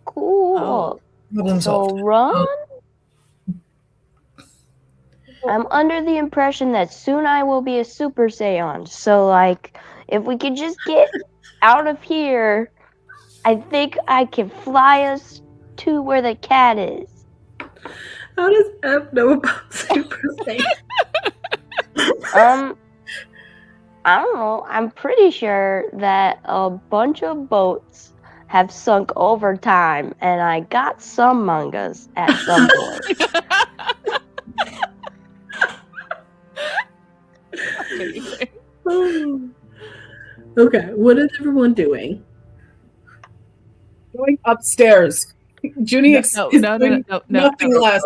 Cool. Oh. Problem solved. So run. I'm under the impression that soon I will be a Super Saiyan. So, like, if we could just get out of here, I think I can fly us to where the cat is. How does Ebb know about Super Saiyan? I don't know. I'm pretty sure that a bunch of boats have sunk over time, and I got some mangas at some point. Okay, what is everyone doing? Going upstairs. Juni is doing nothing less.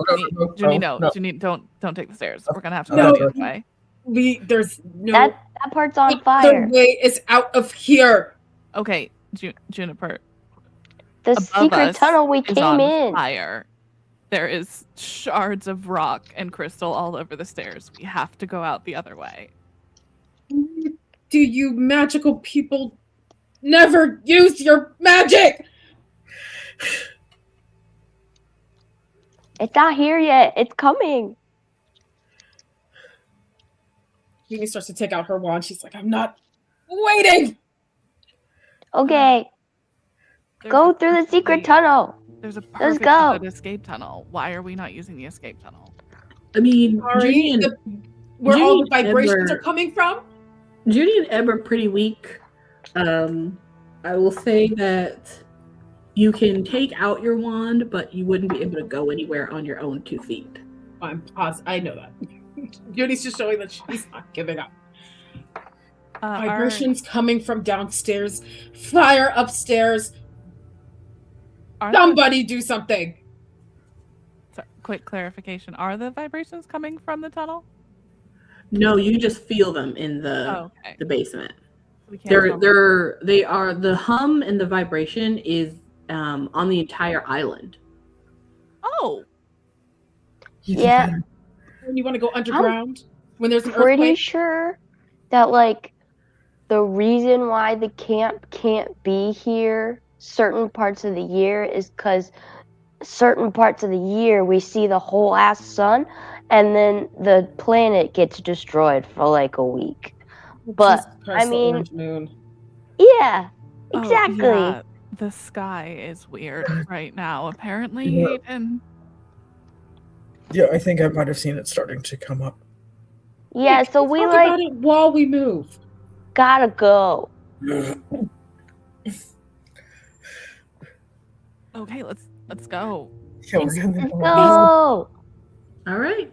Juni, no. no. Juni, don't take the stairs. We're gonna have to No. go the other way. There's no That part's on other fire. way is out of here. Okay, Juniper. The above secret us tunnel we is came on in. fire. There is shards of rock and crystal all over the stairs. We have to go out the other way. Do you magical people never use your magic? It's not here yet. It's coming. Juni starts to take out her wand. She's like, I'm not waiting. Okay, go through the secret tunnel. There's a Let's perfect go. good escape tunnel. Why are we not using the escape tunnel? I mean, Sorry, Judy and, where all the Juni and vibrations Ebb are coming from? Judy and Ebb are pretty weak. I will say that you can take out your wand, but you wouldn't be able to go anywhere on your own 2 feet. I'm positive. I know that. Juni's just showing that she's not giving up. Vibrations coming from downstairs. Fire upstairs. Somebody do something. Quick clarification. Are the vibrations coming from the tunnel? No, you just feel them in the basement. We can't They are the hum and the vibration is on the entire island. Oh. Yeah. When you want to go underground? When there's an Pretty earthquake? sure that, like, the reason why the camp can't be here certain parts of the year is because certain parts of the year we see the whole ass sun, and then the planet gets destroyed for like a week. But Jesus Christ, I the mean, orange moon. yeah, exactly. Oh, yeah. The sky is weird right now, apparently, Yeah. Hayden. Yeah, I think I might have seen it starting to come up. Yeah, so we Talk like about it while we move. gotta go. Okay, let's go. Yeah, we're gonna Let's go. go. All right.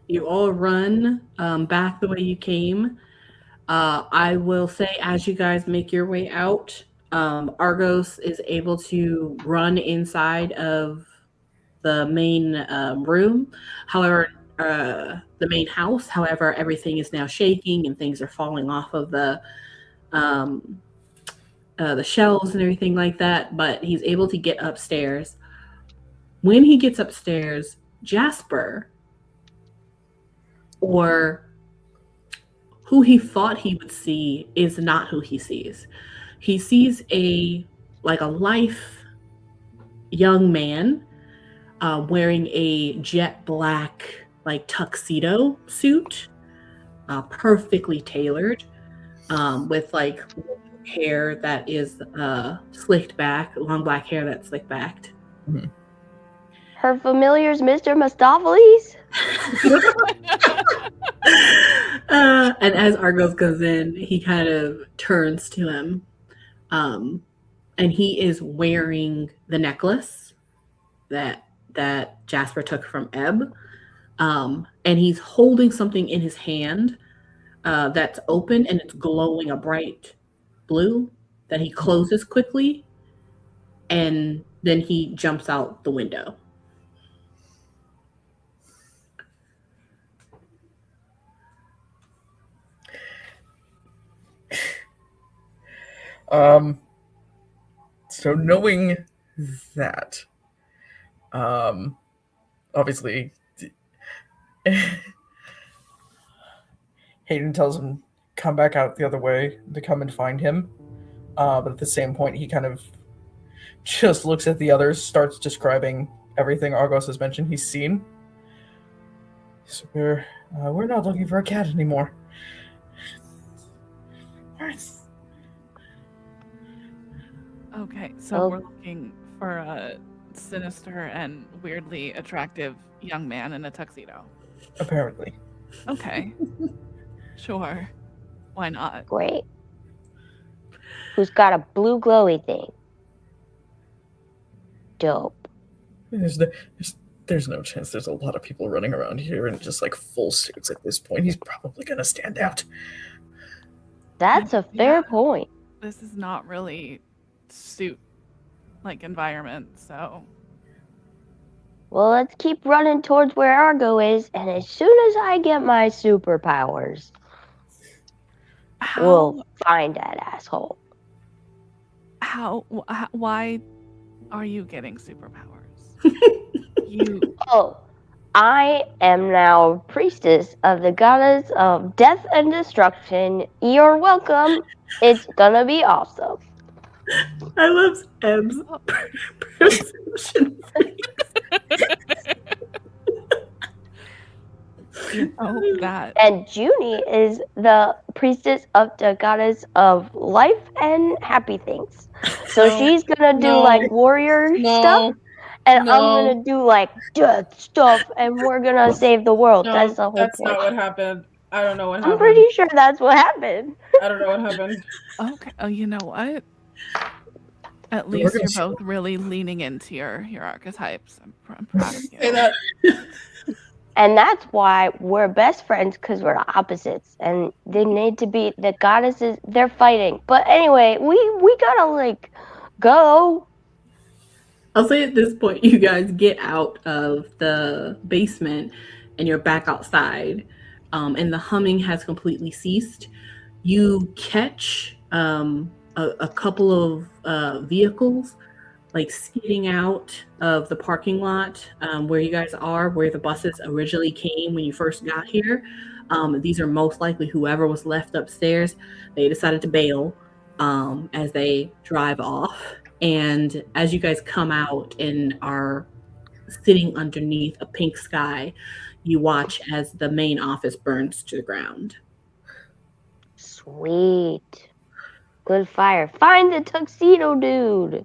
You all run back the way you came. I will say, as you guys make your way out, Argos is able to run inside of the main room. However, the main house. However, everything is now shaking and things are falling off of the shelves and everything like that. But he's able to get upstairs. When he gets upstairs, Jasper, or who he thought he would see, is not who he sees. He sees a life young man wearing a jet black tuxedo suit, perfectly tailored, with hair that is slicked back, long black hair that's slicked backed. Mm-hmm. Her familiar's Mr. Mistopheles? And as Argos goes in, he kind of turns to him, and he is wearing the necklace that Jasper took from Ebb, and he's holding something in his hand that's open and it's glowing a bright blue that he closes quickly, and then he jumps out the window. So knowing that, obviously, Hayden tells him come back out the other way to come and find him. But at the same point, he kind of just looks at the others, starts describing everything Argos has mentioned he's seen. So we're not looking for a cat anymore. Okay, so we're looking for a sinister and weirdly attractive young man in a tuxedo. Apparently. Okay. Sure. Why not? Great. Who's got a blue glowy thing? Dope. There's no chance there's a lot of people running around here in just full suits at this point. He's probably gonna stand out. That's a fair point. This is not really suit environment, so. Well, let's keep running towards where Argo is, and as soon as I get my superpowers, we'll find that asshole. Why are you getting superpowers? Oh, I am now priestess of the goddess of death and destruction. You're welcome. It's gonna be awesome. I love Ebb's perception. That. And Juni is the priestess of the goddess of life and happy things. So she's gonna do warrior stuff, and I'm gonna do death stuff, and we're gonna save the world. That's the whole point. That's not what happened. I don't know what happened. I'm pretty sure that's what happened. I don't know what happened. Okay. Oh, you know what? At least you're both really leaning into your archetypes. I'm proud of you. Say that. And that's why we're best friends, because we're the opposites. And they need to be the goddesses. They're fighting. But anyway, we gotta go. I'll say at this point, you guys get out of the basement and you're back outside, and the humming has completely ceased. You catch a couple of vehicles skidding out of the parking lot where you guys are, where the buses originally came when you first got here. These are most likely whoever was left upstairs. They decided to bail as they drive off. And as you guys come out and are sitting underneath a pink sky, you watch as the main office burns to the ground. Sweet. Good fire. Find the tuxedo dude.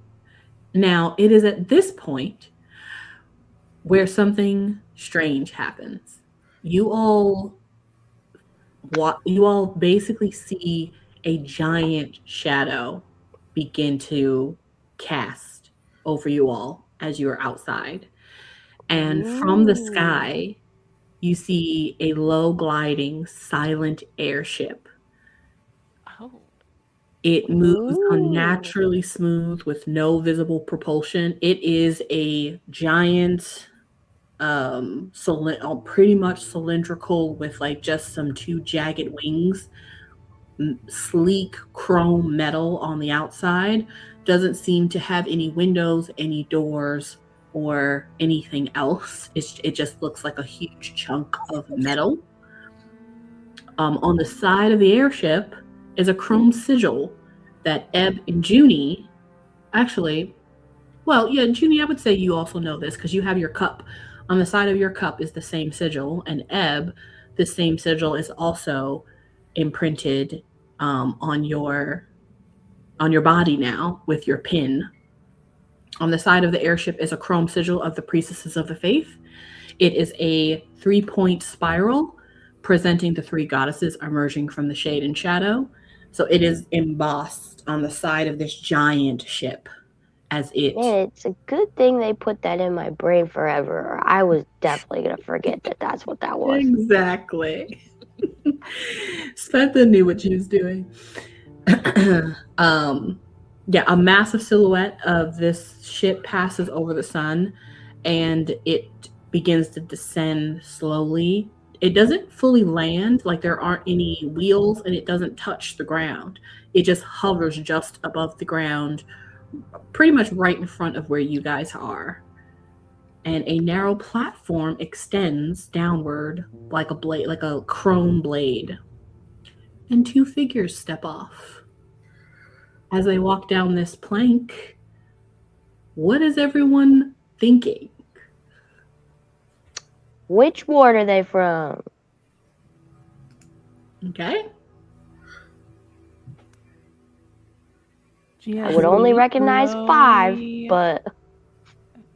Now, it is at this point where something strange happens. You all basically see a giant shadow begin to cast over you all as you are outside. And from the sky, you see a low gliding, silent airship. Oh. It moves Ooh. unnaturally smooth with no visible propulsion. It is a giant, pretty much cylindrical with like just some two jagged wings, sleek chrome metal on the outside. Doesn't seem to have any windows, any doors, or anything else. It just looks like a huge chunk of metal. On the side of the airship is a chrome sigil that Ebb and Juni, actually, well, yeah, Juni, I would say you also know this because you have your cup. On the side of your cup is the same sigil, and Ebb, the same sigil is also imprinted on your body now with your pin. On the side of the airship is a chrome sigil of the Priestesses of the Faith. It is a 3-point spiral presenting the three goddesses emerging from the shade and shadow. So it is embossed on the side of this giant ship as it... Man, it's a good thing they put that in my brain forever, or I was definitely going to forget that that's what that was. Exactly. Sveta knew what she was doing. Yeah, a massive silhouette of this ship passes over the sun, and it begins to descend slowly. It doesn't fully land, like there aren't any wheels, and it doesn't touch the ground. It just hovers just above the ground, pretty much right in front of where you guys are. And a narrow platform extends downward like a blade, like a chrome blade. And two figures step off. As they walk down this plank, what is everyone thinking? Which ward are they from? Okay. Gia I is would only slowly- recognize 5, but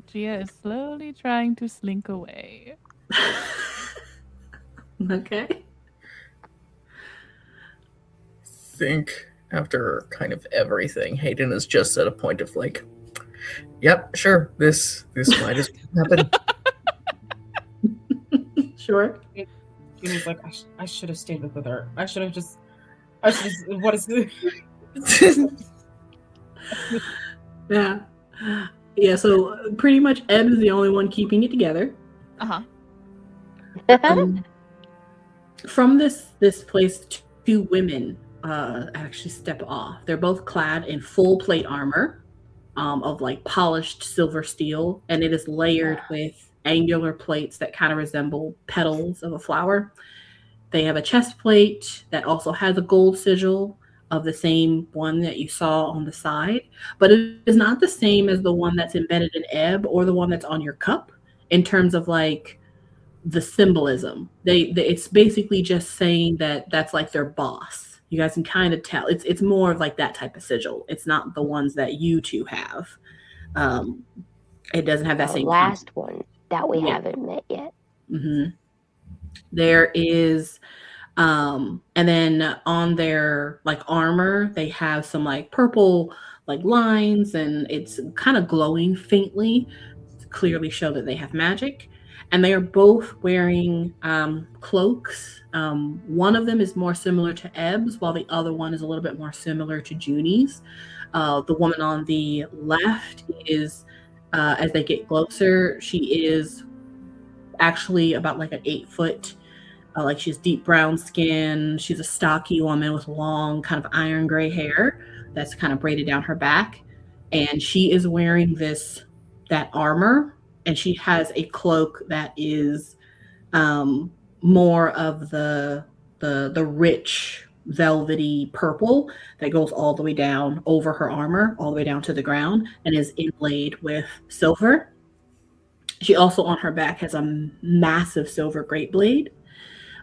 Gia is slowly trying to slink away. Okay. Think after kind of everything, Hayden is just at a point of like, yep, sure, this might as well happen. Sure. He was like, I should have stayed with her. I should have. What is this? Yeah. Yeah, so pretty much Ebb is the only one keeping it together. Uh-huh. From this place, two women actually step off. They're both clad in full plate armor of like polished silver steel, and it is layered with angular plates that kind of resemble petals of a flower. They have a chest plate that also has a gold sigil of the same one that you saw on the side, but it is not the same as the one that's embedded in Ebb or the one that's on your cup in terms of like the symbolism. It's basically just saying that that's like their boss. You guys can kind of tell. It's more of like that type of sigil. It's not the ones that you two have. It doesn't have that the same last one that we Yeah. haven't met yet. Mm-hmm. There is, and then on their like armor, they have some like purple like lines, and it's kind of glowing faintly to clearly show that they have magic. And they are both wearing cloaks. One of them is more similar to Ebb's, while the other one is a little bit more similar to Juni's. The woman on the left is, as they get closer, she is actually about like an 8-foot, like she's deep brown skin. She's a stocky woman with long kind of iron gray hair that's kind of braided down her back. And she is wearing that armor, and she has a cloak that is more of the rich velvety purple that goes all the way down over her armor, all the way down to the ground, and is inlaid with silver. She also on her back has a massive silver great blade,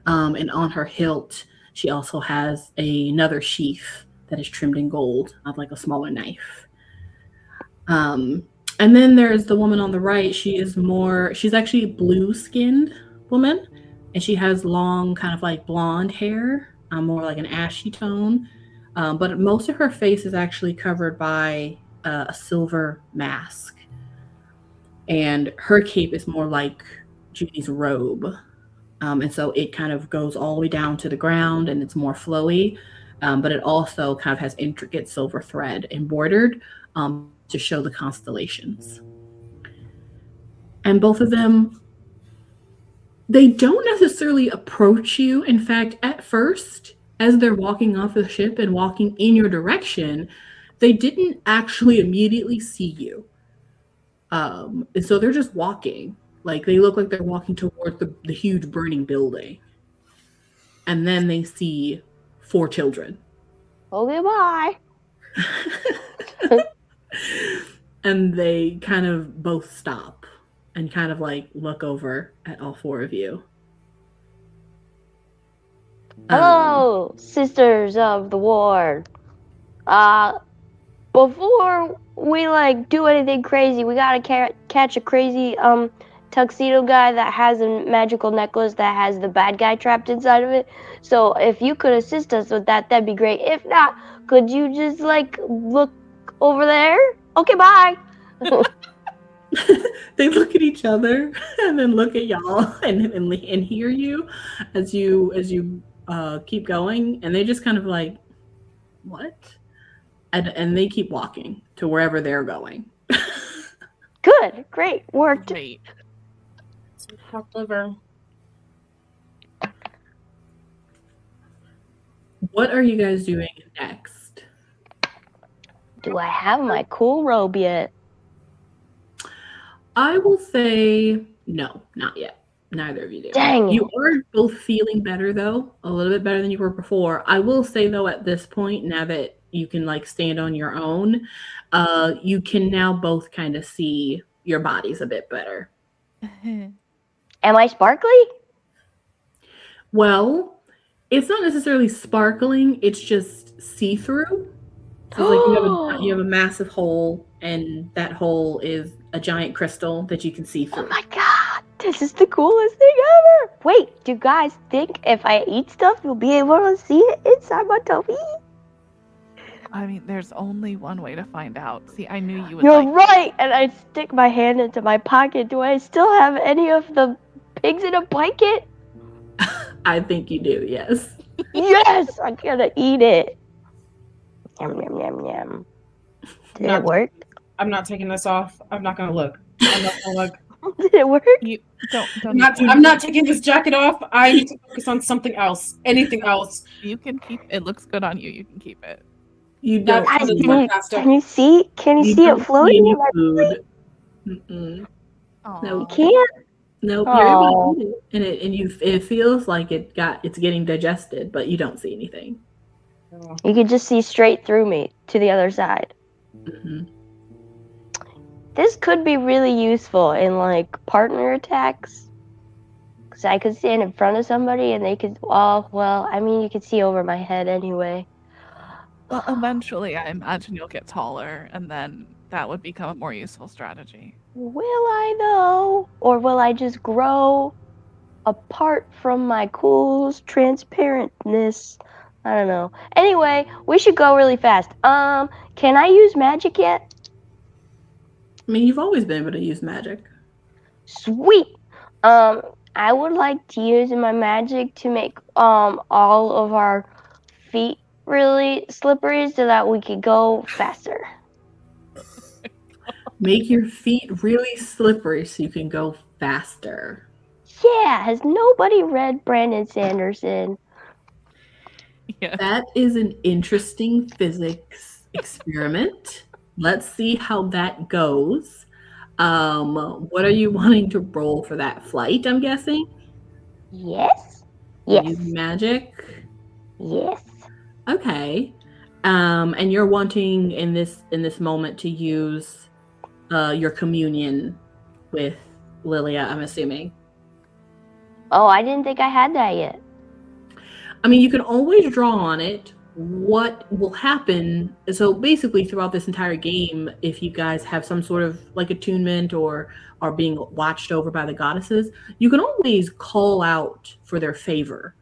and on her hilt she also has another sheath that is trimmed in gold of like a smaller knife. And then there's the woman on the right. She's actually a blue-skinned woman, and she has long kind of like blonde hair, more like an ashy tone. But most of her face is actually covered by a silver mask. And her cape is more like Judy's robe. And so it kind of goes all the way down to the ground, and it's more flowy. but it also kind of has intricate silver thread embroidered to show the constellations. And both of them, they don't necessarily approach you. In fact, at first, as they're walking off the ship and walking in your direction, they didn't actually immediately see you. And so they're just walking. Like, they look like they're walking towards the huge burning building. And then they see 4 children. Okay, bye. And they kind of both stop and kind of like look over at all 4 of you. Hello, sisters of the ward. Before we like do anything crazy, we gotta catch a crazy tuxedo guy that has a magical necklace that has the bad guy trapped inside of it. So if you could assist us with that, that'd be great. If not, could you just like look over there? Okay, bye. They look at each other and then look at y'all and hear you as you keep going, and they just kind of like, what? And they keep walking to wherever they're going. Good, great, worked. Great. Hot liver. What are you guys doing next? Do I have my cool robe yet? I will say no, not yet. Neither of you do. Dang it. You are both feeling better, though, a little bit better than you were before. I will say, though, at this point, now that you can like stand on your own, you can now both kind of see your bodies a bit better. Am I sparkly? Well, it's not necessarily sparkling; it's just see-through. So like you have a massive hole, and that hole is a giant crystal that you can see through. Oh my god, this is the coolest thing ever! Wait, do you guys think if I eat stuff, you'll be able to see it inside my tummy? I mean, there's only one way to find out. See, I knew you would You're like right! And I stick my hand into my pocket. Do I still have any of the pigs in a blanket? I think you do, yes. Yes! I'm gonna eat it. Yum, yum, yum, yum. Did it work? I'm not taking this off. I'm not gonna look. I'm not gonna look. Did it work? You don't I'm not taking this jacket off. I need to focus on something else. Anything else. You can keep it. Looks good on you. You can keep it. You don't That's see, fantastic. Can you see? Can you see don't it floating any in my food. Mm-mm. Aw. No. You can't? Nope, Aw. you're able to eat it. And it feels like it's getting digested, but you don't see anything. You can just see straight through me to the other side. Mm-hmm. This could be really useful in like partner attacks. Because I could stand in front of somebody and they could, I mean, you could see over my head anyway. Well, eventually, I imagine you'll get taller, and then that would become a more useful strategy. Will I though? Or will I just grow apart from my cool transparentness? I don't know. Anyway, we should go really fast. Can I use magic yet? I mean, you've always been able to use magic. Sweet. I would like to use my magic to make all of our feet really slippery so that we could go faster. Make your feet really slippery so you can go faster. Yeah, has nobody read Brandon Sanderson? Yeah. That is an interesting physics experiment. Let's see how that goes. What are you wanting to roll for that flight, I'm guessing? Yes. Yes. Use magic? Yes. Okay. And you're wanting in this moment to use your communion with Lilia, I'm assuming. Oh, I didn't think I had that yet. I mean, you can always draw on it. What will happen, so basically throughout this entire game, if you guys have some sort of like attunement or are being watched over by the goddesses, you can always call out for their favor.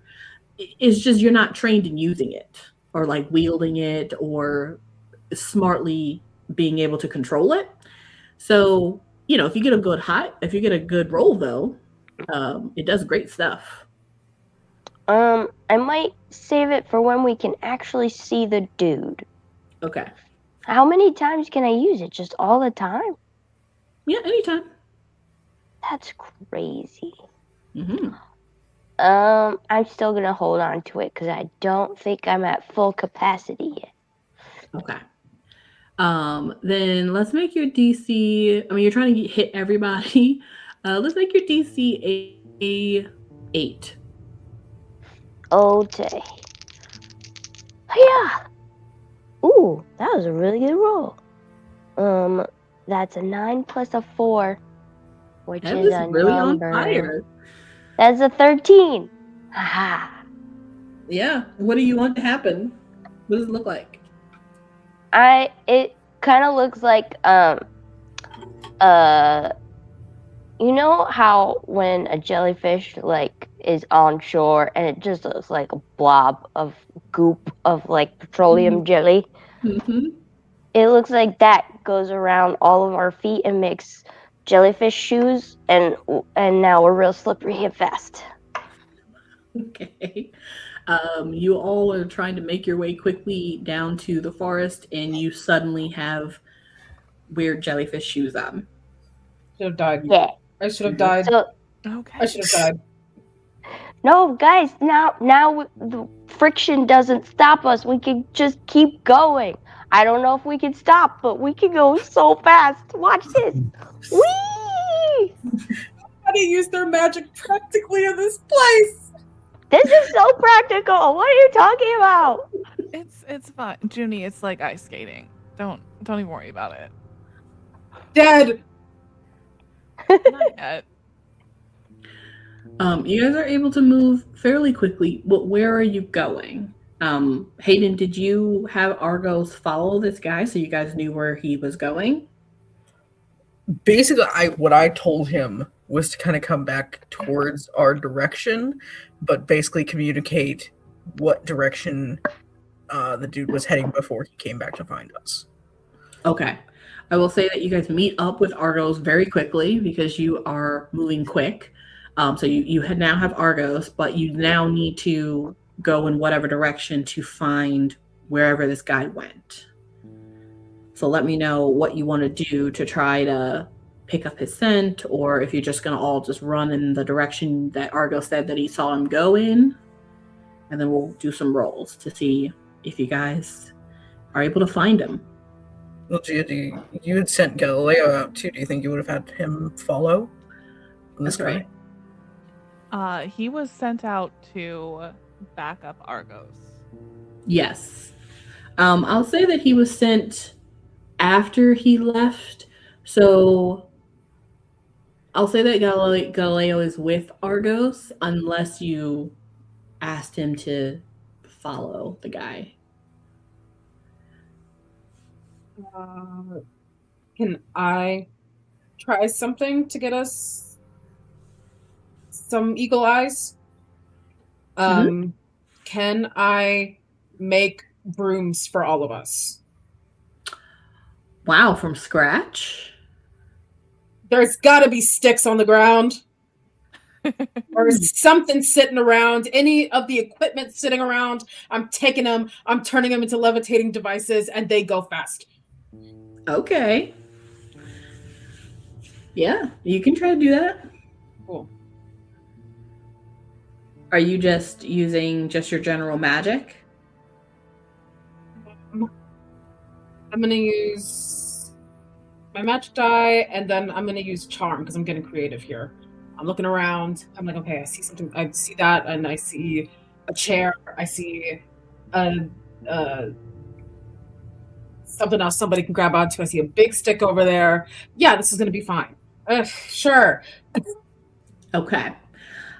It's just you're not trained in using it or like wielding it or smartly being able to control it. So, if you get a good roll though, it does great stuff. I might save it for when we can actually see the dude. Okay. How many times can I use it? Just all the time? Yeah, anytime. That's crazy. Mm-hmm. I'm still gonna hold on to it because I don't think I'm at full capacity yet. Okay. Then let's make your DC. I mean, you're trying to hit everybody. Let's make your DC a 8. Okay. Yeah. Ooh, that was a really good roll. That's a 9 plus a 4, which That is was a really number. on fire. That's a 13. Haha. Yeah. What do you want to happen? What does it look like? It kind of looks like you know how when a jellyfish like is on shore and it just looks like a blob of goop of like petroleum jelly? Mm-hmm. It looks like that goes around all of our feet and makes jellyfish shoes, and now we're real slippery and fast. Okay. You all are trying to make your way quickly down to the forest, and you suddenly have weird jellyfish shoes on. Should have died. Yeah. I should have died. So Okay. I should have died. no, guys, now the friction doesn't stop us. We can just keep going. I don't know if we can stop, but we can go so fast. Watch this. Whee! How do you use their magic practically in this place? This is so practical. What are you talking about? It's fine, Juni. It's like ice skating. Don't even worry about it. Dead. Not yet. You guys are able to move fairly quickly, but where are you going? Hayden, did you have Argos follow this guy so you guys knew where he was going? Basically, what I told him was to kind of come back towards our direction, but basically communicate what direction the dude was heading before he came back to find us. Okay. I will say that you guys meet up with Argos very quickly because you are moving quick. So you now have Argos, but you now need to go in whatever direction to find wherever this guy went. So let me know what you want to do to try to pick up his scent, or if you're just going to all just run in the direction that Argos said that he saw him go in. And then we'll do some rolls to see if you guys are able to find him. Well, Gia, you had sent Galileo out too. Do you think you would have had him follow? That's right. He was sent out to back up Argos. Yes. I'll say that he was sent after he left. So I'll say that Galileo is with Argos unless you asked him to follow the guy. Can I try something to get us some eagle eyes? Can I make brooms for all of us? Wow, from scratch? There's got to be sticks on the ground. Or something sitting around. Any of the equipment sitting around, I'm taking them, I'm turning them into levitating devices, and they go fast. Okay. Yeah, you can try to do that. Cool. Are you just using just your general magic? I'm going to use my magic die, and then I'm going to use charm because I'm getting creative here. I'm looking around. I'm like, okay, I see something. I see that, and I see a chair. I see something else somebody can grab onto. I see a big stick over there. Yeah, this is going to be fine. Sure. Okay.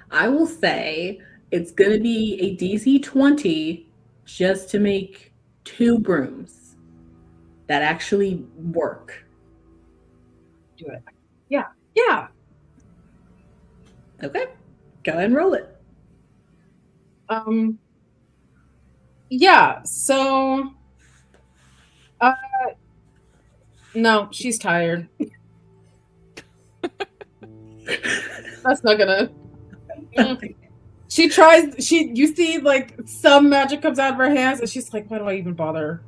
I will say it's going to be a DC 20 just to make 2 brooms that actually work. Do it. Yeah. Okay. Go ahead and roll it. Yeah, so no, she's tired. That's not gonna She tries. You see, like some magic comes out of her hands, and she's like, "Why do I even bother?"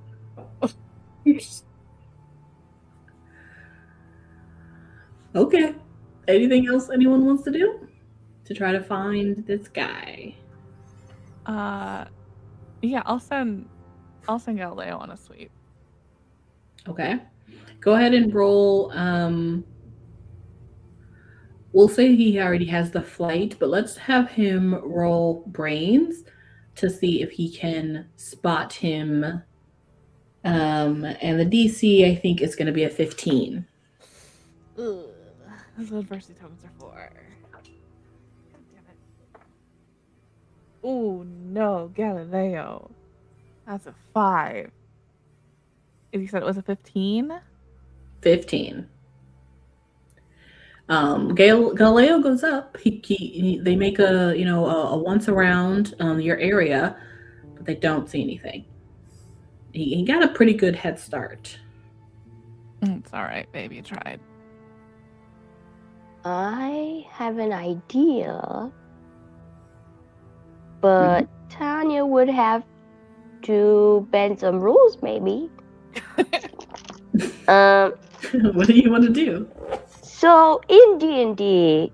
Okay. Anything else anyone wants to do to try to find this guy? Yeah, I'll send Galileo on a sweep. Okay. Go ahead and roll. We'll say he already has the flight, but let's have him roll brains to see if he can spot him. And the DC, I think, is going to be a 15. Ugh. That's what adversity tokens are for. Damn it. Oh no, Galileo. That's a 5. And you said it was a 15? 15. Galileo goes up. They make a once around your area, but they don't see anything. He got a pretty good head start. It's all right, baby. You tried. I have an idea, but Tanya would have to bend some rules, maybe. What do you want to do? So in D&D,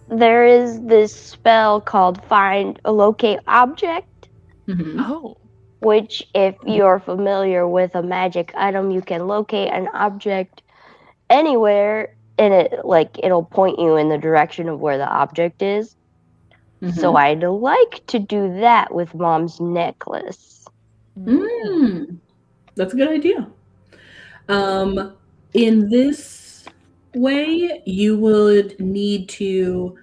there is this spell called Find a Locate Object, Oh. which if you're familiar with a magic item, you can locate an object anywhere, and it'll point you in the direction of where the object is. So I'd like to do that with Mom's necklace. That's a good idea. In this way, you would need to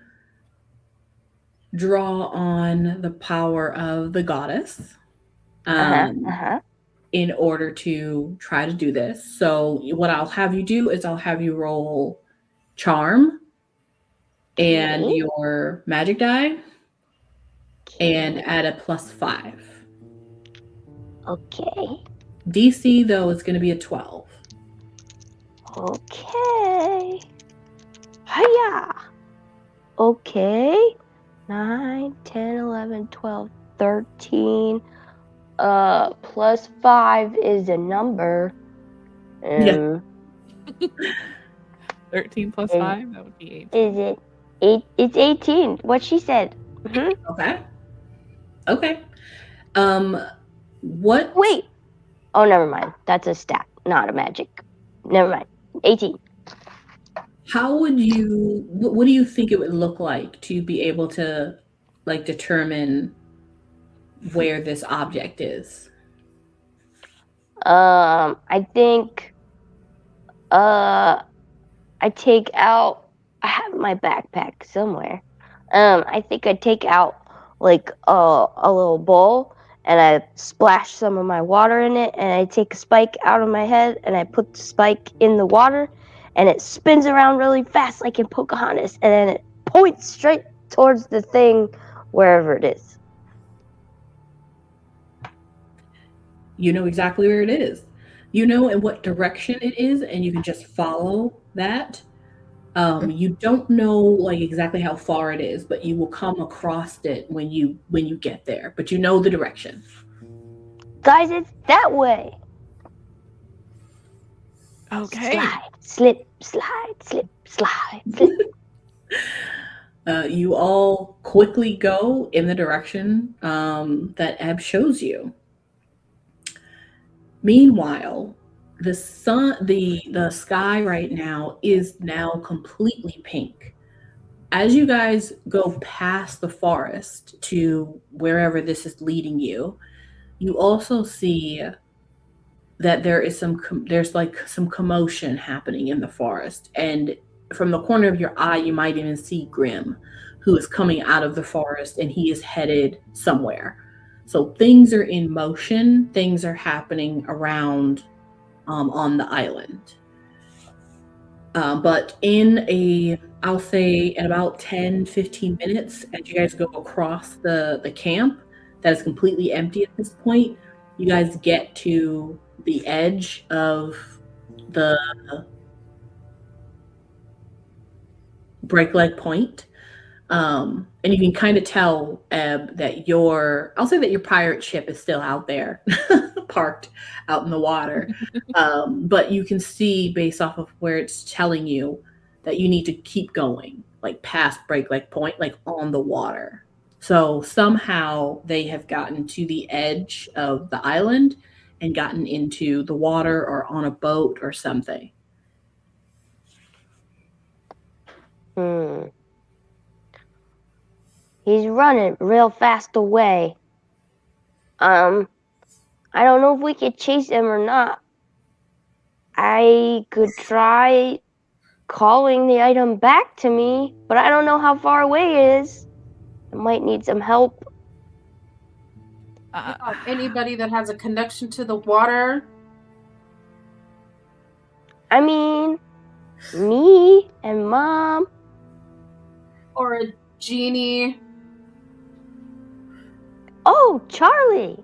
draw on the power of the goddess in order to try to do this. So what I'll have you do is I'll have you roll charm and your magic die and add a +5. Okay. DC, though, is going to be a 12. Okay. Hiya. Okay. 9, 10, 11, 12, 13. +5 is a number. Yeah. 13 plus 5, that would be 18. Is it 8? It's 18. What she said. Okay. What? Wait. Oh, never mind. That's a stat, not a magic. Never mind. 18. How would you? What do you think it would look like to be able to, like, determine where this object is? I think. I take out. I have my backpack somewhere. I think I take out like a little bowl, and I splash some of my water in it, and I take a spike out of my head, and I put the spike in the water, and it spins around really fast like in Pocahontas, and then it points straight towards the thing wherever it is. You know exactly where it is. You know in what direction it is, and you can just follow that. You don't know like exactly how far it is, but you will come across it when you get there. But you know the direction. Guys, it's that way. Okay. Slide, slip, slide, slip, slide, slip. You all quickly go in the direction that Ebb shows you. Meanwhile, the sky right now is now completely pink. As you guys go past the forest to wherever this is leading you, you also see that there's some commotion happening in the forest, and from the corner of your eye, you might even see Grim, who is coming out of the forest, and he is headed somewhere. So things are in motion. Things are happening around on the island. But I'll say in about 10, 15 minutes, as you guys go across the camp that is completely empty at this point, you guys get to the edge of the Break Leg Point. And you can kind of tell, Ebb, that I'll say that your pirate ship is still out there, parked out in the water. But you can see based off of where it's telling you that you need to keep going, like past break point, like on the water. So somehow they have gotten to the edge of the island and gotten into the water or on a boat or something. He's running real fast away. I don't know if we could chase him or not. I could try calling the item back to me, but I don't know how far away it is. I might need some help. Anybody that has a connection to the water? I mean, me and Mom. Or a genie? Oh, Charlie.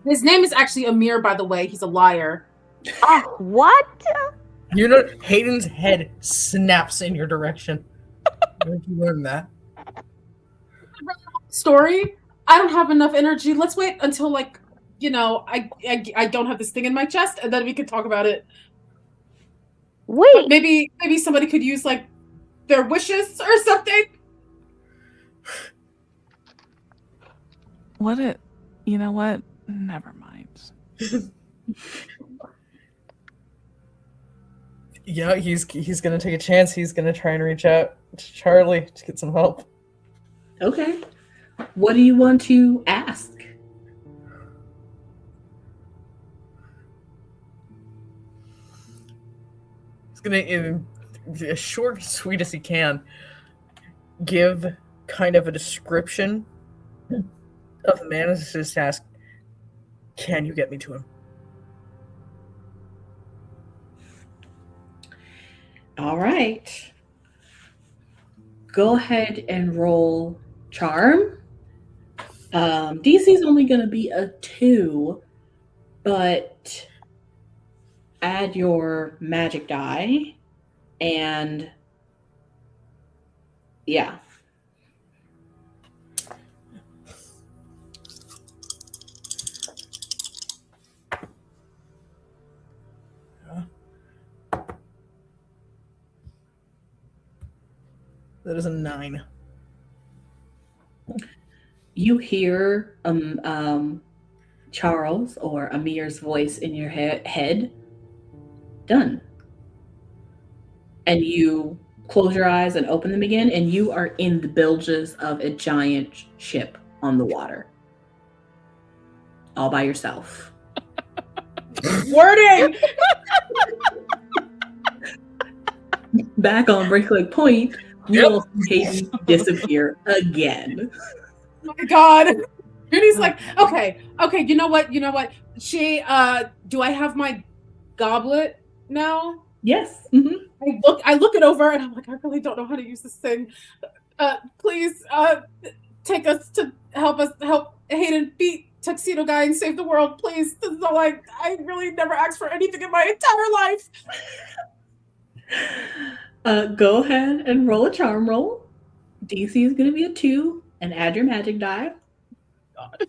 His name is actually Amir, by the way. He's a liar. Oh, what? You know, Hayden's head snaps in your direction. Where did you learn that? Story? I don't have enough energy. Let's wait until, like, you know, I don't have this thing in my chest, and then we can talk about it. Wait. But maybe somebody could use, like, their wishes or something. You know what? Never mind. Yeah, he's gonna take a chance. He's gonna try and reach out to Charlie to get some help. Okay. What do you want to ask? He's gonna, in as short and sweet as he can, give kind of a description of the man as just ask, can you get me to him? All right. Go ahead and roll charm. DC is only going to be a 2, but add your magic die and yeah. That is a 9. You hear Charles or Amir's voice in your head. Done. And you close your eyes and open them again, and you are in the bilges of a giant ship on the water. All by yourself. Wording! Back on Breakaway Point, you all see Hayden disappear again. Oh my god. Judy's like, okay, you know what? She, do I have my goblet now? Yes. Mm-hmm. I look it over and I'm like, I really don't know how to use this thing. Please, take us to help Hayden beat Tuxedo Guy and save the world, please. This is all I really never asked for anything in my entire life. Go ahead and roll a charm roll. DC is going to be a 2, and add your magic die. God.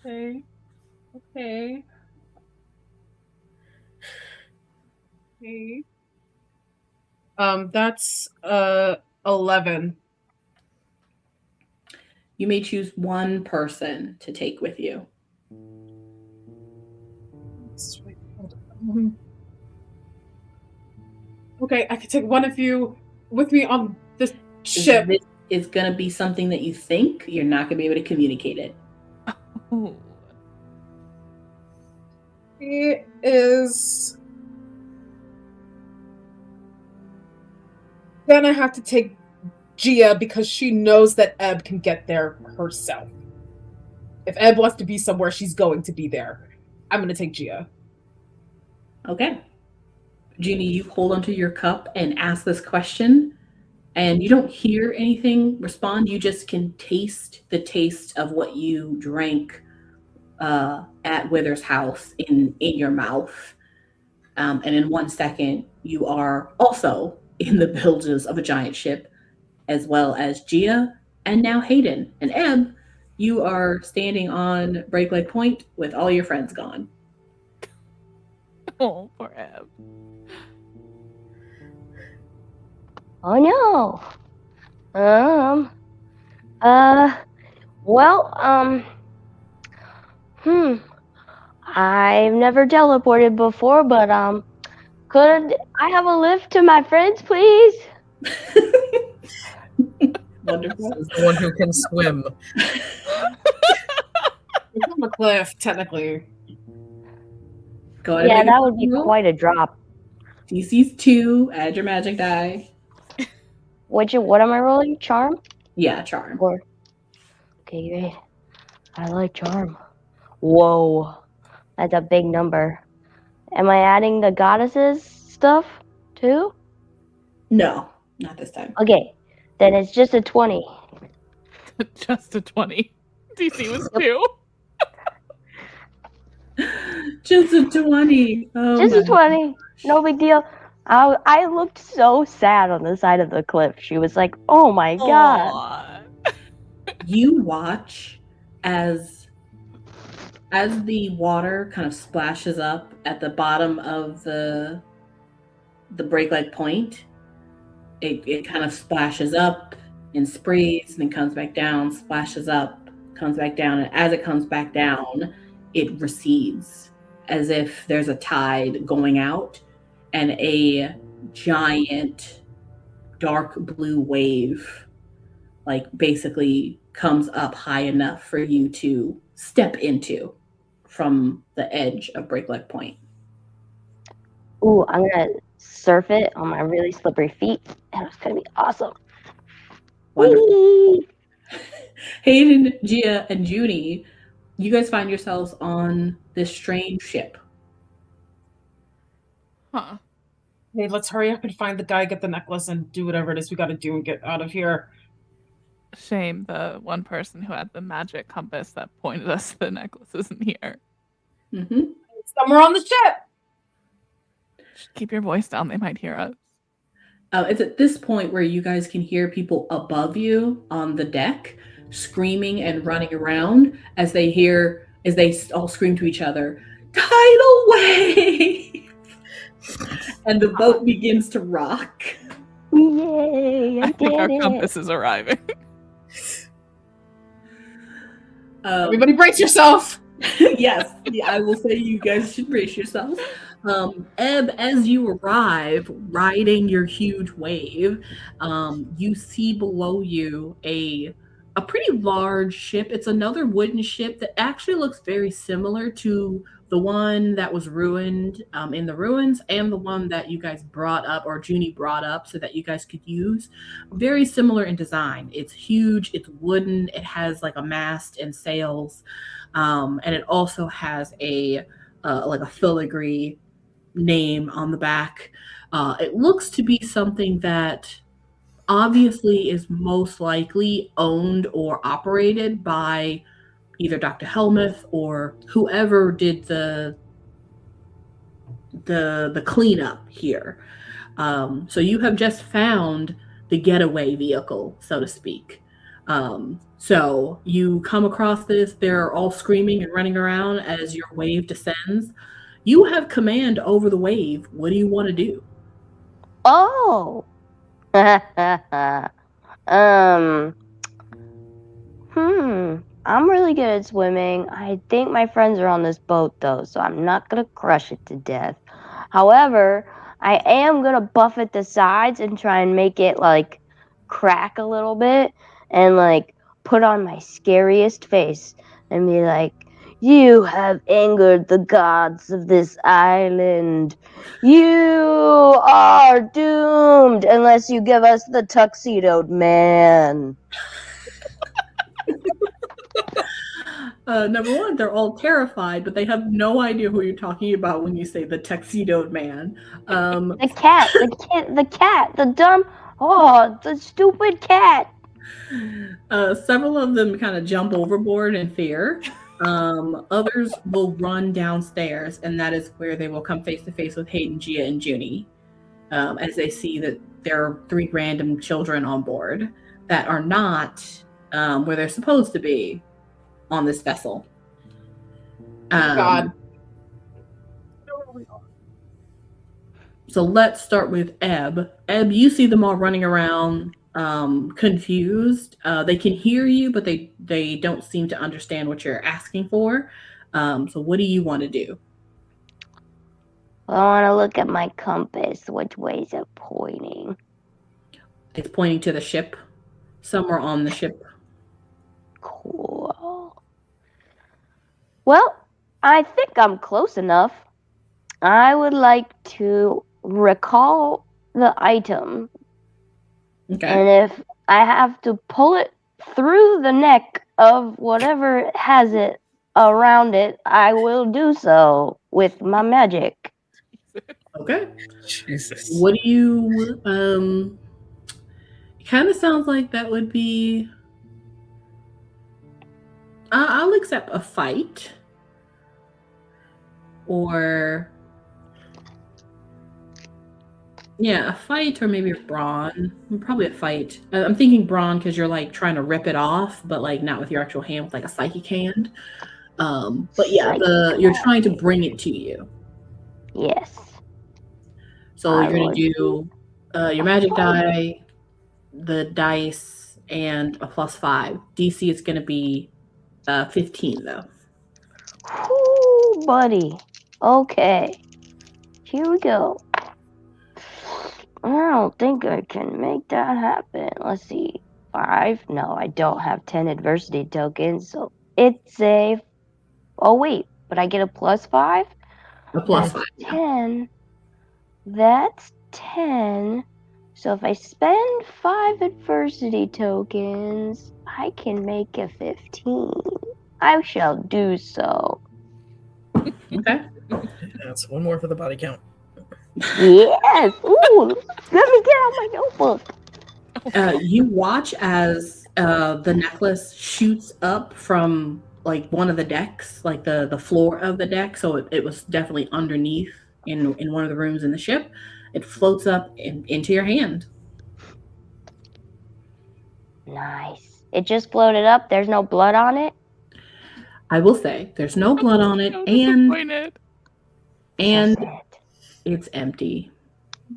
Okay. That's 11. You may choose one person to take with you. Okay, I can take one of you with me on this ship. This is going to be something that you think. You're not going to be able to communicate it. Oh. He is... Then I have to take Gia because she knows that Ebb can get there herself. If Ebb wants to be somewhere, she's going to be there. I'm going to take Gia. Okay. Jeannie, you hold onto your cup and ask this question, and you don't hear anything respond. You just can taste the taste of what you drank at Wither's house in your mouth. And in 1 second, you are also in the bilges of a giant ship, as well as Gia and now Hayden. And Ebb, you are standing on Breakaway Point with all your friends gone. Oh, poor Ebb. Oh no. Well, I've never teleported before, but could I have a lift to my friends, please? Wonderful. As the one who can swim. It's on the cliff, technically. Go ahead. Yeah, and make that a would be roll. quite a drop. DC's 2. Add your magic die. What am I rolling? Charm? Yeah, charm. Or okay, great. I like charm. Whoa, that's a big number. Am I adding the goddesses stuff too? No, not this time. Okay, then it's just a 20. Just a 20. DC was 2. Just a 20. Oh, Just a my 20. No big deal. I looked so sad on the side of the cliff. She was like, "Oh my god." Aw. You watch as the water kind of splashes up at the bottom of the Breakaway Point. It kind of splashes up and sprays and then comes back down, splashes up, comes back down, and as it comes back down, it recedes as if there's a tide going out, and a giant dark blue wave like basically comes up high enough for you to step into from the edge of Breakaway Point. Ooh, I'm gonna surf it on my really slippery feet, and it's gonna be awesome. Wonderful. Whee! Hayden, Gia, and Juni, you guys find yourselves on this strange ship. Huh. Hey, let's hurry up and find the guy, get the necklace, and do whatever it is we gotta do and get out of here. Shame the one person who had the magic compass that pointed us to the necklace isn't here. Mm-hmm. Somewhere on the ship! Keep your voice down, they might hear us. It's at this point where you guys can hear people above you on the deck screaming and running around as they all scream to each other, "Tidal wave!" And the boat begins to rock. Yay! I think our did it. compass is arriving. Everybody brace yourself! Yes, I will say you guys should brace yourselves. Ebb, as you arrive, riding your huge wave, you see below you a pretty large ship. It's another wooden ship that actually looks very similar to the one that was ruined in the ruins, and the one that you guys brought up, or Juni brought up, so that you guys could use. Very similar in design. It's huge, it's wooden, it has like a mast and sails, and it also has a filigree name on the back. It looks to be something that obviously is most likely owned or operated by either Dr. Helmuth or whoever did the cleanup here. So you have just found the getaway vehicle, so to speak. So you come across this, they're all screaming and running around as your wave descends. You have command over the wave. What do you want to do? Oh. I'm really good at swimming. I think my friends are on this boat though, so I'm not gonna crush it to death. However, I am gonna buffet the sides and try and make it like crack a little bit and like put on my scariest face and be like, "You have angered the gods of this island. You are doomed unless you give us the tuxedoed man." Number one, they're all terrified, but they have no idea who you're talking about when you say the tuxedoed man. The cat, the stupid cat. Several of them kind of jump overboard in fear. Others will run downstairs, and that is where they will come face to face with Hayden, Gia, and Juni. as they see that there are 3 random children on board that are not where they're supposed to be on this vessel. God. So let's start with Ebb. Ebb, you see them all running around confused. They can hear you, but they don't seem to understand what you're asking for. So what do you want to do? I want to look at my compass. Which way is it pointing? It's pointing to the ship. Somewhere on the ship. Cool. Well, I think I'm close enough. I would like to recall the item. Okay. And if I have to pull it through the neck of whatever has it around it, I will do so with my magic. Okay. Jesus. What do you it kind of sounds like that would be I'll accept a fight or a fight or maybe a brawn. Probably a fight. I'm thinking brawn because you're like trying to rip it off, but like not with your actual hand, with like a psychic hand. But yeah, you're trying to bring it to you. Yes. So you're gonna do your magic die, the dice, and a +5. DC is gonna be 15 though. Whoo, buddy. Okay. Here we go. I don't think I can make that happen. Let's see. 5? No, I don't have 10 adversity tokens, so it's a... Oh, wait. But I get a +5? A +5. 10. That's 10. So if I spend 5 adversity tokens, I can make a 15. I shall do so. Okay. That's one more for the body count. Yes! Ooh! Let me get out my notebook. You watch as the necklace shoots up from like one of the decks, like the floor of the deck. So it was definitely underneath in one of the rooms in the ship. It floats up into your hand. Nice. It just floated up. There's no blood on it. I will say there's no blood on it, So and disappointed. it's empty.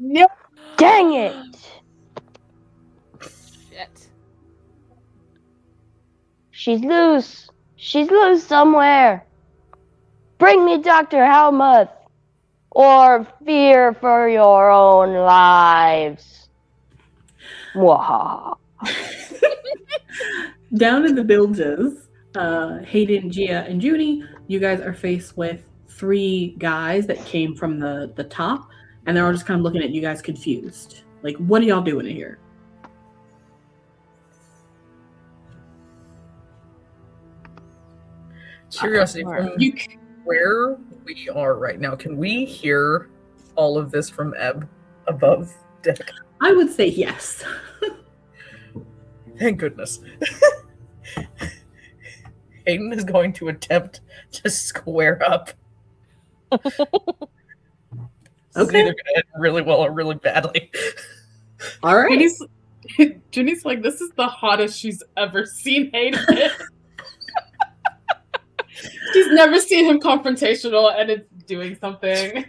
Yep. Dang it! Shit. She's loose. She's loose somewhere. Bring me Dr. Helmuth. Or fear for your own lives. Mwahaha. Down in the bilges, Hayden, Gia, and Juni, you guys are faced with 3 guys that came from the top, and they're all just kind of looking at you guys confused. Like, what are y'all doing in here? Curiosity from where we are right now. Can we hear all of this from Ebb above deck? I would say yes. Thank goodness. Hayden is going to attempt to square up. This is either going to end really well or really badly. All right. Ginny's like, this is the hottest she's ever seen Hayden. She's never seen him confrontational, and it's doing something.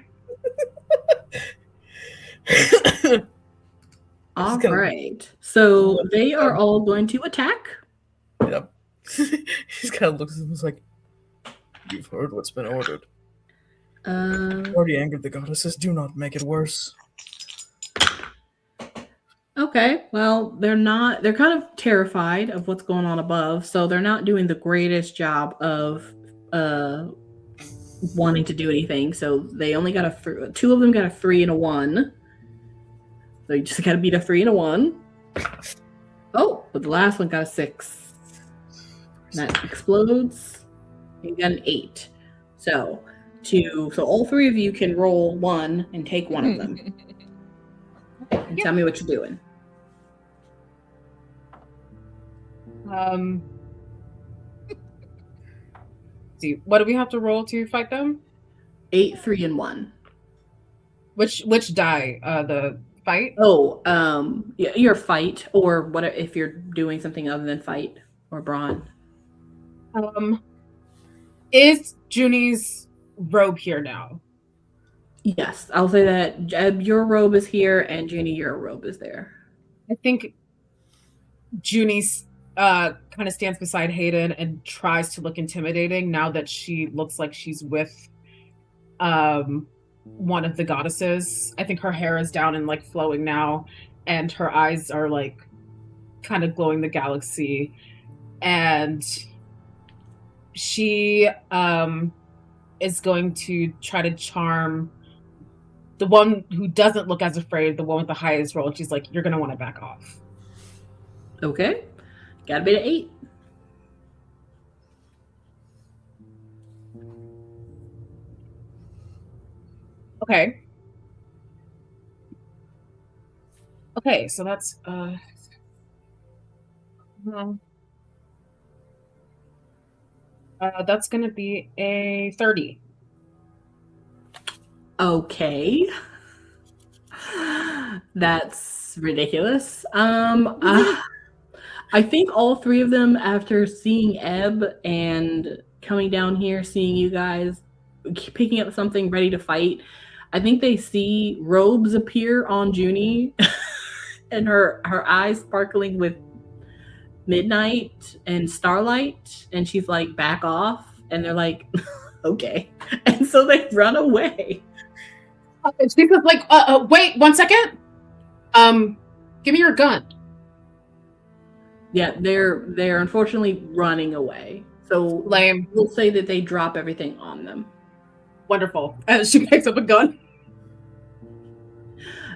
All right. So they are all going to attack. Yep. He's kind of looks at him and is like, "You've heard what's been ordered. Already angered the goddesses. Do not make it worse." Okay. Well, they're kind of terrified of what's going on above, so they're not doing the greatest job of wanting to do anything. So they only got 2 of them got a 3 and a 1. So you just got to beat a 3 and a 1. Oh, but the last one got a 6. That explodes. You got an 8. So all 3 of you can roll 1 and take 1 of them. And tell me what you're doing. See, what do we have to roll to fight them? 8, 3, and 1. Which die? The fight? Oh, your fight, or what if you're doing something other than fight or brawn? Is Juni's robe here now? Yes, I'll say that Ebb, your robe is here, and Juni, your robe is there. I think Juni's kind of stands beside Hayden and tries to look intimidating now that she looks like she's with one of the goddesses. I think her hair is down and like flowing now, and her eyes are like kind of glowing the galaxy, and she is going to try to charm the one who doesn't look as afraid, the one with the highest roll. She's like, you're gonna want to back off. Okay, gotta be to 8. Okay. Okay, so that's that's gonna be a 30. Okay, that's ridiculous. I think all 3 of them, after seeing Ebb and coming down here, seeing you guys picking up something ready to fight, I think they see robes appear on Juni and her eyes sparkling with midnight and starlight, and she's like, back off, and they're like, okay, and so they run away. She's like, wait 1 second. Give me your gun. Yeah, they're unfortunately running away. So Lame. We'll say that they drop everything on them. Wonderful. And she picks up a gun.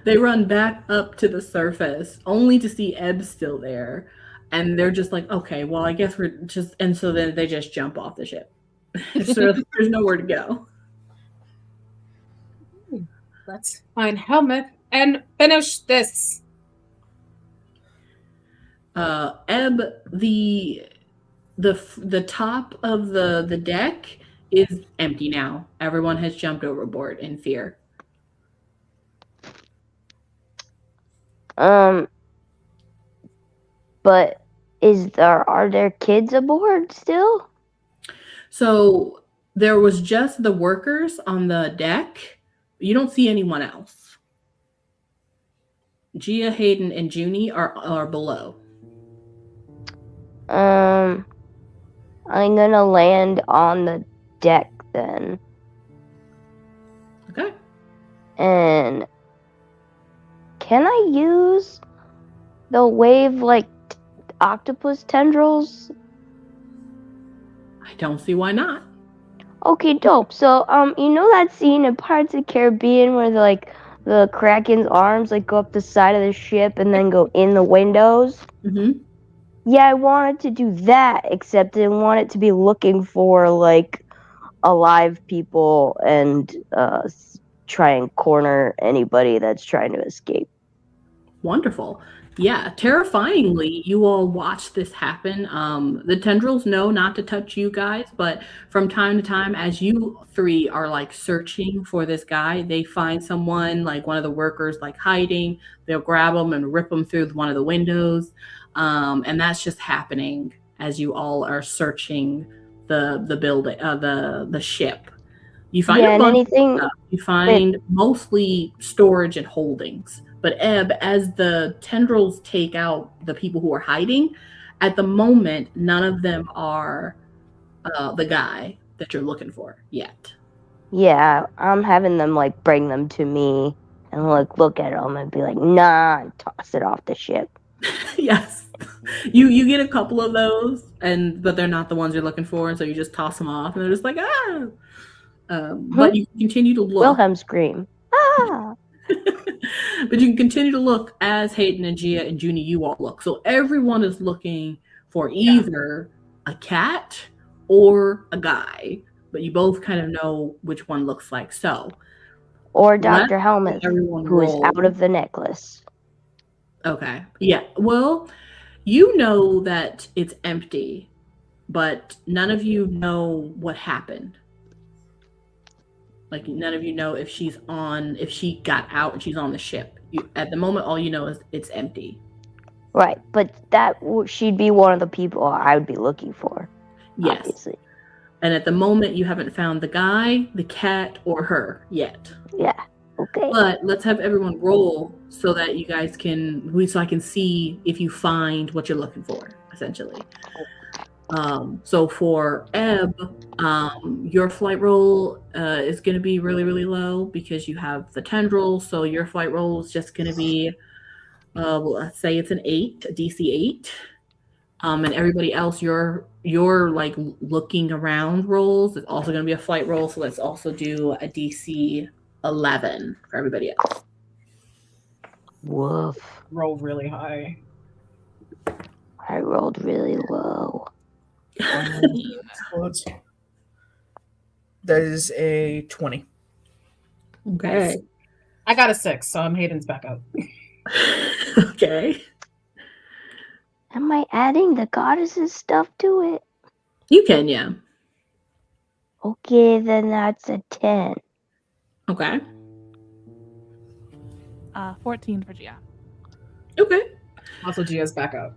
They run back up to the surface, only to see Ebb still there. And they're just like, okay, well, I guess we're just... And so then they just jump off the ship. So there's nowhere to go. Let's find Helmut and finish this. Ebb, the top of the deck is empty now. Everyone has jumped overboard in fear. But are there kids aboard still? So there was just the workers on the deck. You don't see anyone else. Gia, Hayden, and Juni are below. I'm gonna land on the deck then. Okay. And can I use the wave like octopus tendrils? I don't see why not. Okay, dope. So you know that scene in Pirates of the Caribbean where the Kraken's arms like go up the side of the ship and then go in the windows? Mm-hmm. Yeah, I wanted to do that, except I didn't want it to be looking for like alive people and try and corner anybody that's trying to escape. Wonderful. Yeah, terrifyingly, you all watch this happen. The tendrils know not to touch you guys, but from time to time, as you 3 are like searching for this guy, they find someone, like one of the workers, like hiding. They'll grab them and rip them through one of the windows. And that's just happening as you all are searching the building, the ship. You find a bunch of stuff. You find mostly storage and holdings. But Ebb, as the tendrils take out the people who are hiding, at the moment, none of them are the guy that you're looking for yet. Yeah, I'm having them like bring them to me and like look at them and be like, nah, and toss it off the ship. Yes, you get a couple of those, but they're not the ones you're looking for, and so you just toss them off, and they're just like, ah. But you continue to look. Wilhelm scream, ah. But you can continue to look as Hayden and Gia and Juni, you all look. So everyone is looking for either a cat or a guy, but you both kind of know which one looks like. So, or Dr. Helmut, who is out of the necklace. Okay. Yeah. Well, you know that it's empty, but none of you know what happened. Like none of you know if she got out and she's on the ship. At the moment, all you know is it's empty. Right, but she'd be one of the people I would be looking for. Yes. Obviously. And at the moment, you haven't found the guy, the cat, or her yet. Yeah. Okay. But let's have everyone roll so that you guys so I can see if you find what you're looking for, essentially. So for Ebb, your flight roll is going to be really, really low because you have the tendril. So your flight roll is just going to be, let's say it's a DC 8. And everybody else, your like looking around rolls is also going to be a flight roll. So let's also do a DC 11 for everybody else. Woof. Roll really high. I rolled really low. That is a 20. Okay. I got a 6, so I'm Hayden's backup. Okay. Am I adding the goddesses stuff to it? You can, yeah. Okay, then that's a 10. Okay. 14 for Gia. Okay. Also, Gia's backup.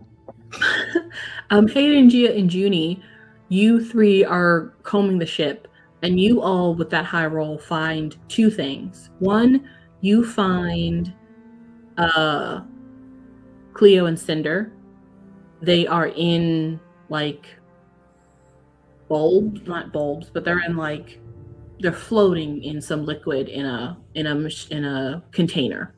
Hayden, Gia, and Juni, you three are combing the ship, and you all, with that high roll, find two things. One, you find Cleo and Cinder. They are in like bulbs, not bulbs, but they're in like they're floating in some liquid in a container,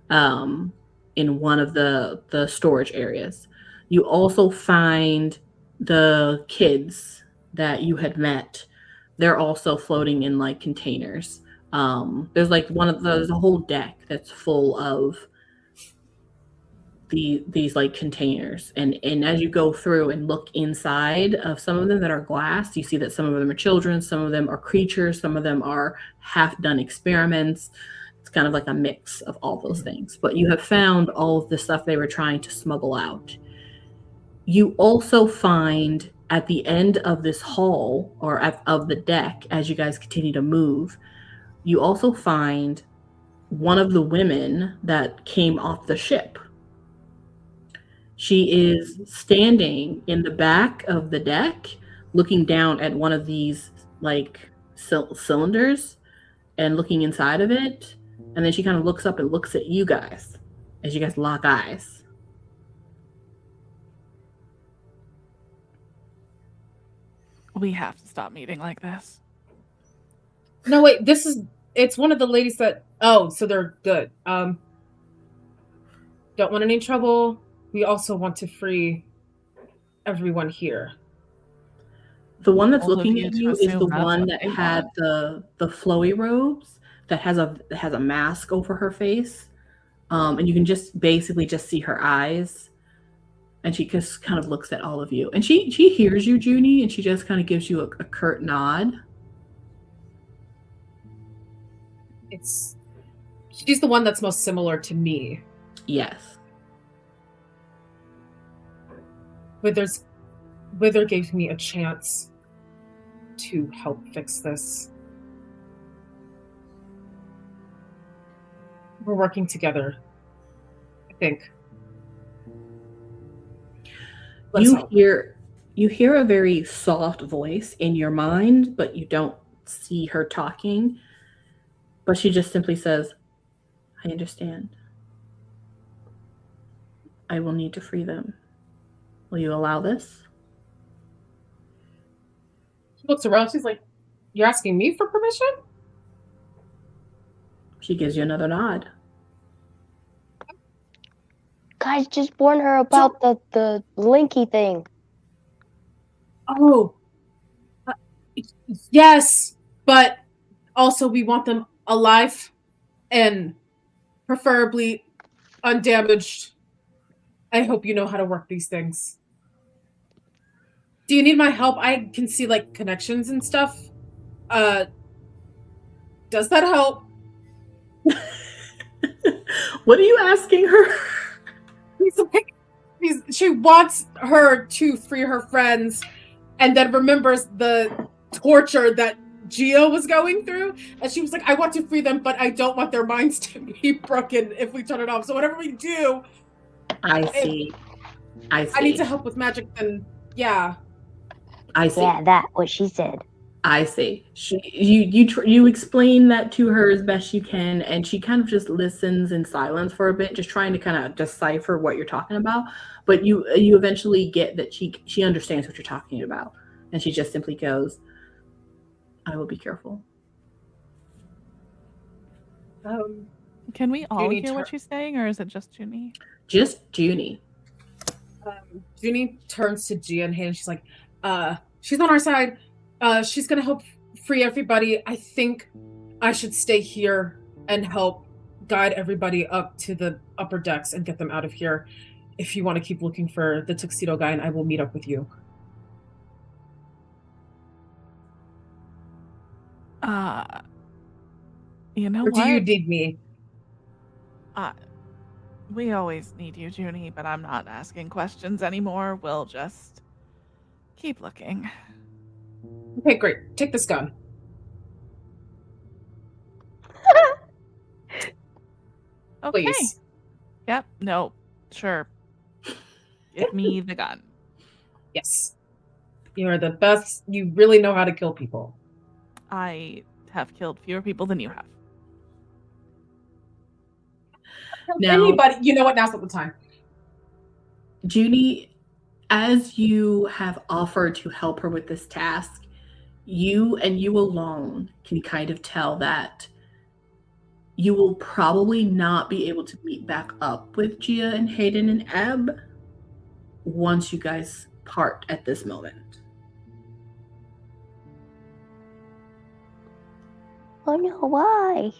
in one of the storage areas. You also find the kids that you had met. They're also floating in like containers. There's like there's a whole deck that's full of these like containers, and as you go through and look inside of some of them that are glass, you see that some of them are children, some of them are creatures, some of them are half done experiments. It's kind of like a mix of all those things, but you have found all of the stuff they were trying to smuggle out. You also find at the end of this hall, or of the deck, as you guys continue to move, you also find one of the women that came off the ship. She is standing in the back of the deck, looking down at one of these like cylinders and looking inside of it. And then she kind of looks up and looks at you guys as you guys lock eyes. We have to stop meeting like this. No, wait, it's one of the ladies that, so they're good. Don't want any trouble. We also want to free everyone here. The one that's All of looking you at to you is assume the that's one what that they had want. the flowy robes that has a mask over her face. And you can just basically just see her eyes. And she just kind of looks at all of you. And she hears you, Juni, and she just kind of gives you a curt nod. She's the one that's most similar to me. Yes. Wither gave me a chance to help fix this. We're working together, I think. You hear a very soft voice in your mind, but you don't see her talking. But she just simply says, I understand. I will need to free them. Will you allow this? She looks around, she's like, you're asking me for permission? She gives you another nod. Guys, just warn her about the Linky thing. Oh. Yes, but also we want them alive and preferably undamaged. I hope you know how to work these things. Do you need my help? I can see like connections and stuff. Does that help? What are you asking her? She wants her to free her friends and then remembers the torture that Gia was going through, and she was like, I want to free them, but I don't want their minds to be broken if we turn it off. So whatever we do, I see. I need to help with magic, then yeah. I see. Yeah, that what she said. I see. You explain that to her as best you can, and she kind of just listens in silence for a bit, just trying to kind of decipher what you're talking about. But you eventually get that she understands what you're talking about, and she just simply goes, "I will be careful." Can we all Juni hear what she's saying, or is it just Juni? Just Juni. Juni turns to Gia and Hayden. She's like, she's on our side. She's gonna help free everybody. I think I should stay here and help guide everybody up to the upper decks and get them out of here. If you want to keep looking for the tuxedo guy, and I will meet up with you. You know Or what? do you need me? We always need you, Juni, but I'm not asking questions anymore. We'll just keep looking. Okay, great. Take this gun. Okay. Please. Yep. No. Sure. Give me the gun. Yes. You are the best. You really know how to kill people. I have killed fewer people than you have. Now- Anybody, you know what? Now's not the time. Juni, as you have offered to help her with this task, you and you alone can kind of tell that you will probably not be able to meet back up with Gia and Hayden and Ebb once you guys part at this moment. Oh no, why?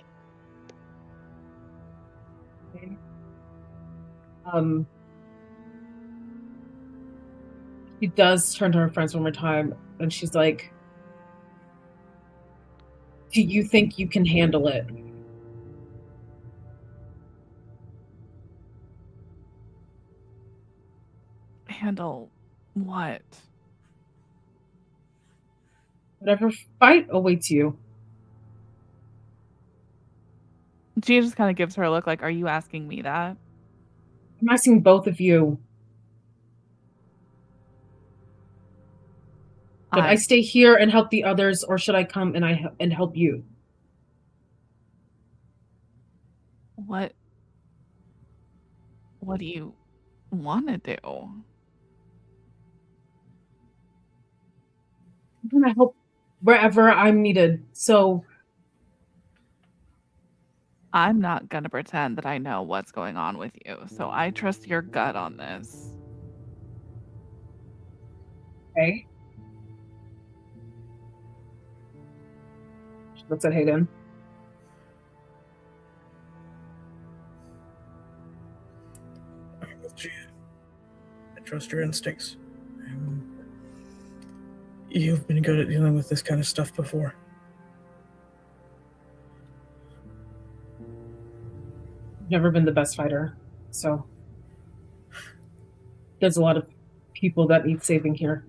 She does turn to her friends one more time, and she's like, do you think you can handle it? Handle what? Whatever fight awaits you. Gia just kind of gives her a look like, are you asking me that? I'm asking both of you. Should I stay here and help the others, or should I come and help you? What do you want to do? I'm gonna help wherever I'm needed. So I'm not going to pretend that I know what's going on with you. So I trust your gut on this. okay. She looks at Hayden. I'm with you. I trust your instincts. You've been good at dealing with this kind of stuff before. Never been the best fighter, so there's a lot of people that need saving here.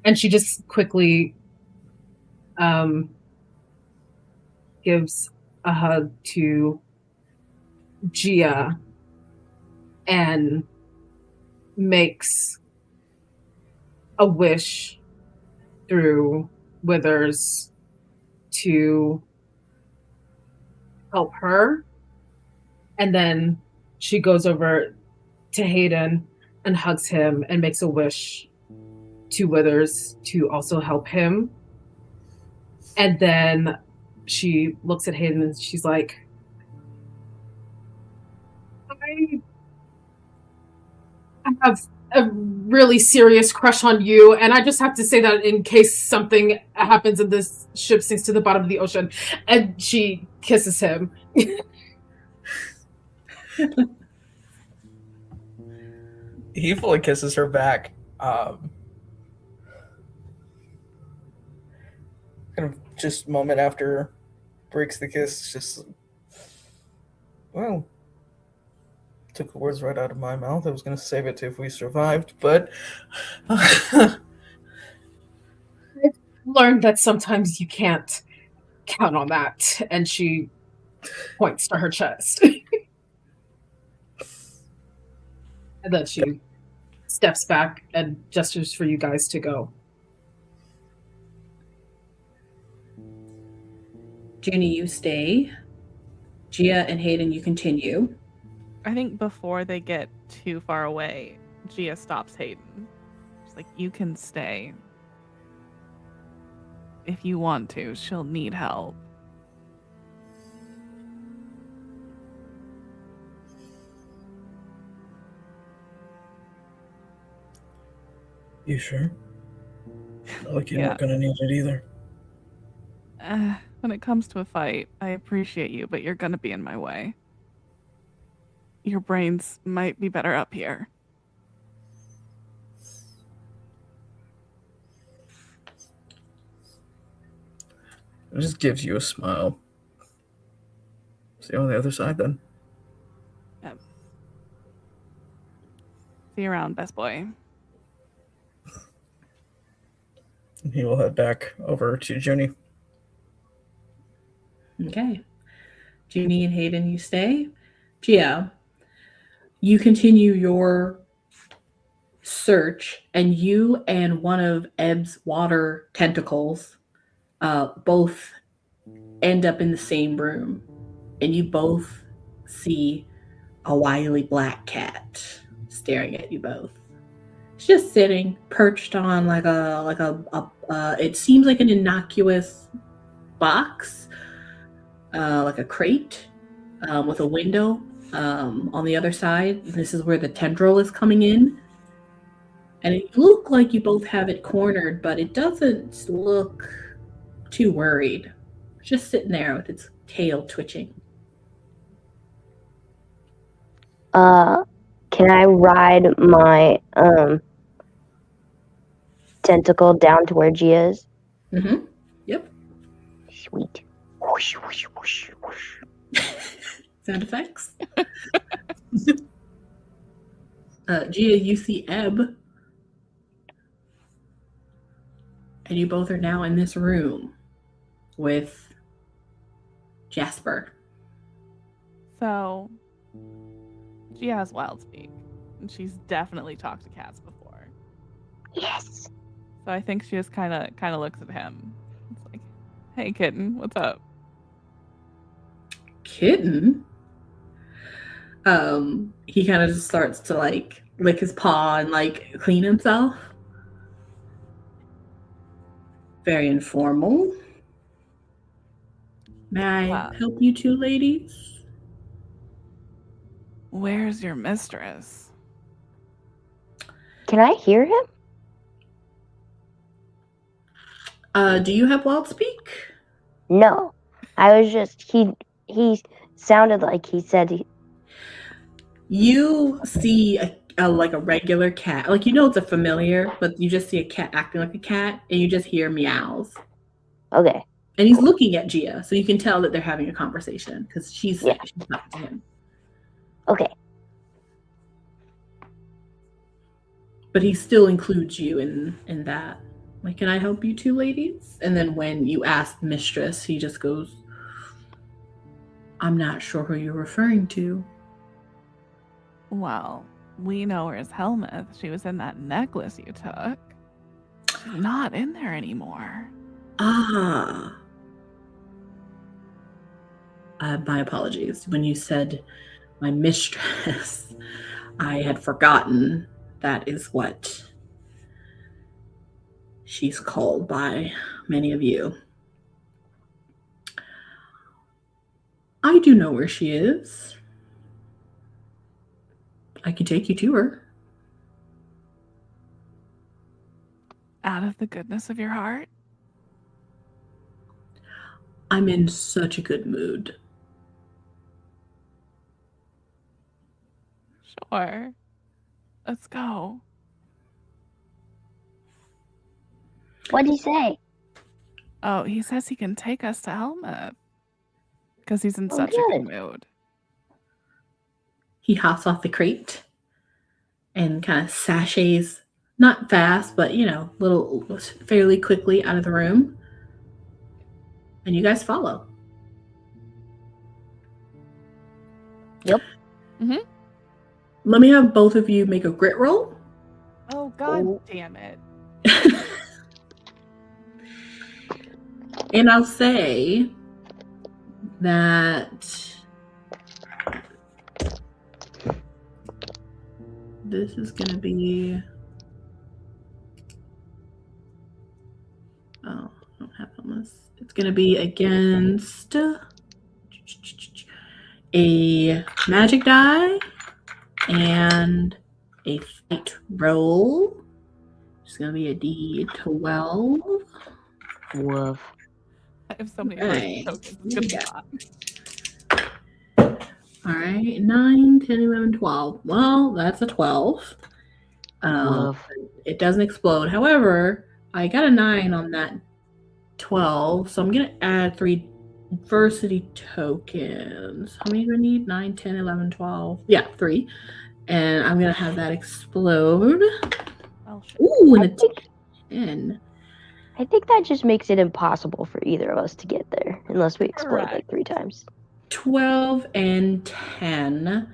And she just quickly gives a hug to Gia and makes a wish through Withers to help her. And then she goes over to Hayden and hugs him and makes a wish to Withers to also help him. And then she looks at Hayden and she's like, I have a really serious crush on you, and I just have to say that in case something happens and this ship sinks to the bottom of the ocean. And she kisses him. He fully kisses her back. Kind of just a moment after breaks the kiss, just, well, took the words right out of my mouth. I was going to save it to if we survived, but learned that sometimes you can't count on that. And she points to her chest. And then she steps back and gestures for you guys to go. Junie, you stay. Gia and Hayden, you continue. I think before they get too far away, Gia stops Hayden. She's like, you can stay. If you want to, she'll need help. You sure? Not like you're Yeah. not gonna need it either. When it comes to a fight, I appreciate you, but you're gonna be in my way. Your brains might be better up here. It just gives you a smile. See you on the other side then. Yep. See you around, best boy. And he will head back over to Junie. Okay. Junie and Hayden, you stay. Gia, you continue your search, and you and one of Ebb's water tentacles both end up in the same room, and you both see a wily black cat staring at you both. It's just sitting perched on like a it seems like an innocuous box, like a crate, with a window on the other side. This is where the tendril is coming in. And it looked like you both have it cornered, but it doesn't look too worried. It's just sitting there with its tail twitching. Can I ride my tentacle down to where Gia is? Mm-hmm. Yep. Sweet. Whoosh, whoosh, whoosh, whoosh. Sound effects. Gia, you see Ebb. And you both are now in this room with Jasper. So, she has wild speak, and she's definitely talked to cats before. Yes. So I think she just kind of looks at him. It's like, "Hey, kitten, what's up?" Kitten? He kind of just starts to like lick his paw and like clean himself. Very informal. May I Wow. help you two ladies? Where's your mistress? Can I hear him? Do you have wild speak? No. I was just he sounded like he said You see a like a regular cat. Like, you know, it's a familiar, but you just see a cat acting like a cat, and you just hear meows. okay. And he's looking at Gia, so you can tell that they're having a conversation because she's Yeah. talking to him. Okay. But he still includes you in that. Like, can I help you two ladies? And then when you ask mistress, he just goes, I'm not sure who you're referring to. Well, we know her as Helmuth. She was in that necklace you took. She's not in there anymore. Ah. My apologies. When you said my mistress, I had forgotten that is what she's called by many of you. I do know where she is. I can take you to her. Out of the goodness of your heart? I'm in such a good mood. Sure. Let's go. What'd he say? Oh, he says he can take us to Helmuth. Because he's in Oh, such a good good. mood. He hops off the crate and kind of sashays not fast, but little fairly quickly out of the room. And you guys follow. Yep. Mm-hmm. Let me have both of you make a grit roll. Oh, God Oh. damn it. And I'll say that this is going to be... Oh, I don't have it on this. It's going to be against a magic die and a fate roll. It's going to be a D12. Woof. I have so many Right. tokens. It's gonna be hot. All right, 9, 10, 11, 12. Well, that's a 12. Woof. It doesn't explode. However, I got a 9 on that 12, so I'm going to add 3 adversity tokens. How many do I need? 9, 10, 11, 12. Yeah, 3. And I'm going to have that explode. Oh, shit. Ooh, and I a think, 10. I think that just makes it impossible for either of us to get there unless we explode like Correct. 3 times. 12 and 10.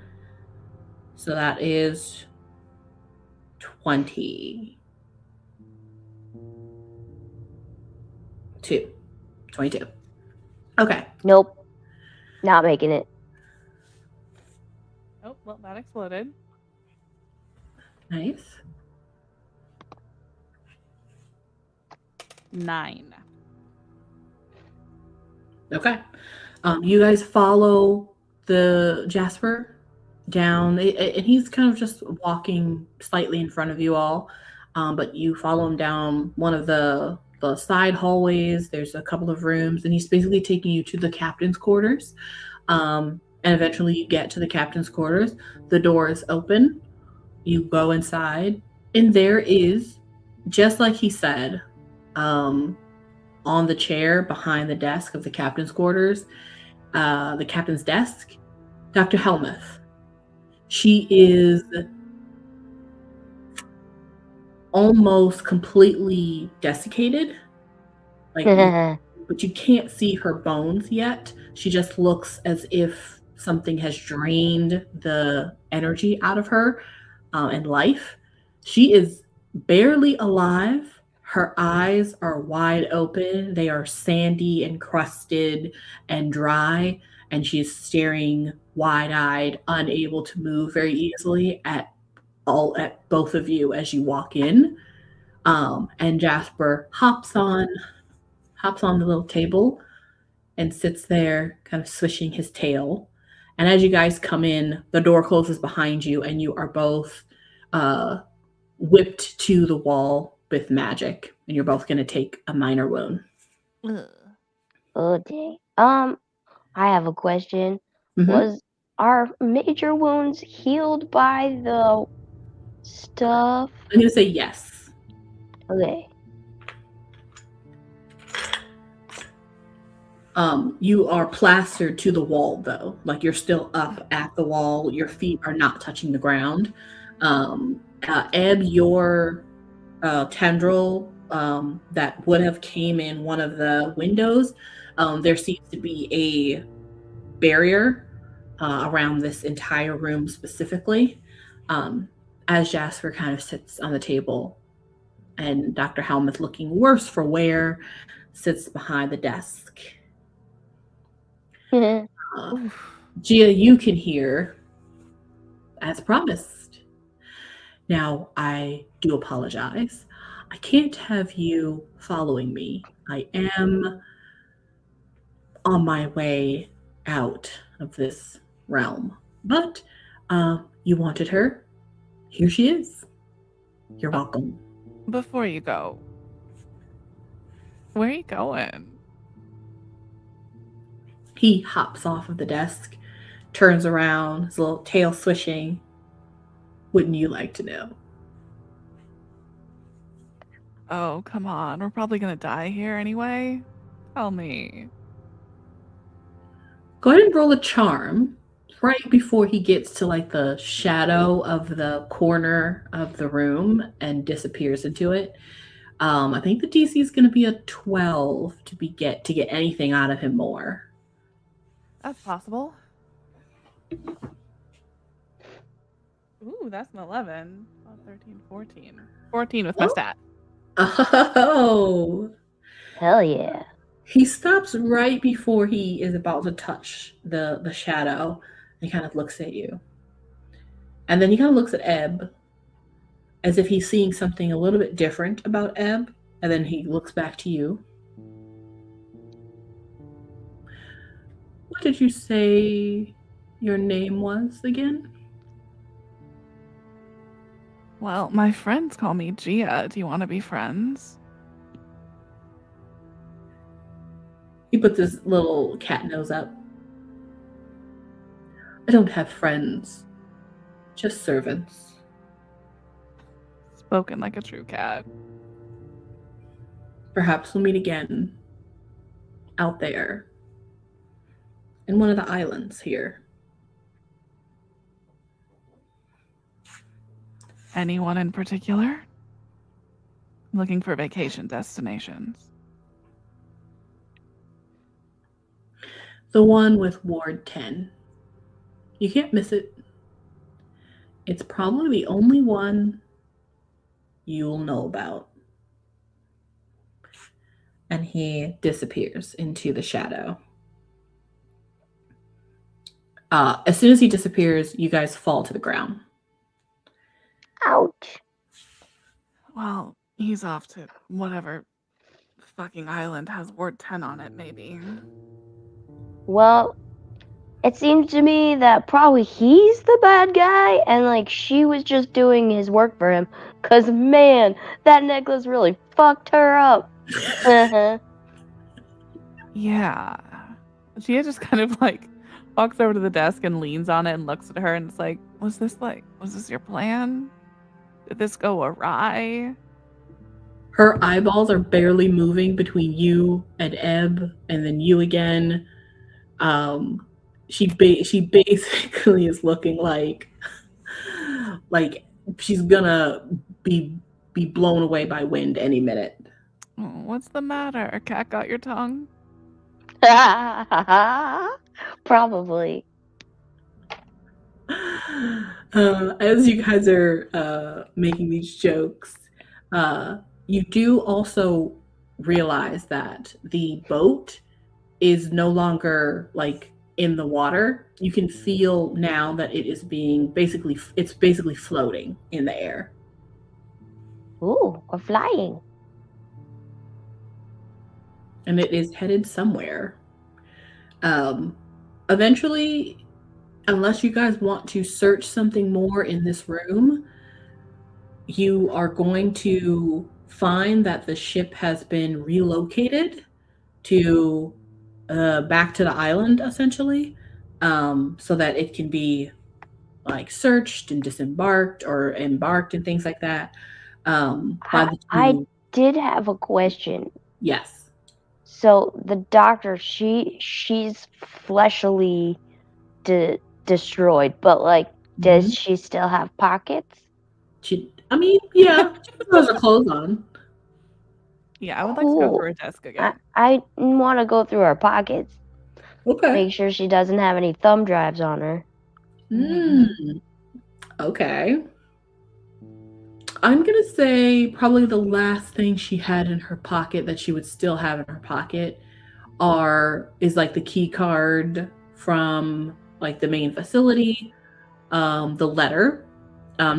So that is 20. 22. Okay. Nope. Not making it. Oh, well, that exploded. Nice. 9. Okay. You guys follow the Jasper down, and he's kind of just walking slightly in front of you all, but you follow him down one of the side hallways. There's a couple of rooms, and he's basically taking you to the captain's quarters. And eventually you get to the captain's quarters. The door is open. You go inside, and there is, just like he said, on the chair behind the desk of the captain's quarters, the captain's desk, Dr. Helmuth. She is almost completely desiccated, but you can't see her bones yet. She just looks as if something has drained the energy out of her and life. She is barely alive. Her eyes are wide open. They are sandy and crusted and dry, and she's staring wide-eyed, unable to move very easily at both of you as you walk in. And Jasper hops on the little table and sits there, kind of swishing his tail. And as you guys come in, the door closes behind you, and you are both whipped to the wall with magic, and you're both going to take a minor wound. Ugh. Oh, dang. I have a question. Mhm. Was our major wounds healed by the stuff? I'm going to say yes. Okay. You are plastered to the wall, though. Like, you're still up at the wall. Your feet are not touching the ground. Ebb, your tendril that would have came in one of the windows, there seems to be a barrier around this entire room specifically, as Jasper kind of sits on the table, and Dr. Helmuth, looking worse for wear, sits behind the desk. Gia, you can hear, as promised. Now, I do apologize. I can't have you following me. I am on my way out of this realm. But you wanted her. Here she is. You're welcome. Before you go, where are you going? He hops off of the desk, turns around, his little tail swishing. Wouldn't you like to know? Oh, come on. We're probably going to die here anyway. Tell me. Go ahead and roll a charm. right before he gets to like the shadow of the corner of the room and disappears into it. I think the DC is going to be a 12 to get anything out of him more. That's possible. Ooh, that's an 11. 12, 13, 14. 14 with my stat. Oh. Hell yeah. He stops right before he is about to touch the shadow and kind of looks at you. And then he kind of looks at Ebb as if he's seeing something a little bit different about Ebb. And then he looks back to you. What did you say your name was again? Well, my friends call me Gia. Do you want to be friends? He puts his little cat nose up. I don't have friends, just servants. Spoken like a true cat. Perhaps we'll meet again out there in one of the islands here. Anyone in particular? I'm looking for vacation destinations. The one with Ward 10. You can't miss it. It's probably the only one you'll know about. And he disappears into the shadow. As soon as he disappears, you guys fall to the ground. Ouch. Well, he's off to whatever fucking island has Ward 10 on it, maybe. Well, it seems to me that probably he's the bad guy and like she was just doing his work for him. Cause man, that necklace really fucked her up. Yeah. Gia just kind of like walks over to the desk and leans on it and looks at her and it's like, was this your plan? Did this go awry? Her eyeballs are barely moving between you and Ebb and then you again. She basically is looking like she's gonna be blown away by wind any minute. Oh, what's the matter? Cat got your tongue? Probably. As you guys are making these jokes, you do also realize that the boat is no longer like in the water. You can feel now that it is it's basically floating in the air. Ooh, or flying. And it is headed somewhere. Eventually, unless you guys want to search something more in this room, you are going to find that the ship has been relocated to back to the island, essentially, so that it can be like searched and disembarked or embarked and things like that. I did have a question. Yes. So the doctor, she's fleshly destroyed, but like, does she still have pockets? Yeah, she has her clothes on. Yeah, I would like to go through her desk again. I want to go through her pockets. Okay. Make sure she doesn't have any thumb drives on her. Okay. I'm going to say probably the last thing she had in her pocket that she would still have in her pocket is like the key card from like the main facility, the letter, I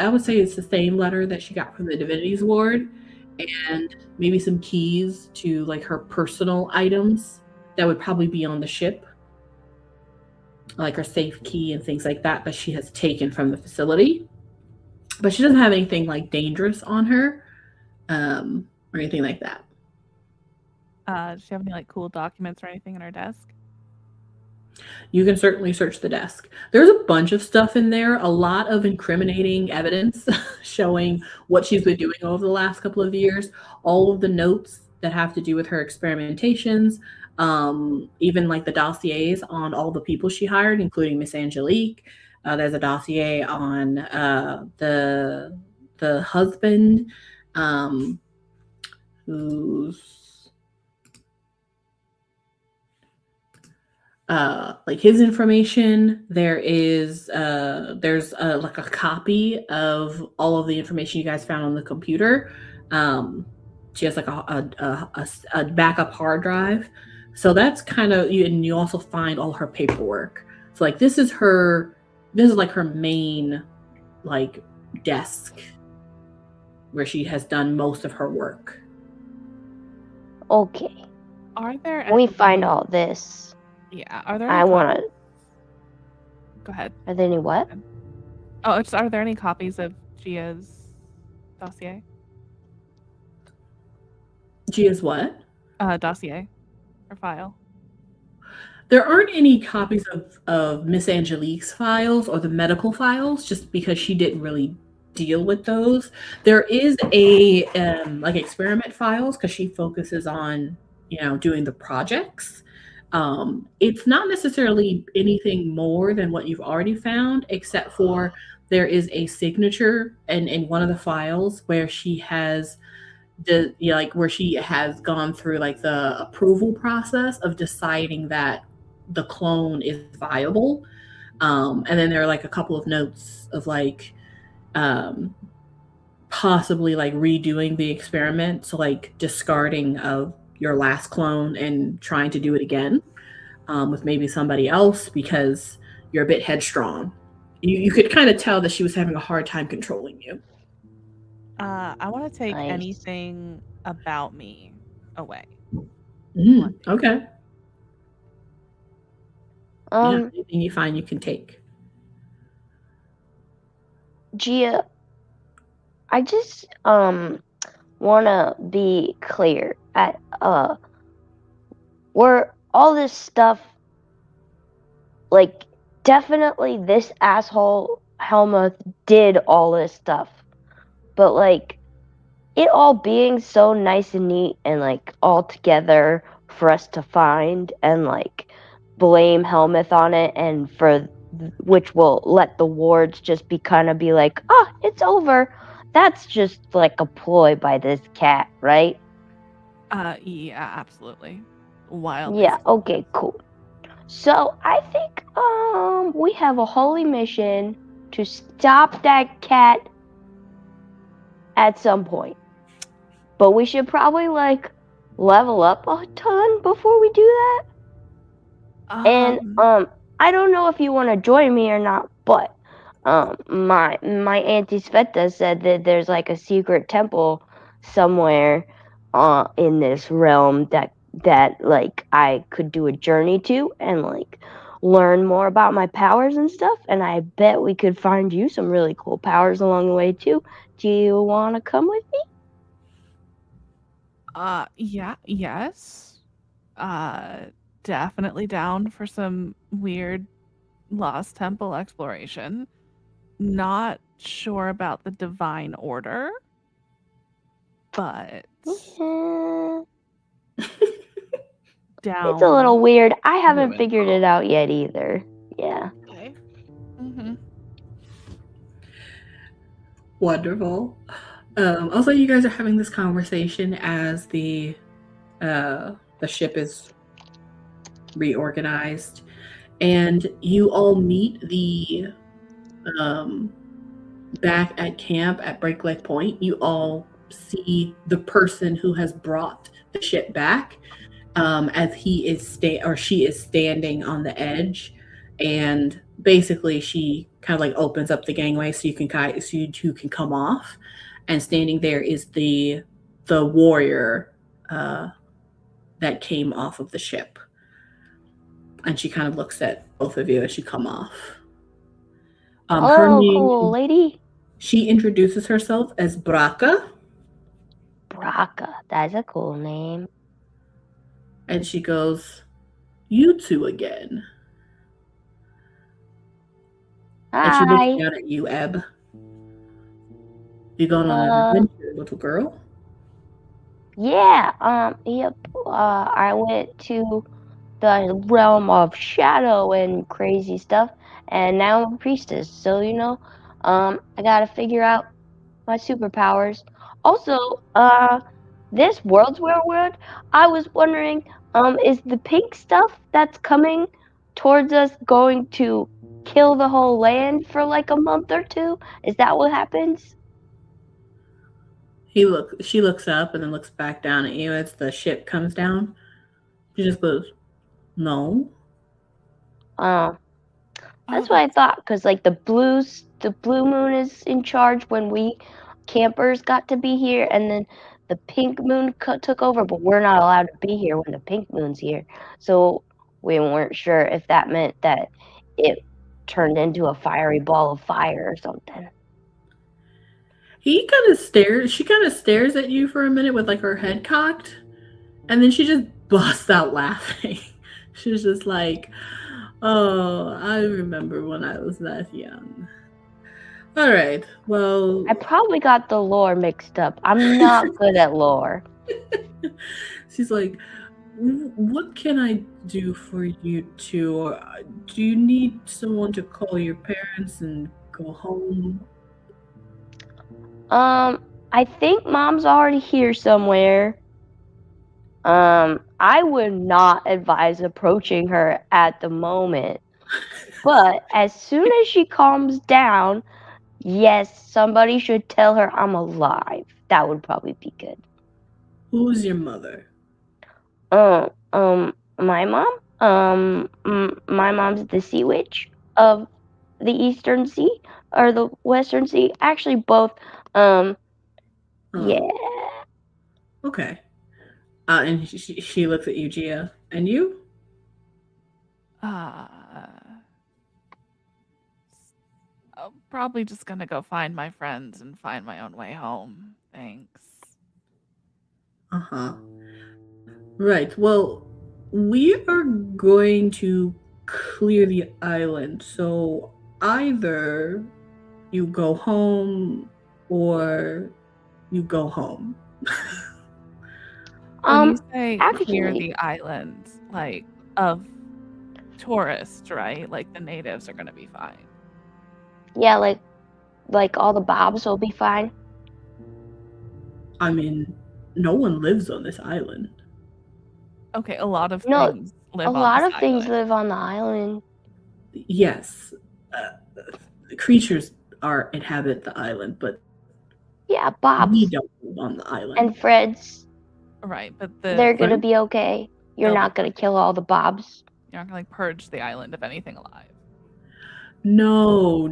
would say it's the same letter that she got from the Divinities Ward, and maybe some keys to like her personal items that would probably be on the ship, like her safe key and things like that she has taken from the facility. But she doesn't have anything like dangerous on her, or anything like that. Does she have any like cool documents or anything in her desk? You can certainly search the desk. There's a bunch of stuff in there, a lot of incriminating evidence showing what she's been doing over the last couple of years, all of the notes that have to do with her experimentations, Even like the dossiers on all the people she hired, including Miss Angelique. There's a dossier on the husband, who's like his information. There's like a copy of all of the information you guys found on the computer. She has like a backup hard drive. So that's kind of you, and you also find all her paperwork. So like this is like her main like desk where she has done most of her work. Okay. Are there When we any- find all this, Yeah. Are there any I want to. Go ahead. Are there any what? Oh, are there any copies of Gia's dossier? Gia's what? Dossier or file? There aren't any copies of Miss Angelique's files or the medical files, just because she didn't really deal with those. There is a like experiment files because she focuses on doing the projects. It's not necessarily anything more than what you've already found, except for there is a signature in one of the files where she has where she has gone through like the approval process of deciding that the clone is viable. And then there are like a couple of notes of like possibly like redoing the experiment, so like discarding of your last clone and trying to do it again with maybe somebody else because you're a bit headstrong. You could kind of tell that she was having a hard time controlling you. I want to take Nice. anything about me away. Okay. Um, Anything you find you can take. Gia, I just wanna be clear. Were all this stuff like definitely this asshole Helmuth did all this stuff, but like it all being so nice and neat and like all together for us to find and like blame Helmuth on it, and for which will let the wards just be like, oh, it's over. That's just like a ploy by this cat, right? Yeah, absolutely. Wild. Yeah, okay, cool. So I think we have a holy mission to stop that cat at some point. But we should probably like level up a ton before we do that. And I don't know if you want to join me or not, but my auntie Sveta said that there's like a secret temple somewhere in this realm that like I could do a journey to and like learn more about my powers and stuff, and I bet we could find you some really cool powers along the way too. Do you want to come with me? Yes. Definitely down for some weird lost temple exploration. Not sure about the divine order, but Yeah. down. It's a little weird. I haven't Ruined. figured it out yet either. Yeah. Okay. Mm-hmm. Wonderful. Also, you guys are having this conversation as the ship is reorganized, and you all meet the back at camp at Breakleg Point. You all see the person who has brought the ship back, as she is standing on the edge, and basically she kind of like opens up the gangway so you two can come off, and standing there is the warrior that came off of the ship, and she kind of looks at both of you as you come off. Her Oh, name, cool lady. she introduces herself as Braca, Braca. That's a cool name. and she goes, "You two again." And she Hi. looks down at you, Ebb. You going on an adventure, little girl? Yeah, I went to the realm of shadow and crazy stuff, and now I'm a priestess. So, I gotta figure out my superpowers. Also, this world's world, I was wondering, is the pink stuff that's coming towards us going to kill the whole land for like a month or two? Is that what happens? She looks up and then looks back down at you as the ship comes down. She just goes, "No." Oh, that's Oh, what I thought, because like the blue moon is in charge when we campers got to be here, and then the pink moon took over, but we're not allowed to be here when the pink moon's here. So we weren't sure if that meant that it turned into a fiery ball of fire or something. He kind of stares. She kind of stares at you for a minute with like her head cocked, and then she just busts out laughing. She's just like, "Oh, I remember when I was that young." All right. Well, I probably got the lore mixed up. I'm not good at lore. she's like, "What can I do for you two? Or, do you need someone to call your parents and go home?" I think mom's already here somewhere. I would not advise approaching her at the moment. But as soon as she calms down, yes, somebody should tell her I'm alive. That would probably be good. Who's your mother? My mom? My mom's the sea witch of the Eastern Sea or the Western Sea. Actually, both. Oh, Yeah. okay. And she looks at you, Gia. And you? I'm probably just gonna go find my friends and find my own way home. Thanks. Uh-huh. Right. Well, we are going to clear the island. So either you go home or you go home. When you say clear Actually, the island, like of tourists, right? Like the natives are gonna be fine. yeah, like all the bobs will be fine. I mean, no one lives on this island. Okay, a lot of No, things a live on lot this of things island. live on the island. Yes, creatures inhabit the island, but Yeah, we bobs don't live on the island. and Freds. Right, but They're gonna Fred? be okay. You're They'll be not gonna kill all the bobs. You're not gonna like purge the island of anything alive. No.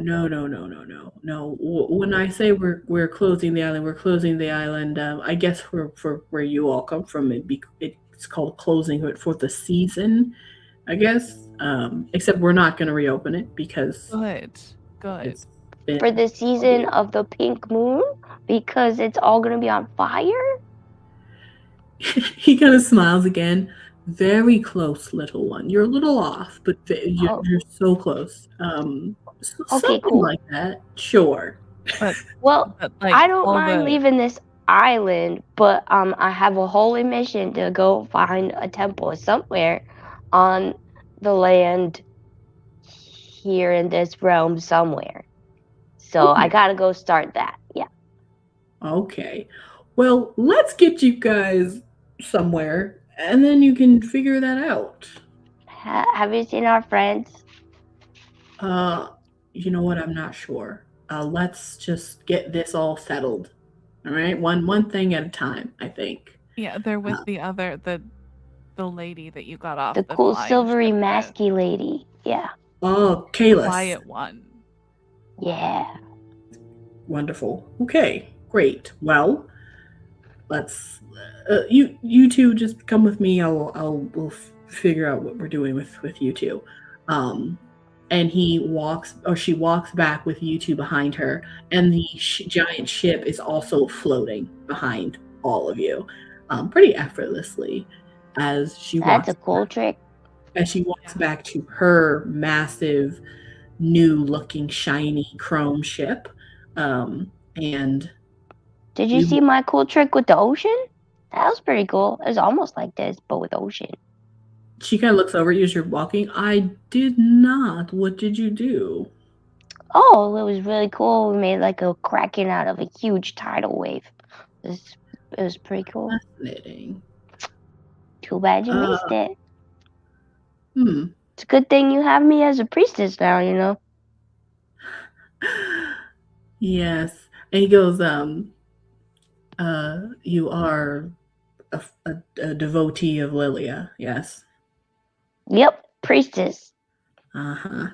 When I say we're closing the island, we're closing the island. I guess for where you all come from, it's called closing it for the season. I guess. Except we're not going to reopen it because Good. it's been. For the season of the pink moon, because it's all gonna be on fire. He kind of smiles again. Very close, little one. You're a little off, but Oh. you're so close. Okay, Something cool. like that. Sure. Well, But like I don't all mind the leaving this island, but I have a holy mission to go find a temple somewhere on the land here in this realm somewhere. So I Okay. gotta go start that. Yeah. Okay. Well, let's get you guys somewhere and then you can figure that out. Have you seen our friends? Uh, you know what? I'm not sure. Let's just get this all settled. All right? One thing at a time, I think. yeah, they're with the lady that you got off The the cool flying silvery ship with, masky lady. Yeah. Oh, the Kalis. quiet one. Yeah. Wonderful. Okay, great. Well, let's you two just come with me. We'll figure out what we're doing with you two. And she walks back with you two behind her, and the giant ship is also floating behind all of you, pretty effortlessly as she That's walks a cool trick. back to her massive, new-looking, shiny chrome ship. And Did you see my cool trick with the ocean? That was pretty cool. It was almost like this, but with ocean. She kind of looks over at you as you're walking. I did not. What did you do? Oh, it was really cool. We made like a kraken out of a huge tidal wave. It was pretty cool. Fascinating. Too bad you missed it. Hmm. It's a good thing you have me as a priestess now, you know. Yes. And he goes, you are a devotee of Lilia, yes. Yep, priestess. Uh-huh.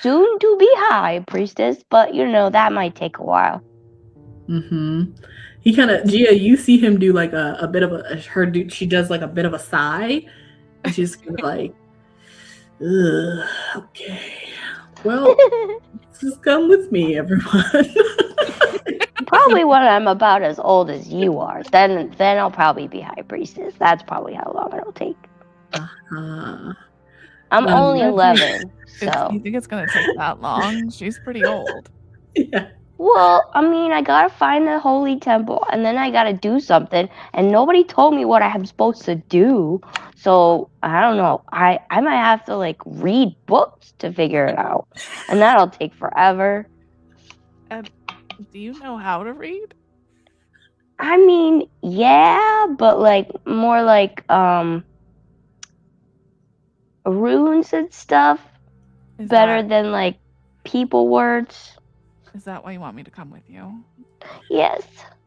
Soon to be high priestess, but you know that might take a while. Mm-hmm. He kind of, Gia, you see him do like a bit of she does like a bit of a sigh, and she's kind of like, ugh, okay. Well, just come with me, everyone. Probably when I'm about as old as you are, then I'll probably be high priestess. That's probably how long it'll take. I'm only 11, so. You think it's gonna take that long? She's pretty old. Yeah. Well, I mean, I gotta find the holy temple, and then I gotta do something, and nobody told me what I'm supposed to do. So I don't know. I might have to like read books to figure it out, and that'll take forever. Do you know how to read? I mean, yeah, but like more like runes and stuff. Better than like people words. Is that why you want me to come with you? Yes.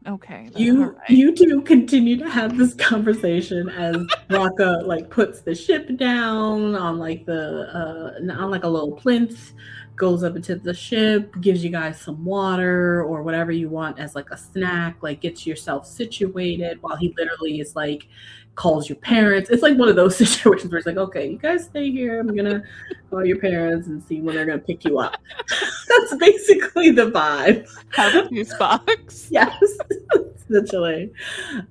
Okay. You two continue to have this conversation as Raka like puts the ship down on like on like a little plinth, goes up into the ship, gives you guys some water or whatever you want as like a snack, like gets yourself situated while he literally is like calls your parents. It's like one of those situations where it's like, okay, you guys stay here. I'm gonna call your parents and see when they're gonna pick you up. That's basically the vibe. Have a juice box. Yes, essentially.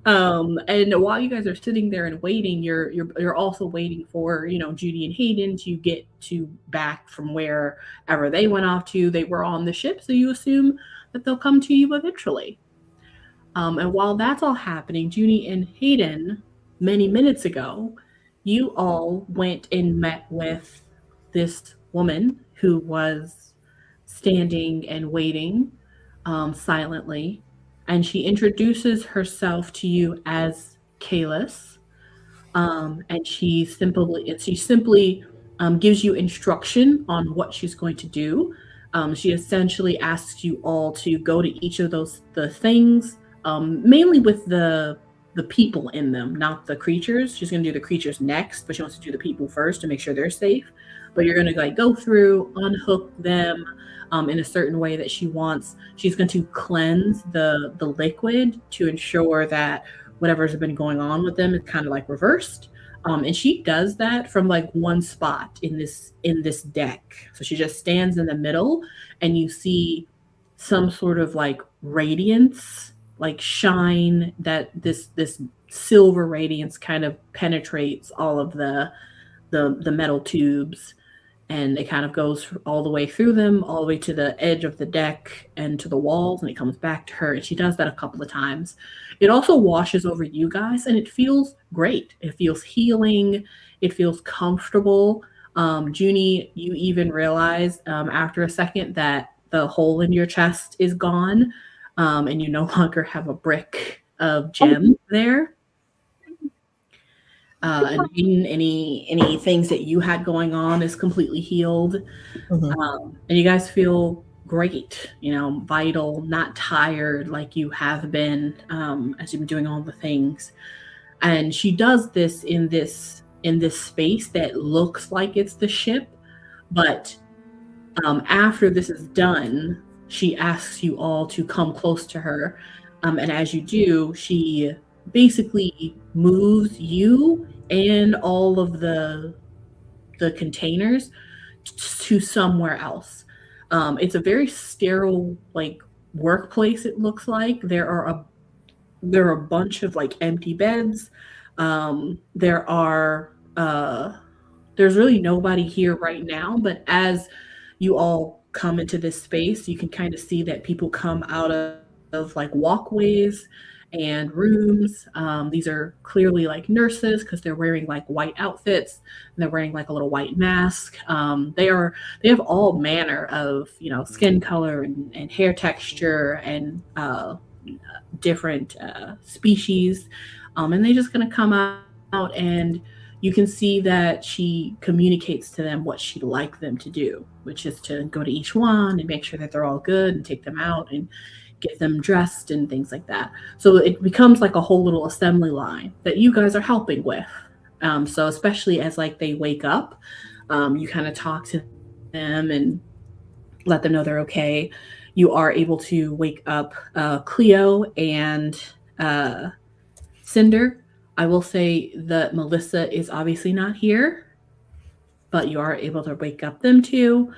And while you guys are sitting there and waiting, you're also waiting for Judy and Hayden to get to back from wherever they went off to. They were on the ship, so you assume that they'll come to you eventually. And while that's all happening, Judy and Hayden, many minutes ago, you all went and met with this woman who was standing and waiting silently, and she introduces herself to you as Kalis, and she simply gives you instruction on what she's going to do. She essentially asks you all to go to each of the things, mainly with the people in them, not the creatures. She's going to do the creatures next, but she wants to do the people first to make sure they're safe. But you're going to like go through, unhook them in a certain way that she wants. She's going to cleanse the liquid to ensure that whatever's been going on with them is kind of like reversed. And she does that from like one spot in this deck. So she just stands in the middle, and you see some sort of like radiance, like shine, that this silver radiance kind of penetrates all of the metal tubes, and it kind of goes all the way through them, all the way to the edge of the deck and to the walls, and it comes back to her, and she does that a couple of times. It also washes over you guys, and it feels great. It feels healing. It feels comfortable. Juni, you even realize after a second that the hole in your chest is gone, and you no longer have a brick of gem there. And any things that you had going on is completely healed. And you guys feel great, vital, not tired like you have been as you've been doing all the things. And she does this in this space that looks like it's the ship, but after this is done, she asks you all to come close to her, and as you do, she basically moves you and all of the containers to somewhere else. It's a very sterile like workplace. It looks like there are a bunch of like empty beds. There's really nobody here right now, but as you all come into this space, you can kind of see that people come out of like walkways and rooms. These are clearly like nurses because they're wearing like white outfits and they're wearing like a little white mask. They have all manner of, you know, skin color and hair texture and different species. And they're just going to come out, and you can see that she communicates to them what she'd like them to do, which is to go to each one and make sure that they're all good and take them out and get them dressed and things like that. So it becomes like a whole little assembly line that you guys are helping with. So especially as like they wake up, you kind of talk to them and let them know they're okay. You are able to wake up Cleo and Cinder. I will say that Melissa is obviously not here, but you are able to wake up them too.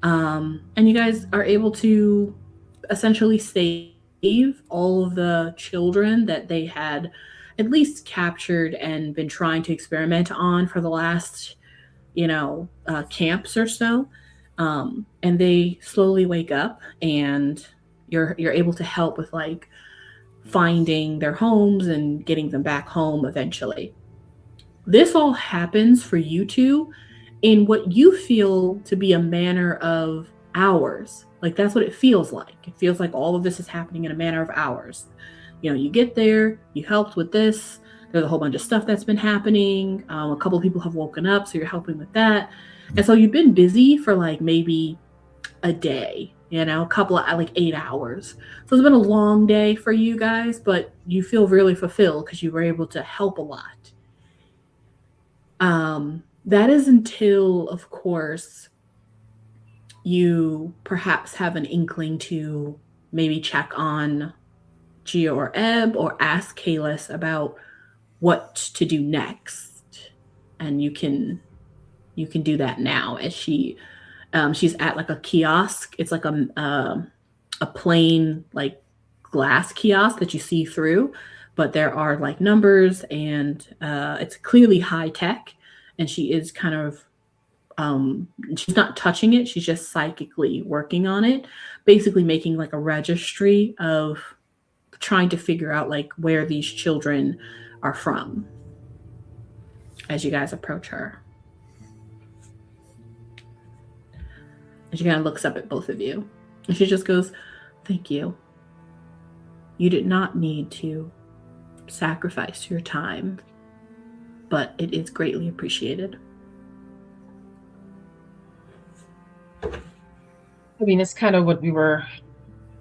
And you guys are able to essentially save all of the children that they had at least captured and been trying to experiment on for the last, camps or so. And they slowly wake up, and you're able to help with like finding their homes and getting them back home eventually. This all happens for you two in what you feel to be a manner of hours. Like that's what it feels like. It feels like all of this is happening in a manner of hours. You get there, you helped with this. There's a whole bunch of stuff that's been happening. A couple of people have woken up, so you're helping with that. And so you've been busy for like maybe a day, a couple of like 8 hours. So it's been a long day for you guys, but you feel really fulfilled because you were able to help a lot. That is until, of course, you perhaps have an inkling to maybe check on Gia or Ebb or ask Kalis about what to do next. And you can do that now as she's at like a kiosk. It's like a plain like glass kiosk that you see through, but there are like numbers, and it's clearly high tech, and she is kind of she's not touching it, she's just psychically working on it, basically making like a registry of trying to figure out like where these children are from as you guys approach her. And she kind of looks up at both of you, and she just goes, "Thank you. You did not need to sacrifice your time, but it is greatly appreciated." I mean, it's kind of what we were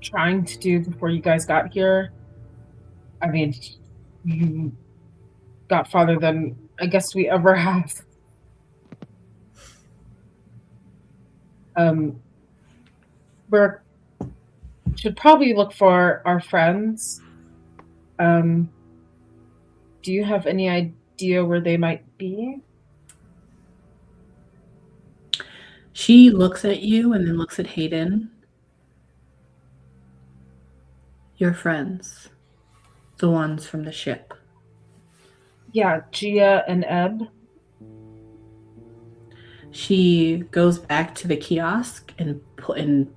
trying to do before you guys got here. I mean, you got farther than I guess we ever have. We should probably look for our friends. Do you have any idea where they might be? She looks at you and then looks at Hayden. Your friends. The ones from the ship. Yeah, Gia and Ebb. She goes back to the kiosk and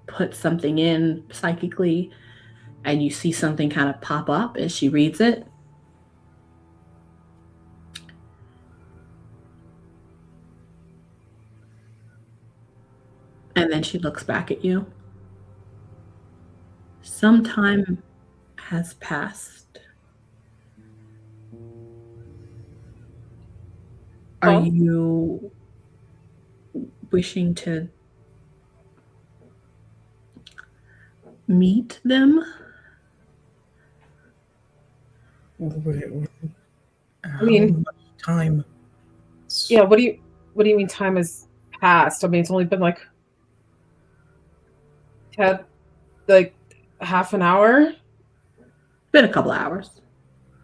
puts something in psychically, and you see something kind of pop up as she reads it. And then she looks back at you. Some time has passed. Are you wishing to meet them? I mean, time. Yeah, what do you mean time has passed? I mean, it's only been like half an hour? Been a couple hours.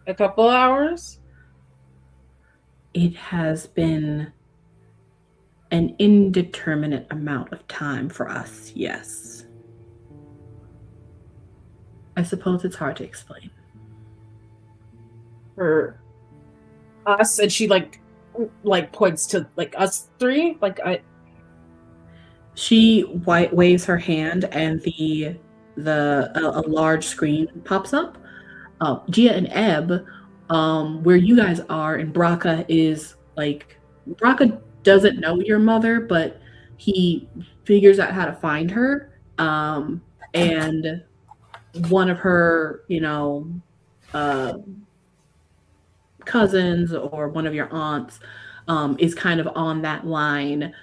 A couple hours? It has been an indeterminate amount of time for us, yes. I suppose it's hard to explain. For us, and she like points to like us three, She waves her hand, and a large screen pops up. Gia and Ebb, where you guys are, and Braca is like, Braca doesn't know your mother, but he figures out how to find her. And one of her, uh, cousins or one of your aunts is kind of on that line,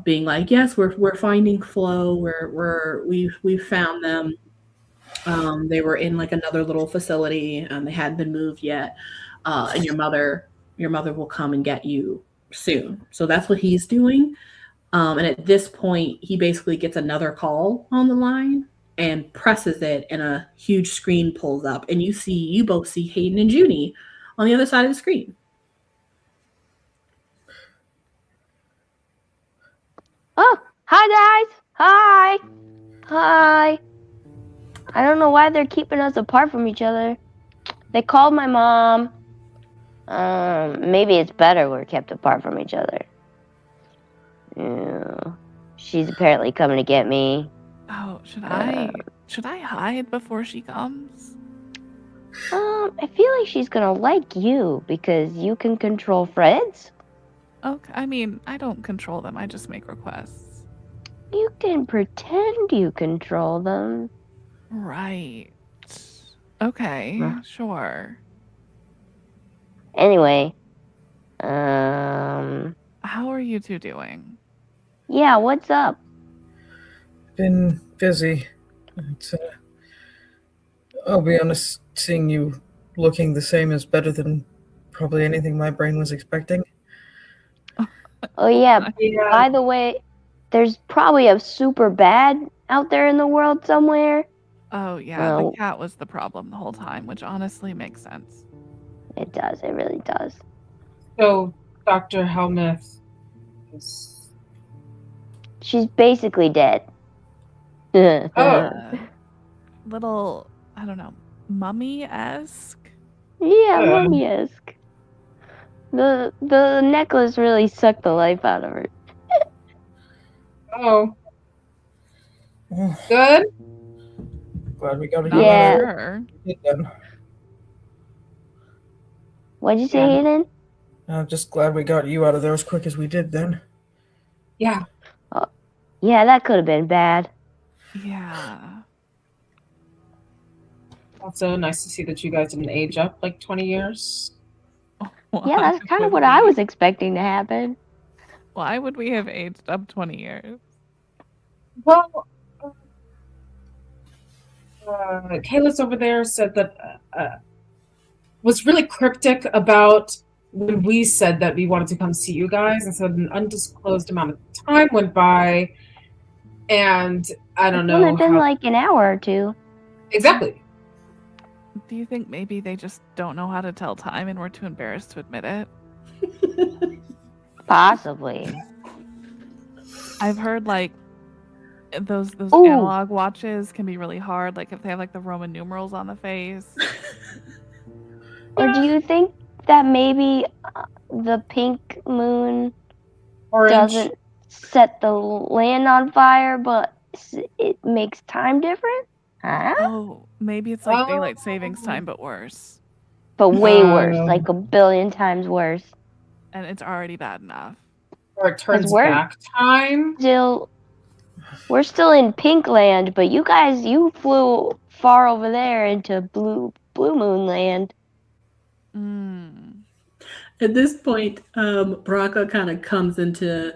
being like, yes, we're finding Flo. We've found them. They were in like another little facility and they hadn't been moved yet. And your mother will come and get you soon. So that's what he's doing. And at this point, he basically gets another call on the line and presses it, and a huge screen pulls up, and you both see Hayden and Juni on the other side of the screen. Oh, hi guys. Hi. I don't know why they're keeping us apart from each other. They called my mom. Maybe it's better we're kept apart from each other. Yeah. She's apparently coming to get me. Oh, should I hide before she comes? I feel like she's gonna like you because you can control friends. Okay, I mean, I don't control them. I just make requests. You can pretend you control them. Right. Okay, sure. Anyway, How are you two doing? yeah, what's up? Been busy. I'll be honest, seeing you looking the same is better than probably anything my brain was expecting. Oh yeah, Yeah. by the way, there's probably a super bad out there in the world somewhere. Oh yeah, the cat was the problem the whole time, which honestly makes sense. It does, it really does. So, Dr. Helmuth is... She's basically dead. Oh. Little, I don't know, mummy-esque? Yeah, mummy-esque. The necklace really sucked the life out of her. Oh. Good? Glad we got it. Not Yeah. for her. What'd you say, Yeah. Hayden? I'm just glad we got you out of there as quick as we did then. Yeah. Yeah, that could have been bad. Yeah. Also, nice to see that you guys didn't age up like 20 years. Yeah, that's kind of what I was expecting to happen. Why would we have aged up 20 years? Well, Kayla's over there said that was really cryptic about when we said that we wanted to come see you guys, and so an undisclosed amount of time went by, and I don't know. It's only been like an hour or two. Exactly. Do you think maybe they just don't know how to tell time and we're too embarrassed to admit it? Possibly. I've heard like those Ooh. analog watches can be really hard, like if they have like the Roman numerals on the face. Or do you think that maybe the pink moon Orange. doesn't set the land on fire, but it makes time different? Huh? Oh, maybe it's like daylight savings time, but worse. But way worse, like a billion times worse. And it's already bad enough. Or it turns we're- back time. We're still in pink land, but you flew far over there into blue moon land. At this point, Braca kind of comes into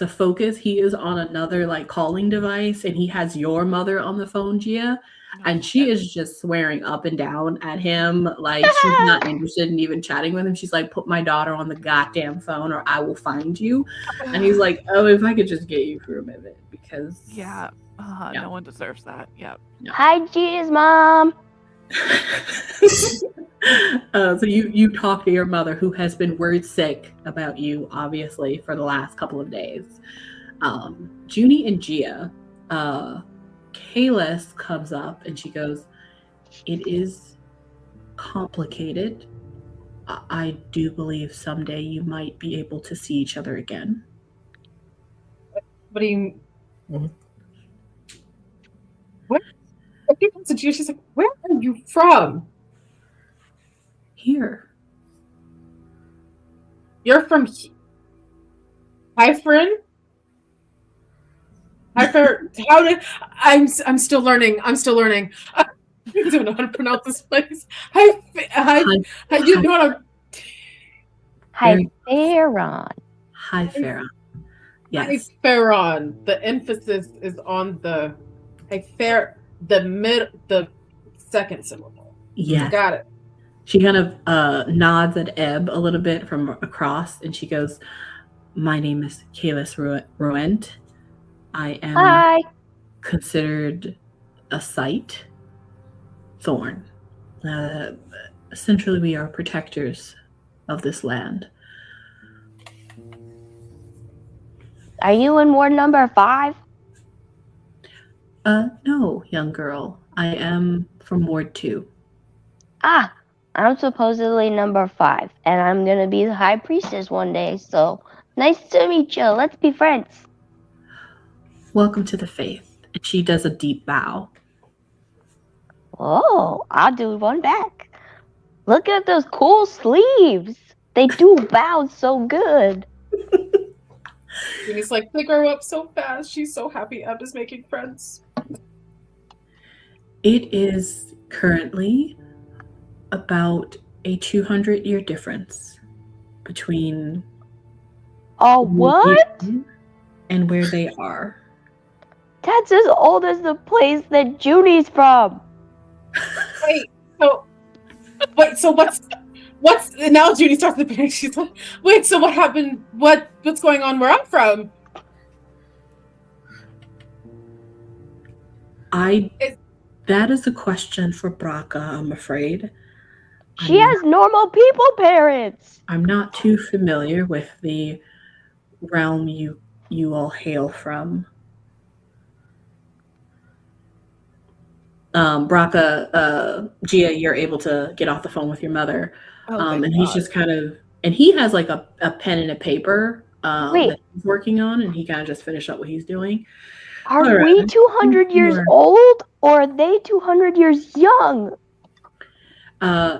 focus. He is on another like calling device, and he has your mother on the phone, Gia, and she is just swearing up and down at him, like she's not interested in even chatting with him. She's like, "Put my daughter on the goddamn phone, or I will find you." And he's like, "Oh, if I could just get you for a minute, because yeah, no one deserves that." Yep. No. Hi, Gia's mom. So you talk to your mother, who has been word sick about you, obviously, for the last couple of days. Juni and Gia, Kalis comes up and she goes, "It is complicated. I do believe someday you might be able to see each other again." What do you? Mhm. What do you to Gia. She's like, "Where are you from?" Here. You're from. Hi, friend. Hi, friend. How did I'm still learning. I'm still learning. I don't know how to pronounce this place. Hi. You know what? Hyperion. Hi, Farah. Yes. Hi, Farron. The emphasis is on the the second syllable. Yes. Got it. She kind of nods at Ebb a little bit from across, and she goes, "My name is Kalis Ruent. I am Hi. considered a sight thorn. Essentially, we are protectors of this land." Are you in ward number 5? No, young girl. I am from Ward 2. Ah, I'm supposedly number 5, and I'm gonna be the high priestess one day, so nice to meet you. Let's be friends. Welcome to the faith. And she does a deep bow. Oh, I'll do one back. Look at those cool sleeves. They do bow so good. And he's like, they grow up so fast. She's so happy Ebb is making friends. It is currently about a 200-year difference between Oh, what? and where they are. That's as old as the place that Juni's from. So what's now Judy starts to panic. She's like, wait, so what happened? What's going on where I'm from? That is a question for Braca, I'm afraid. She has normal people parents. I'm not too familiar with the realm you all hail from. Braca, Gia, you're able to get off the phone with your mother. And he's just kind of, and he has like a pen and a paper that he's working on, and he kind of just finished up what he's doing. Are we 200 years old, or are they 200 years young?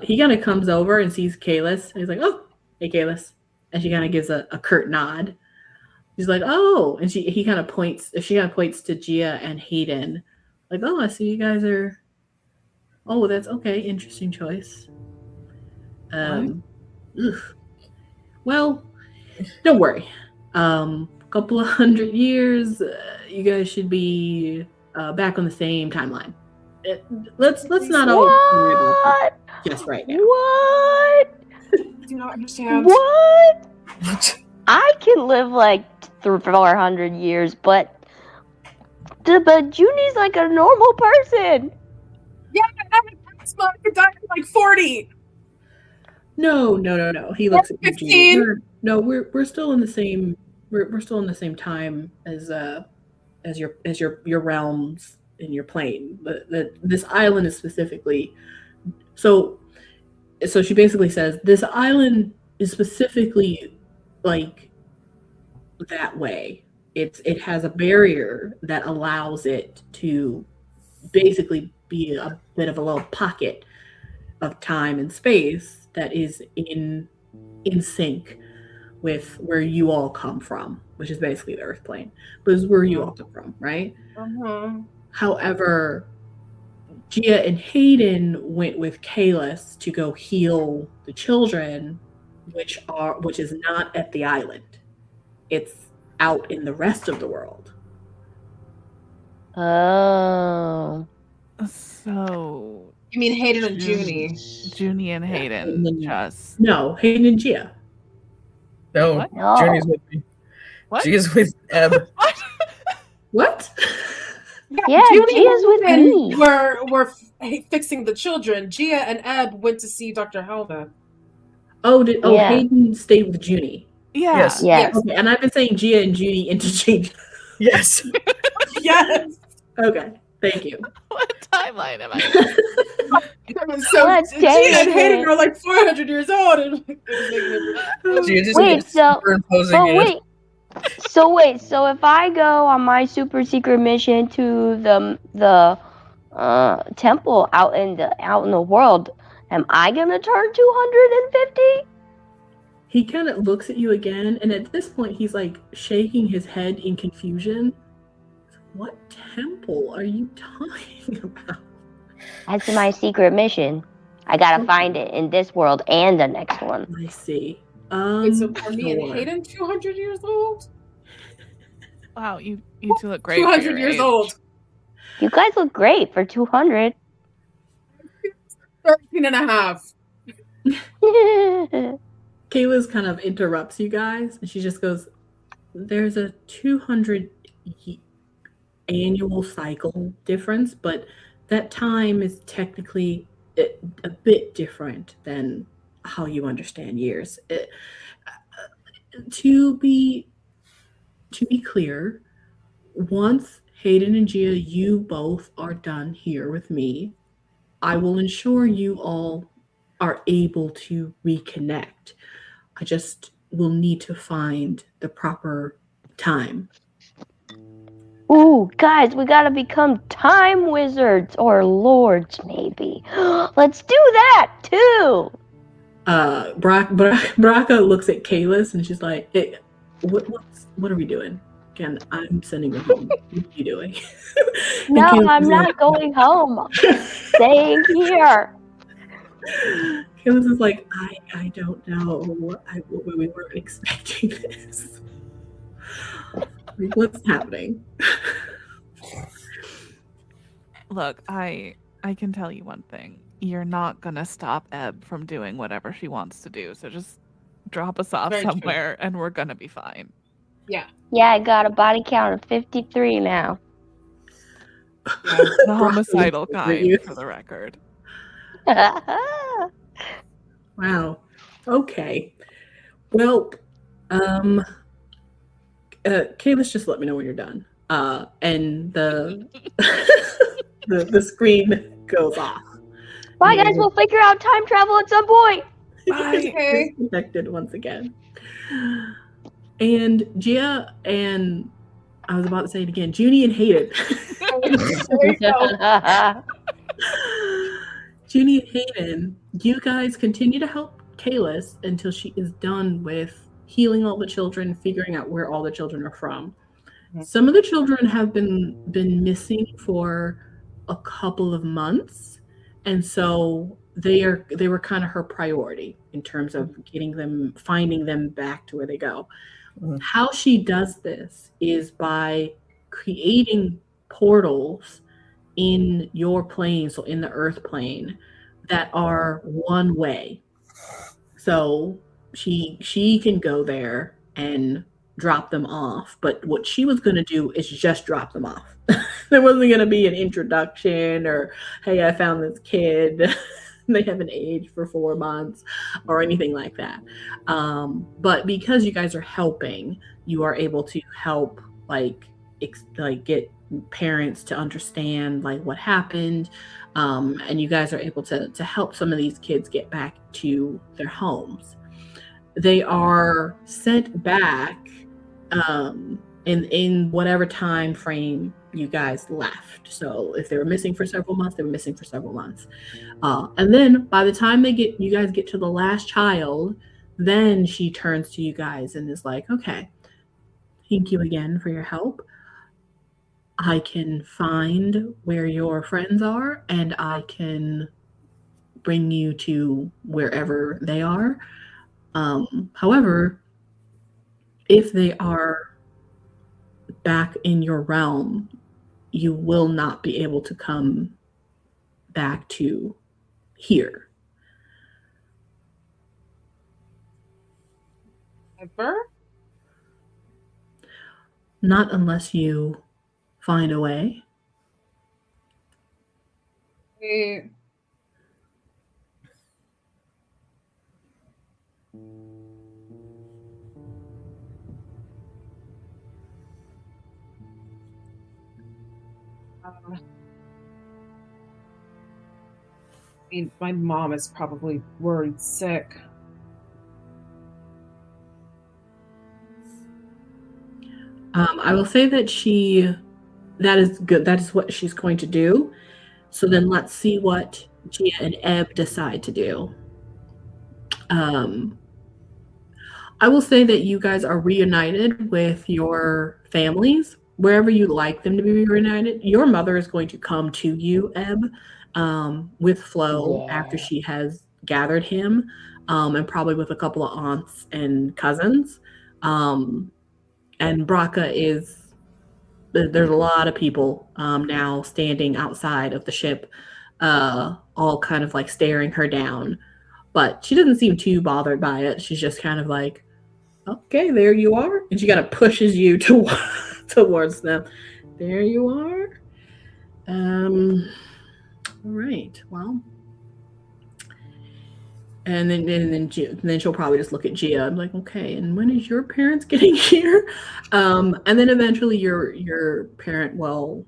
He kind of comes over and sees Kalis, and he's like, "Oh, hey, Kalis," and she kind of gives a curt nod. He's like, "Oh," and she kind of points to Gia and Hayden, like, "Oh, I see you guys are. Oh, that's okay. Interesting choice." Well, don't worry. Couple of 100 years, you guys should be back on the same timeline. Let's not all worry about it just right now. What? Do not understand. What? I can live like 400 years, but Juni's like a normal person. Yeah, I could die at like 40. No. He looks at you, 15. No, we're still in the same. We're still in the same time as your realms in your plane. This island is specifically. So she basically says this island is specifically like that way. It has a barrier that allows it to basically be a bit of a little pocket of time and space that is in sync with where you all come from, which is basically the Earth plane, but it's where you all come from, right? Mm-hmm. However, Gia and Hayden went with Kalis to go heal the children, which is not at the island. It's out in the rest of the world. Oh. So You mean Hayden and Juni? Juni and Hayden just No, Hayden and Gia. No, What? No. Journey's with me. What? She is with Ebb. What? Yeah, Gia's with me. We're fixing the children. Gia and Ebb went to see Dr. Helga. Yeah. Hayden stayed with Juni. yeah. Yes. Yes. Okay, and I've been saying Gia and Juni interchange. Yes. Yes. Okay, thank you. What timeline am I? So What Gia day and is Hayden it? are like 400 years old. And it was making She just Wait, keeps so- superimposing But it. wait. So if I go on my super secret mission to the temple out in the world, am I gonna turn 250? He kind of looks at you again, and at this point, he's like shaking his head in confusion. What temple are you talking about? That's my secret mission. I gotta find it in this world and the next one. I see. Wait, so are me and sure. Hayden 200 years old? Wow, you two look great. 200 years old. You guys look great for 200. 13 and a half. Kayla's kind of interrupts you guys, and she just goes, there's a 200 annual cycle difference, but that time is technically a bit different than how you understand years. To be clear, once Hayden and Gia, you both are done here with me, I will ensure you all are able to reconnect. I just will need to find the proper time. Ooh, guys, we gotta become time wizards or lords, maybe. Let's do that too. Braca looks at Kalis and she's like, hey, what are we doing? Again, I'm sending you home. What are you doing? No, I'm not going home. I'm staying here. Kalis is like, I don't know. We weren't expecting this. Like, what's happening? Look, I can tell you one thing. You're not gonna stop Ebb from doing whatever she wants to do. So just drop us off somewhere and we're gonna be fine. Yeah. Yeah, I got a body count of 53 now. Yeah, the homicidal kind, for the record. Wow. Okay. Well, Kayla's just let me know when you're done. And the the screen goes off. Bye, guys. We'll figure out time travel at some point. Okay. Disconnected once again. And Gia and I was about to say it again, Juni and Hayden. Juni and Hayden, you guys continue to help Kalis until she is done with healing all the children, figuring out where all the children are from. Mm-hmm. Some of the children have been missing for a couple of months, and so they were kind of her priority in terms of finding them back to where they go. Mm-hmm. How she does this is by creating portals in your plane, so in the earth plane, that are one way. So she can go there and drop them off, but what she was going to do is just drop them off. There wasn't going to be an introduction or, hey, I found this kid. They haven't aged for 4 months or anything like that. But because you guys are helping, you are able to help get parents to understand like what happened. And you guys are able to help some of these kids get back to their homes. They are sent back in whatever time frame you guys left. So if they were missing for several months, they were missing for several months. And then by the time you guys get to the last child, then she turns to you guys and is like, okay, thank you again for your help. I can find where your friends are and I can bring you to wherever they are. However, if they are back in your realm, you will not be able to come back to here. Ever? Not unless you find a way. I mean, my mom is probably worried sick. I will say that that is good. That is what she's going to do. So then let's see what Gia and Ebb decide to do. I will say that you guys are reunited with your families, wherever you'd like them to be reunited. Your mother is going to come to you, Ebb, with Flo after she has gathered him, and probably with a couple of aunts and cousins. And Braca is, there's a lot of people now standing outside of the ship, all kind of like staring her down. But she doesn't seem too bothered by it. She's just kind of like, okay, there you are. And she kind of pushes you towards them. There you are. All right. Well. And then she'll probably just look at Gia. I'm like, okay, and when is your parents getting here? And then eventually your parent will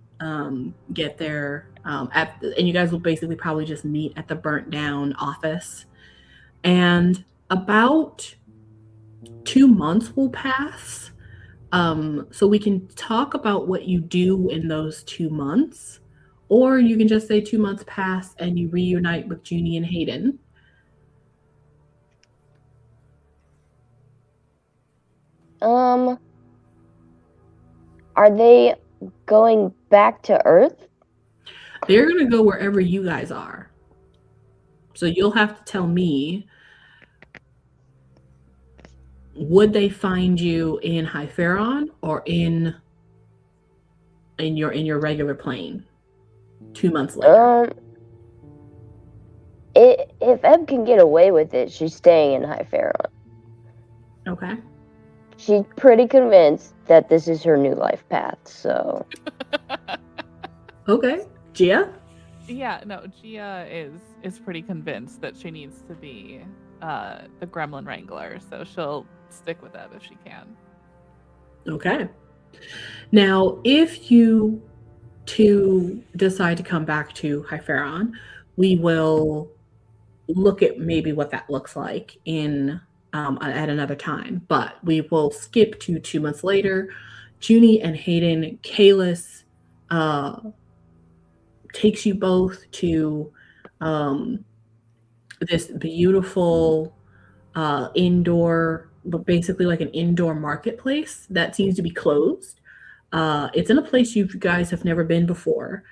get there. And you guys will basically probably just meet at the burnt down office. And about 2 months will pass. So we can talk about what you do in those 2 months, or you can just say 2 months pass and you reunite with Juni and Hayden. Are they going back to Earth? They're going to go wherever you guys are. So you'll have to tell me, would they find you in Hypharon or in your regular plane 2 months later? If Ebb can get away with it, she's staying in Hypharon. Okay. She's pretty convinced that this is her new life path, so. Okay. Gia? Yeah, no, Gia is pretty convinced that she needs to be the Gremlin Wrangler, so she'll stick with Ebb if she can. Okay. Now, if you two decide to come back to Hypharon, we will look at maybe what that looks like in at another time. But we will skip to 2 months later. Juni and Hayden, Kalis takes you both to this beautiful indoor, but basically like an indoor marketplace that seems to be closed. It's in a place you guys have never been before,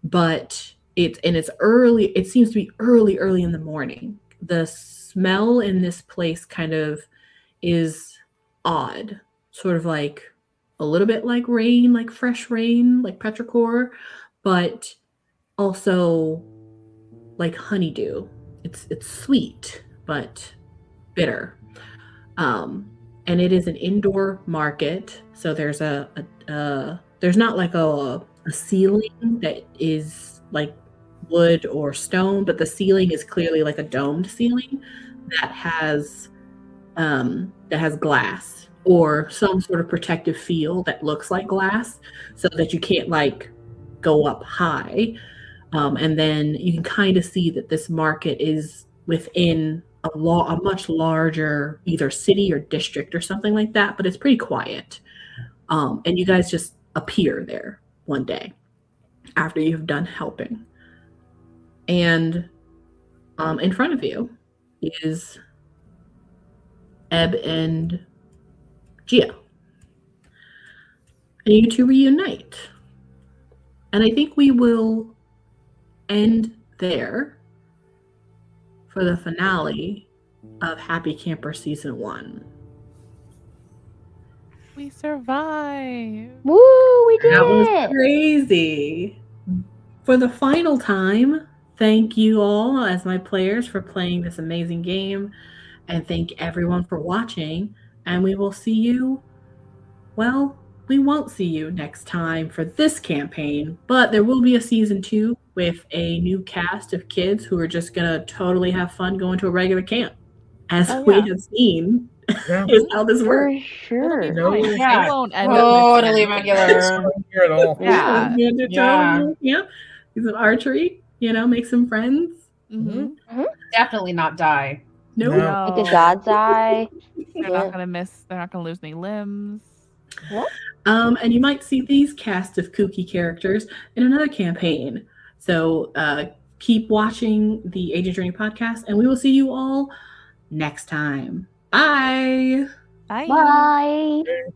but it's early. It seems to be early in the morning. The smell in this place kind of is odd, sort of like a little bit like rain, like fresh rain, like petrichor, but also like honeydew. It's sweet but bitter. And it is an indoor market, so there's there's not like a ceiling that is like wood or stone, but the ceiling is clearly like a domed ceiling that has glass or some sort of protective field that looks like glass, so that you can't like go up high. And then you can kind of see that this market is within a much larger either city or district or something like that, but it's pretty quiet. And you guys just appear there one day after you've done helping. And in front of you is Ebb and Gia. And you two reunite. And I think we will end there for the finale of Happy Camper Season 1. We survived. Woo, we did That was it! crazy. For the final time, thank you all as my players for playing this amazing game, and thank everyone for watching, and we will see you, well, we won't see you next time for this campaign, but there will be a season 2 with a new cast of kids who are just gonna totally have fun going to a regular camp, as we have seen. Yeah. Is how this works. For sure. No, Yeah, They won't end up totally with regular. Here at all. Yeah. Yeah. Use some archery, make some friends. Mm-hmm. Definitely not die. Nope. No. Like a God's eye. They're not gonna lose any limbs. And you might see these cast of kooky characters in another campaign. So keep watching the Agent Journey podcast, and we will see you all next time. Bye. Bye. Bye. Okay.